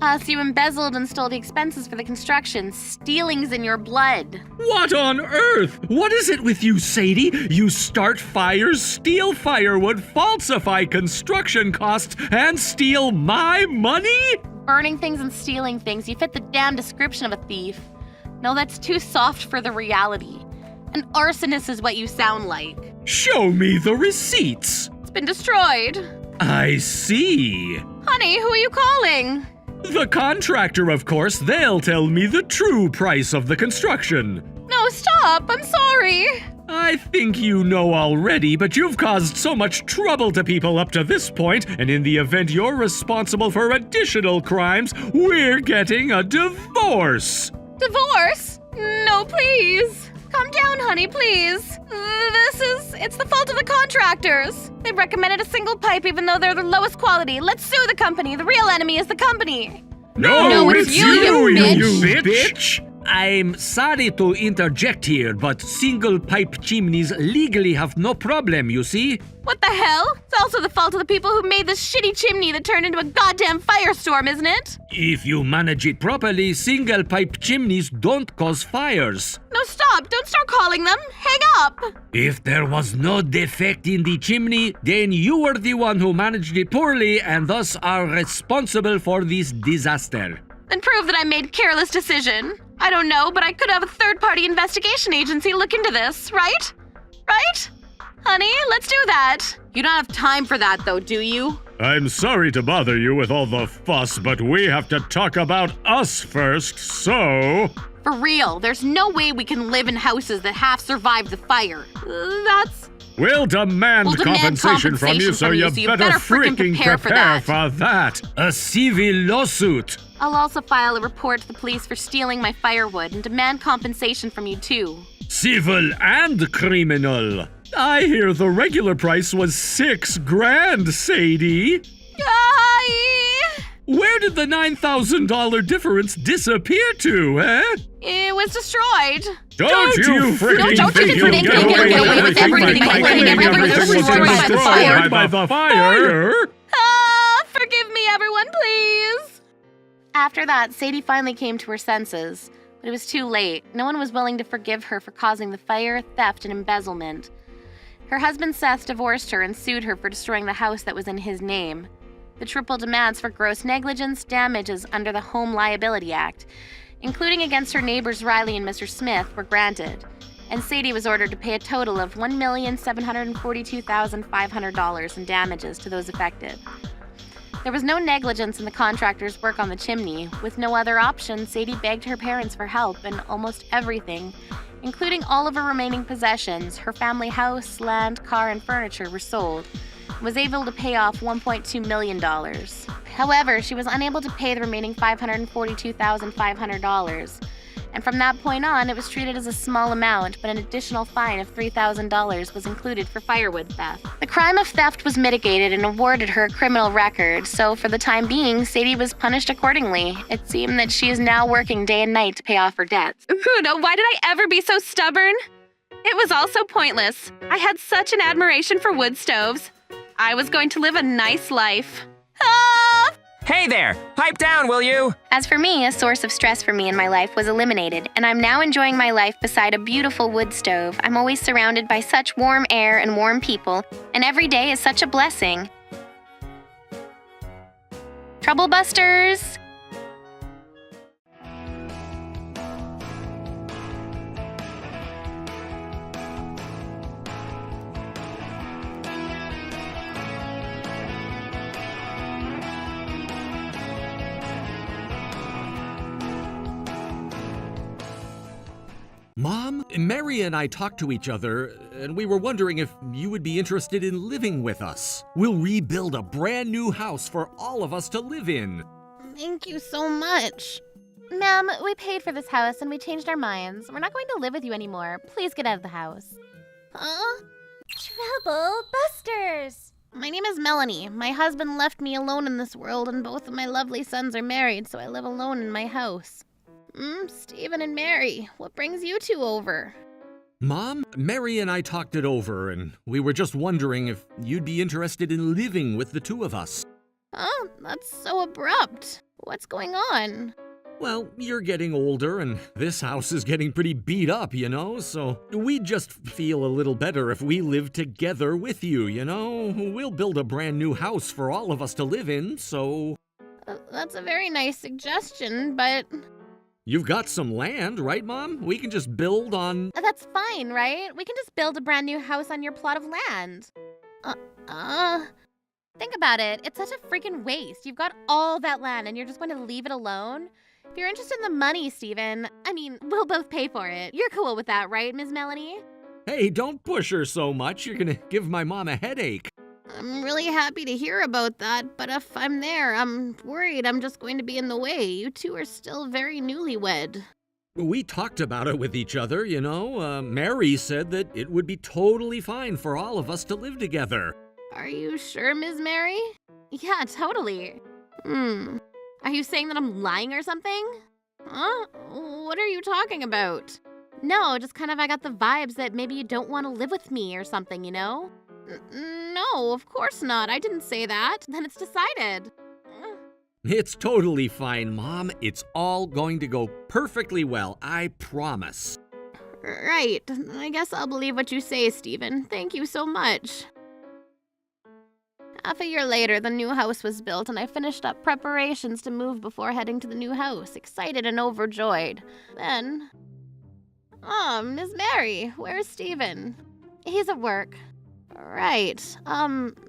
so you embezzled and stole the expenses for the construction. Stealing's in your blood. What on earth? What is it with you, Sadie? You start fires, steal firewood, falsify construction costs, and steal my money? Burning things and stealing things, you fit the damn description of a thief. No, that's too soft for the reality. An arsonist is what you sound like. Show me the receipts. It's been destroyed. I see. Honey, who are you calling? The contractor, of course. They'll tell me the true price of the construction. No, stop. I'm sorry. I think you know already, but you've caused so much trouble to people up to this point, and in the event you're responsible for additional crimes, we're getting a divorce. Divorce? No, please. Calm down, honey, please. It's the fault of the contractors. They recommended a single pipe even though they're the lowest quality. Let's sue the company. The real enemy is the company. No, it's you, you bitch! I'm sorry to interject here, but single pipe chimneys legally have no problem, you see? What the hell? It's also the fault of the people who made this shitty chimney that turned into a goddamn firestorm, isn't it? If you manage it properly, single pipe chimneys don't cause fires. No, stop. Don't start calling them. Hang up. If there was no defect in the chimney, then you were the one who managed it poorly and thus are responsible for this disaster. Then prove that I made a careless decision. I don't know, but I could have a third-party investigation agency look into this, right? Right? Honey, let's do that. You don't have time for that, though, do you? I'm sorry to bother you with all the fuss, but we have to talk about us first, so... For real, there's no way we can live in houses that half survived the fire. We'll demand compensation from you, so you better freaking prepare for that. A civil lawsuit. I'll also file a report to the police for stealing my firewood and demand compensation from you, too. Civil and criminal. I hear the regular price was $6,000, Sadie. Where did the $9,000 difference disappear to, eh? It was destroyed. Don't you freaking think you'll get away with everything was destroyed by the fire? Forgive me, everyone, please. After that, Sadie finally came to her senses, but it was too late. No one was willing to forgive her for causing the fire, theft, and embezzlement. Her husband Seth divorced her and sued her for destroying the house that was in his name. The triple demands for gross negligence damages under the Home Liability Act, including against her neighbors Riley and Mr. Smith, were granted, and Sadie was ordered to pay a total of $1,742,500 in damages to those affected. There was no negligence in the contractor's work on the chimney. With no other option, Sadie begged her parents for help, and almost everything, including all of her remaining possessions, her family house, land, car, and furniture, were sold, and was able to pay off $1.2 million. However, she was unable to pay the remaining $542,500, and from that point on, it was treated as a small amount, but an additional fine of $3,000 was included for firewood theft. The crime of theft was mitigated and awarded her a criminal record, so for the time being, Sadie was punished accordingly. It seemed that she is now working day and night to pay off her debts. No, why did I ever be so stubborn? It was all so pointless. I had such an admiration for wood stoves. I was going to live a nice life. Hey there! Pipe down, will you? As for me, a source of stress for me in my life was eliminated, and I'm now enjoying my life beside a beautiful wood stove. I'm always surrounded by such warm air and warm people, and every day is such a blessing. Troublebusters! Mom, Mary and I talked to each other, and we were wondering if you would be interested in living with us. We'll rebuild a brand new house for all of us to live in. Thank you so much. Ma'am, we paid for this house and we changed our minds. We're not going to live with you anymore. Please get out of the house. Troublebusters! My name is Melanie. My husband left me alone in this world, and both of my lovely sons are married, so I live alone in my house. Stephen and Mary, what brings you two over? Mom, Mary and I talked it over, and we were just wondering if you'd be interested in living with the two of us. Oh, that's so abrupt. What's going on? Well, you're getting older, and this house is getting pretty beat up, you know, so we'd just feel a little better if we lived together with you, you know? We'll build a brand new house for all of us to live in, so... That's a very nice suggestion, but... You've got some land, right, Mom? We can just build on... That's fine, right? We can just build a brand new house on your plot of land. Think about it. It's such a freaking waste. You've got all that land and you're just going to leave it alone? If you're interested in the money, Stephen, we'll both pay for it. You're cool with that, right, Ms. Melanie? Hey, don't push her so much. You're gonna give my mom a headache. I'm really happy to hear about that, but if I'm there, I'm worried I'm just going to be in the way. You two are still very newlywed. We talked about it with each other, you know. Mary said that it would be totally fine for all of us to live together. Are you sure, Ms. Mary? Yeah, totally. Are you saying that I'm lying or something? Huh? What are you talking about? No, just kind of I got the vibes that maybe you don't want to live with me or something, you know? No, of course not. I didn't say that. Then it's decided. It's totally fine, Mom. It's all going to go perfectly well, I promise. Right. I guess I'll believe what you say, Stephen. Thank you so much. Half a year later, the new house was built, and I finished up preparations to move before heading to the new house, excited and overjoyed. Then... Miss Mary, where's Stephen? He's at work. Right.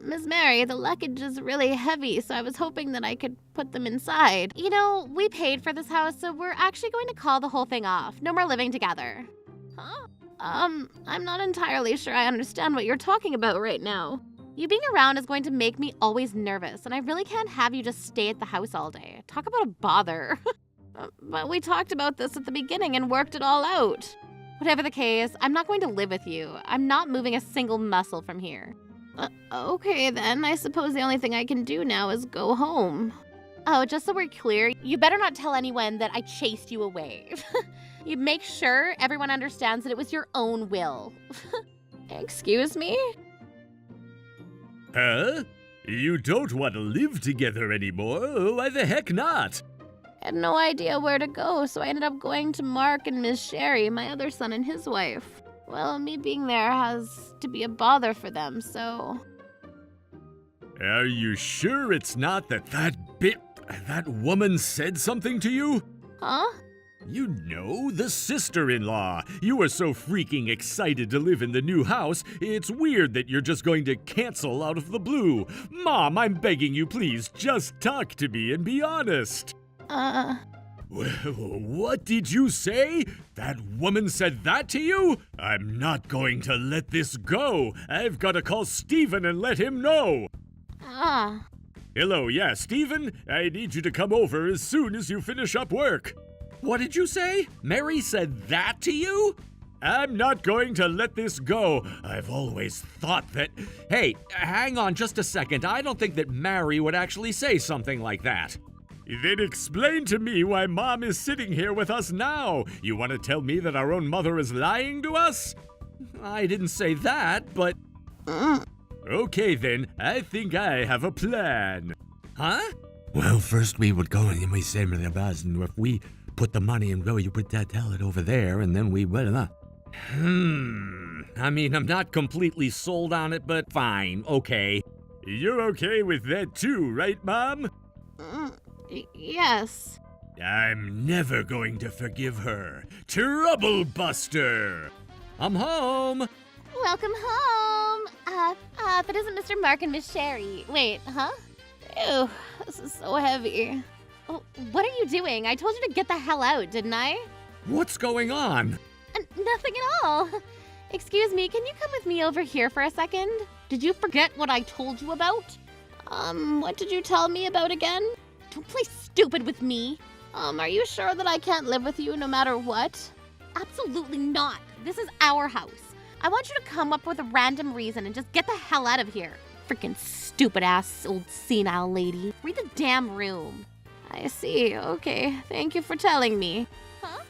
Miss Mary, the luggage is really heavy, so I was hoping that I could put them inside. You know, we paid for this house, so we're actually going to call the whole thing off. No more living together. Huh? I'm not entirely sure I understand what you're talking about right now. You being around is going to make me always nervous, and I really can't have you just stay at the house all day. Talk about a bother. But we talked about this at the beginning and worked it all out. Whatever the case, I'm not going to live with you. I'm not moving a single muscle from here. Okay then, I suppose the only thing I can do now is go home. Oh, just so we're clear, you better not tell anyone that I chased you away. You make sure everyone understands that it was your own will. Excuse me? Huh? You don't want to live together anymore? Why the heck not? I had no idea where to go, so I ended up going to Mark and Miss Sherry, my other son and his wife. Well, me being there has to be a bother for them, so... Are you sure it's not that woman said something to you? Huh? You know, the sister-in-law. You were so freaking excited to live in the new house, it's weird that you're just going to cancel out of the blue. Mom, I'm begging you, please, just talk to me and be honest. What did you say? That woman said that to you? I'm not going to let this go. I've got to call Stephen and let him know. Hello, yeah, Stephen? I need you to come over as soon as you finish up work. What did you say? Mary said that to you? I'm not going to let this go. I've always thought that... Hey, hang on just a second. I don't think that Mary would actually say something like that. Then explain to me why Mom is sitting here with us now. You want to tell me that our own mother is lying to us? I didn't say that, but... Okay then, I think I have a plan. Huh? Well, first we would go and we say to the boss, and if we put the money and go, you put that, tell it over there, and then we will. I mean, I'm not completely sold on it, but fine, okay. You're okay with that too, right, Mom? Yes. I'm never going to forgive her. Trouble Buster! I'm home. Welcome home. If it isn't Mr. Mark and Miss Sherry. Wait, huh? Ew, this is so heavy. Oh, what are you doing? I told you to get the hell out, didn't I? What's going on? Nothing at all. Excuse me, can you come with me over here for a second? Did you forget what I told you about? What did you tell me about again? Don't play stupid with me. Are you sure that I can't live with you no matter what? Absolutely not. This is our house. I want you to come up with a random reason and just get the hell out of here. Freaking stupid-ass old senile lady. Read the damn room. I see. Okay. Thank you for telling me. Huh?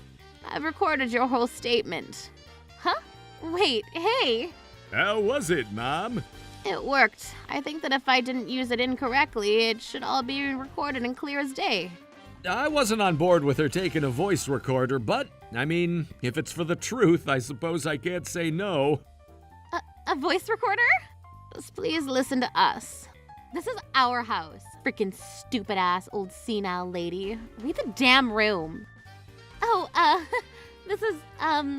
I've recorded your whole statement. Huh? Wait, hey. How was it, Mom? It worked. I think that if I didn't use it incorrectly, it should all be recorded and clear as day. I wasn't on board with her taking a voice recorder, but, I mean, if it's for the truth, I suppose I can't say no. A voice recorder? Just please listen to us. This is our house. Freaking stupid-ass old senile lady. Read the damn room. Oh, this is, I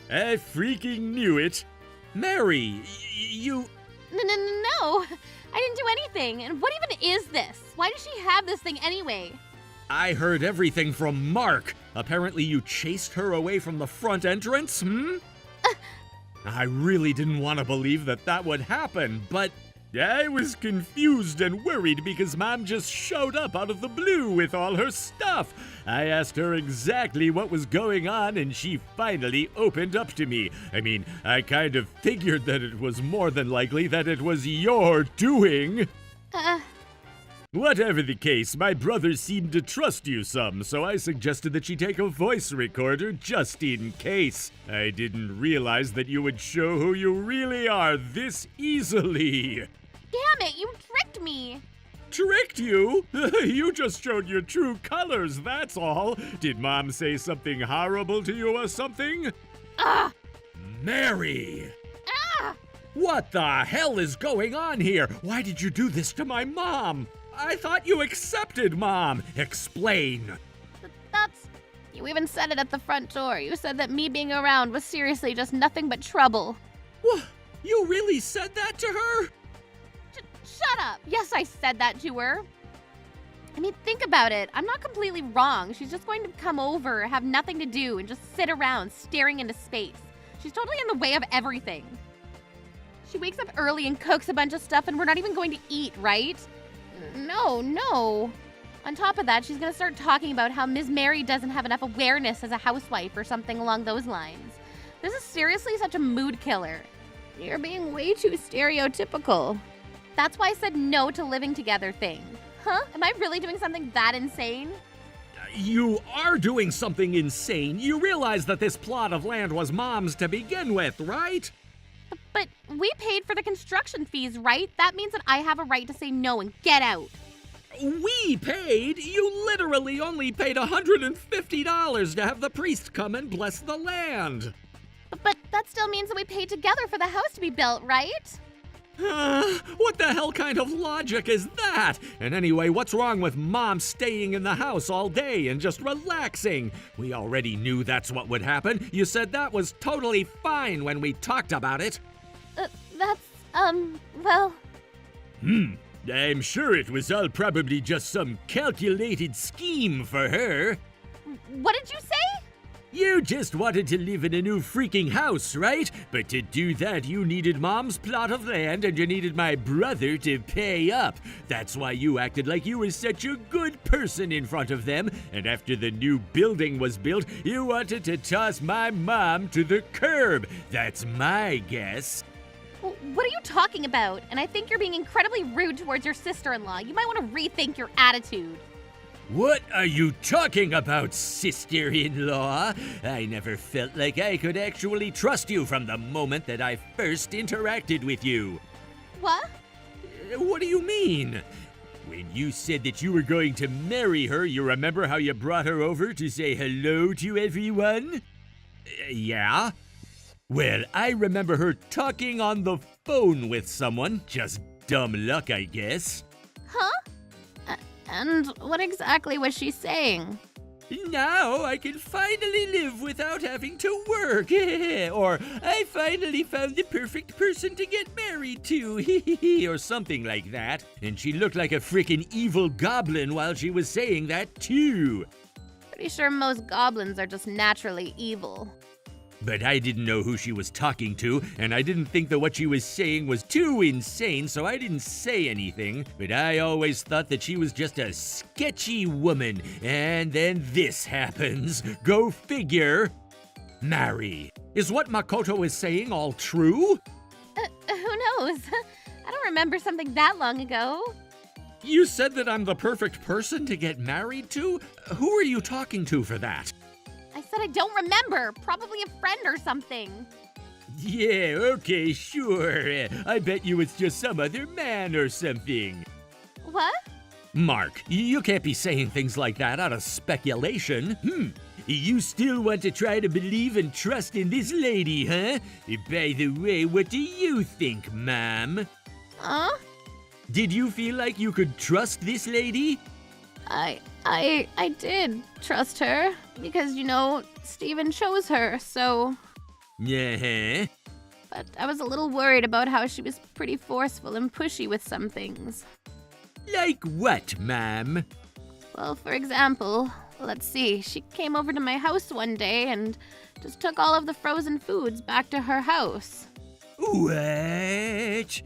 freaking knew it. Mary, you... No, I didn't do anything. And what even is this? Why does she have this thing anyway? I heard everything from Mark. Apparently you chased her away from the front entrance, I really didn't want to believe that that would happen, but I was confused and worried because Mom just showed up out of the blue with all her stuff. I asked her exactly what was going on, and she finally opened up to me. I mean, I kind of figured that it was more than likely that it was your doing. Whatever the case, my brother seemed to trust you some, so I suggested that she take a voice recorder just in case. I didn't realize that you would show who you really are this easily. Damn it, you tricked me! Tricked you? You just showed your true colors, that's all. Did Mom say something horrible to you or something? Ah! Mary! Ah! What the hell is going on here? Why did you do this to my mom? I thought you accepted Mom. Explain. You even said it at the front door. You said that me being around was seriously just nothing but trouble. What? You really said that to her? Shut up! Yes, I said that to her. I mean, think about it. I'm not completely wrong. She's just going to come over, have nothing to do, and just sit around staring into space. She's totally in the way of everything. She wakes up early and cooks a bunch of stuff, and we're not even going to eat, right? No. On top of that, she's gonna start talking about how Ms. Mary doesn't have enough awareness as a housewife or something along those lines. This is seriously such a mood killer. You're being way too stereotypical. That's why I said no to living together thing. Huh? Am I really doing something that insane? You are doing something insane. You realize that this plot of land was Mom's to begin with, right? But we paid for the construction fees, right? That means that I have a right to say no and get out. We paid? You literally only paid $150 to have the priest come and bless the land. But that still means that we paid together for the house to be built, right? What the hell kind of logic is that? And anyway, what's wrong with Mom staying in the house all day and just relaxing? We already knew that's what would happen. You said that was totally fine when we talked about it. Well... I'm sure it was all probably just some calculated scheme for her. What did you say? You just wanted to live in a new freaking house, right? But to do that, you needed Mom's plot of land and you needed my brother to pay up. That's why you acted like you were such a good person in front of them. And after the new building was built, you wanted to toss my mom to the curb. That's my guess. What are you talking about? And I think you're being incredibly rude towards your sister-in-law. You might want to rethink your attitude. What are you talking about, sister-in-law? I never felt like I could actually trust you from the moment that I first interacted with you. What? What do you mean? When you said that you were going to marry her, you remember how you brought her over to say hello to everyone? Yeah? Well, I remember her talking on the phone with someone. Just dumb luck, I guess. Huh? And what exactly was she saying? Now I can finally live without having to work. Or I finally found the perfect person to get married to. Or something like that. And she looked like a frickin' evil goblin while she was saying that too. Pretty sure most goblins are just naturally evil. But I didn't know who she was talking to, and I didn't think that what she was saying was too insane, so I didn't say anything. But I always thought that she was just a sketchy woman, and then this happens. Go figure. Marry. Is what Makoto is saying all true? Who knows? I don't remember something that long ago. You said that I'm the perfect person to get married to? Who are you talking to for that? I said I don't remember. Probably a friend or something. Yeah, okay, sure. I bet you it's just some other man or something. What? Mark, you can't be saying things like that out of speculation. You still want to try to believe and trust in this lady, huh? By the way, what do you think, ma'am? Huh? Did you feel like you could trust this lady? I did trust her because, you know, Steven chose her, so... Yeah. But I was a little worried about how she was pretty forceful and pushy with some things. Like what, ma'am? Well, for example, Let's see, she came over to my house one day and just took all of the frozen foods back to her house. What?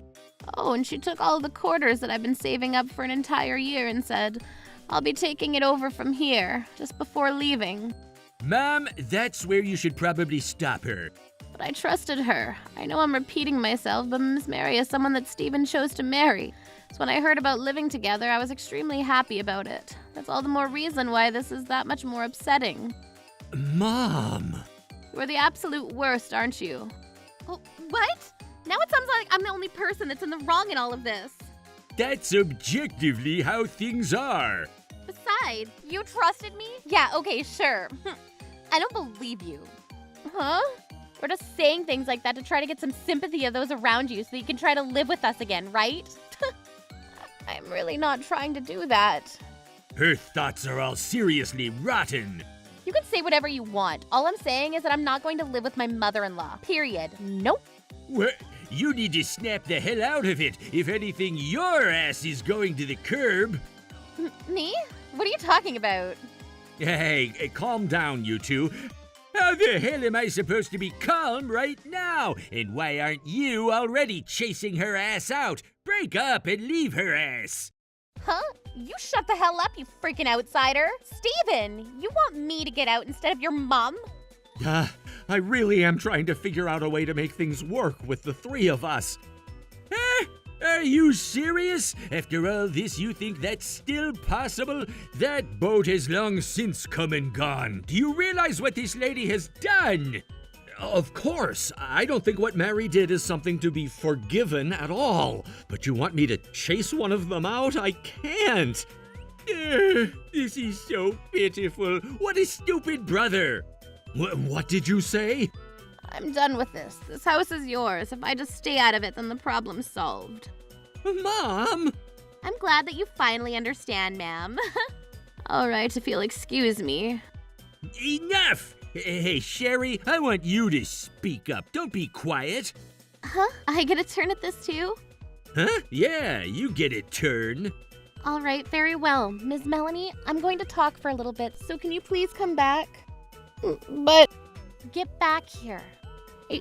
Oh, and she took all of the quarters that I've been saving up for an entire year and said, I'll be taking it over from here, just before leaving. Mom, that's where you should probably stop her. But I trusted her. I know I'm repeating myself, but Miss Mary is someone that Stephen chose to marry. So when I heard about living together, I was extremely happy about it. That's all the more reason why this is that much more upsetting. Mom! You're the absolute worst, aren't you? Oh, what? Now it sounds like I'm the only person that's in the wrong in all of this. That's objectively how things are. Besides, you trusted me? Yeah, okay, sure. I don't believe you. Huh? We're just saying things like that to try to get some sympathy of those around you so you can try to live with us again, right? I'm really not trying to do that. Her thoughts are all seriously rotten. You can say whatever you want. All I'm saying is that I'm not going to live with my mother-in-law. Period. Nope. What? You need to snap the hell out of it. If anything, your ass is going to the curb. Me? What are you talking about? Hey, calm down, you two. How the hell am I supposed to be calm right now? And why aren't you already chasing her ass out? Break up and leave her ass. Huh? You shut the hell up, you freaking outsider. Steven, you want me to get out instead of your mom? I really am trying to figure out a way to make things work with the three of us. Are you serious? After all this, you think that's still possible? That boat has long since come and gone. Do you realize what this lady has done? Of course, I don't think what Mary did is something to be forgiven at all. But you want me to chase one of them out? I can't. This is so pitiful. What a stupid brother. What did you say? I'm done with this. This house is yours. If I just stay out of it, then the problem's solved. Mom! I'm glad that you finally understand, ma'am. All right, if you'll excuse me. Enough! Hey, Sherry, I want you to speak up. Don't be quiet. Huh? I get a turn at this too? Huh? Yeah, you get a turn. All right, very well. Ms. Melanie, I'm going to talk for a little bit, so can you please come back? But... Get back here.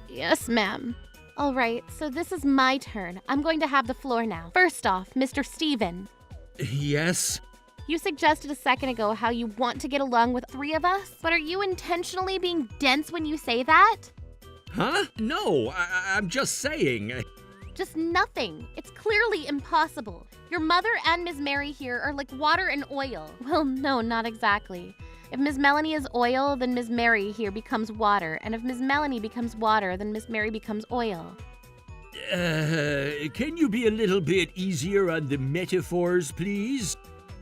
Yes, ma'am. All right, so this is my turn. I'm going to have the floor now. First off, Mr. Steven. Yes? You suggested a second ago how you want to get along with three of us, but are you intentionally being dense when you say that? Huh? No, I'm just saying. Just nothing. It's clearly impossible. Your mother and Ms. Mary here are like water and oil. Well, no, not exactly. If Ms. Melanie is oil, then Ms. Mary here becomes water. And if Ms. Melanie becomes water, then Ms. Mary becomes oil. Can you be a little bit easier on the metaphors, please?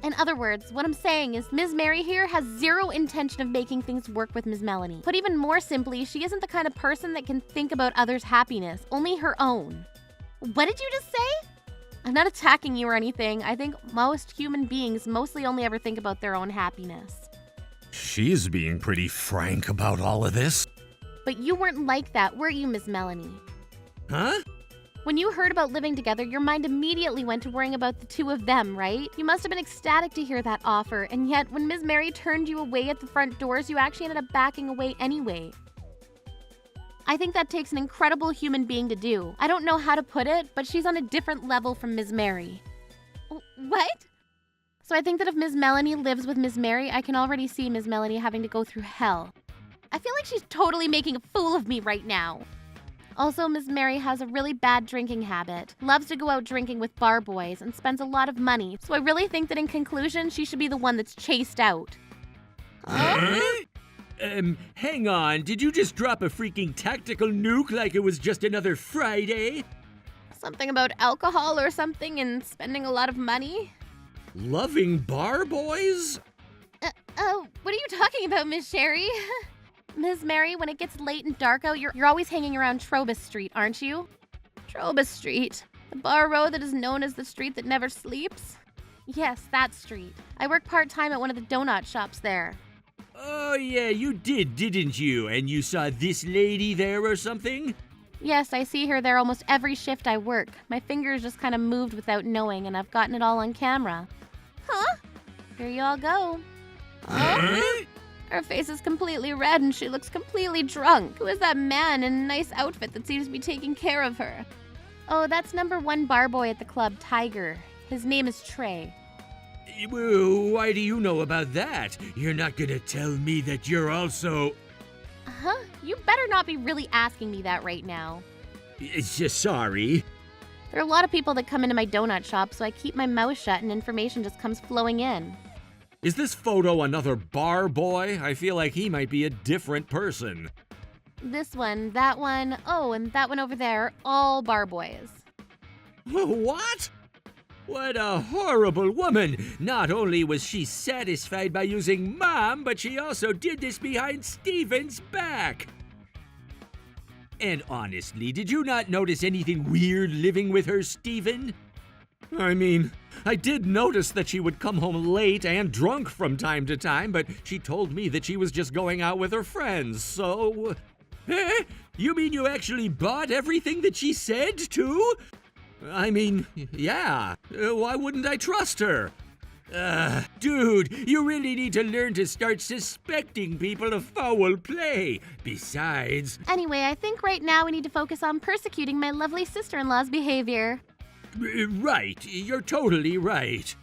In other words, what I'm saying is Ms. Mary here has zero intention of making things work with Ms. Melanie. Put even more simply, she isn't the kind of person that can think about others' happiness, only her own. What did you just say? I'm not attacking you or anything. I think most human beings mostly only ever think about their own happiness. She's being pretty frank about all of this. But you weren't like that, were you, Ms. Melanie? Huh? When you heard about living together, your mind immediately went to worrying about the two of them, right? You must have been ecstatic to hear that offer, and yet when Ms. Mary turned you away at the front doors, you actually ended up backing away anyway. I think that takes an incredible human being to do. I don't know how to put it, but she's on a different level from Ms. Mary. What? So I think that if Ms. Melanie lives with Ms. Mary, I can already see Ms. Melanie having to go through hell. I feel like she's totally making a fool of me right now. Also, Ms. Mary has a really bad drinking habit, loves to go out drinking with bar boys, and spends a lot of money. So I really think that in conclusion, she should be the one that's chased out. Hang on. Did you just drop a freaking tactical nuke like it was just another Friday? Something about alcohol or something and spending a lot of money? Loving bar boys? What are you talking about, Miss Sherry? Ms. Mary, when it gets late and dark out, you're always hanging around Trobus Street, aren't you? Trobus Street? The bar road that is known as the street that never sleeps? Yes, that street. I work part-time at one of the donut shops there. Oh, yeah, you did, didn't you? And you saw this lady there or something? Yes, I see her there almost every shift I work. My fingers just kind of moved without knowing, and I've gotten it all on camera. Huh? Here you all go. Her face is completely red and she looks completely drunk. Who is that man in a nice outfit that seems to be taking care of her? Oh, that's number 1 bar boy at the club, Tiger. His name is Trey. Why do you know about that? You're not gonna tell me that you're also... Huh? You better not be really asking me that right now. Sorry. There are a lot of people that come into my donut shop, so I keep my mouth shut and information just comes flowing in. Is this photo another bar boy? I feel like he might be a different person. This one, that one, oh, and that one over there, all bar boys. What? What a horrible woman! Not only was she satisfied by using Mom, but she also did this behind Steven's back! And honestly, did you not notice anything weird living with her, Steven? I mean, I did notice that she would come home late and drunk from time to time, but she told me that she was just going out with her friends, so... You mean you actually bought everything that she said, too? I mean, yeah. Why wouldn't I trust her? Dude, you really need to learn to start suspecting people of foul play. Besides... Anyway, I think right now we need to focus on persecuting my lovely sister-in-law's behavior. Right, you're totally right.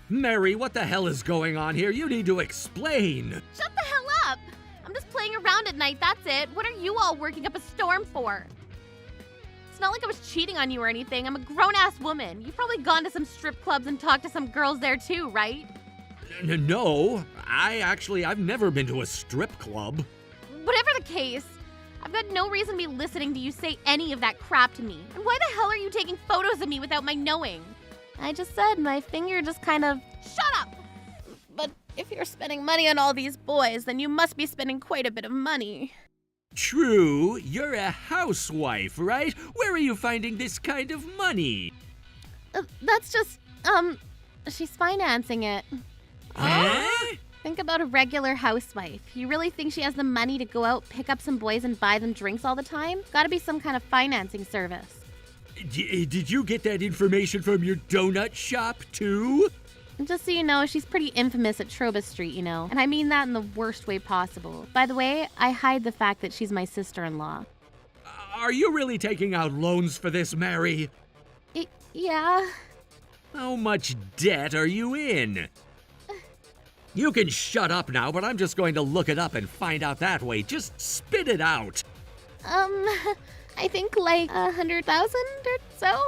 Mary, what the hell is going on here? You need to explain. Shut the hell up! I'm just playing around at night, that's it. What are you all working up a storm for? It's not like I was cheating on you or anything. I'm a grown-ass woman. You've probably gone to some strip clubs and talked to some girls there too, right? No, I've never been to a strip club. Whatever the case, I've got no reason to be listening to you say any of that crap to me. And why the hell are you taking photos of me without my knowing? I just said my finger just kind of... Shut up! But if you're spending money on all these boys, then you must be spending quite a bit of money. True, you're a housewife, right? Where are you finding this kind of money? That's just, she's financing it. Huh? Think about a regular housewife. You really think she has the money to go out, pick up some boys, and buy them drinks all the time? Gotta be some kind of financing service. Did you get that information from your donut shop, too? Just so you know, she's pretty infamous at Trobus Street, you know. And I mean that in the worst way possible. By the way, I hide the fact that she's my sister-in-law. Are you really taking out loans for this, Mary? Yeah. How much debt are you in? You can shut up now, but I'm just going to look it up and find out that way. Just spit it out. I think like 100,000 or so.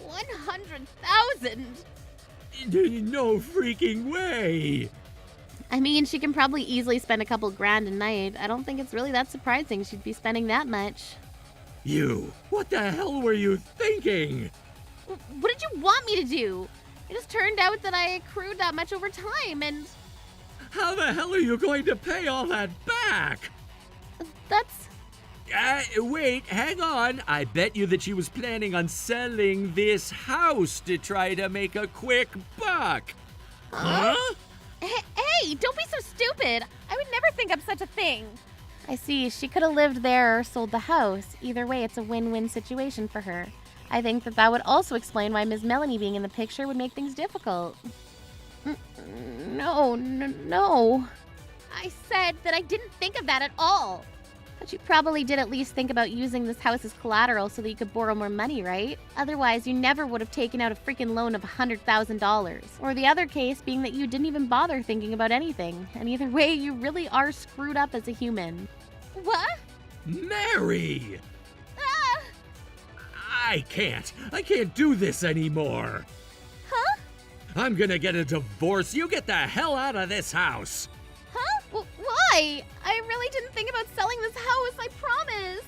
100,000? No freaking way! I mean, she can probably easily spend a couple grand a night. I don't think it's really that surprising she'd be spending that much. What the hell were you thinking? What did you want me to do? It just turned out that I accrued that much over time, and... How the hell are you going to pay all that back? That's... Wait, hang on. I bet you that she was planning on selling this house to try to make a quick buck. Huh? Hey, don't be so stupid. I would never think of such a thing. I see. She could have lived there or sold the house. Either way, it's a win-win situation for her. I think that would also explain why Ms. Melanie being in the picture would make things difficult. No. I said that I didn't think of that at all. But you probably did at least think about using this house as collateral so that you could borrow more money, right? Otherwise, you never would have taken out a freaking loan of $100,000. Or the other case being that you didn't even bother thinking about anything. And either way, you really are screwed up as a human. What? Mary! Ah! I can't do this anymore. Huh? I'm gonna get a divorce. You get the hell out of this house. Huh? Why? I really didn't think about selling this house, I promise.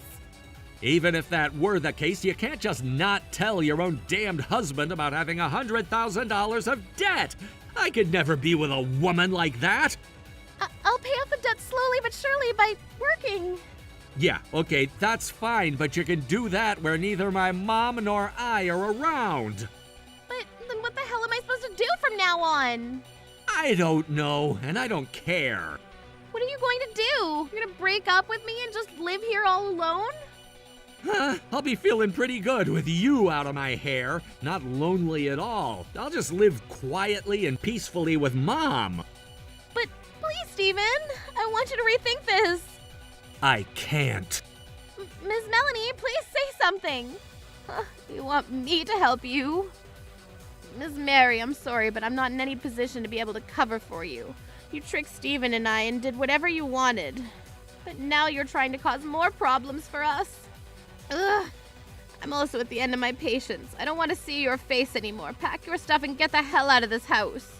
Even if that were the case, you can't just not tell your own damned husband about having $100,000 of debt. I could never be with a woman like that. I'll pay off the debt slowly but surely by working. Yeah, okay, that's fine, but you can do that where neither my mom nor I are around. But then what the hell am I supposed to do from now on? I don't know, and I don't care. What are you going to do? You're gonna break up with me and just live here all alone? I'll be feeling pretty good with you out of my hair. Not lonely at all. I'll just live quietly and peacefully with Mom. Steven. I want you to rethink this. I can't. Ms. Melanie, please say something. You want me to help you? Miss Mary, I'm sorry, but I'm not in any position to be able to cover for you. You tricked Steven and I and did whatever you wanted. But now you're trying to cause more problems for us. Ugh. I'm also at the end of my patience. I don't want to see your face anymore. Pack your stuff and get the hell out of this house.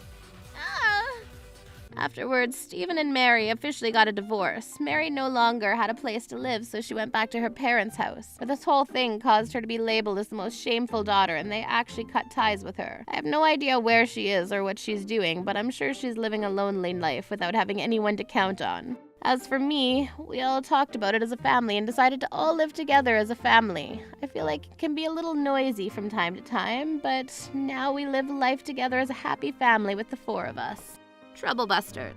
Afterwards, Steven and Mary officially got a divorce. Mary no longer had a place to live, so she went back to her parents' house. But this whole thing caused her to be labeled as the most shameful daughter, and they actually cut ties with her. I have no idea where she is or what she's doing, but I'm sure she's living a lonely life without having anyone to count on. As for me, we all talked about it as a family and decided to all live together as a family. I feel like it can be a little noisy from time to time, but now we live life together as a happy family with the four of us. Troublebuster.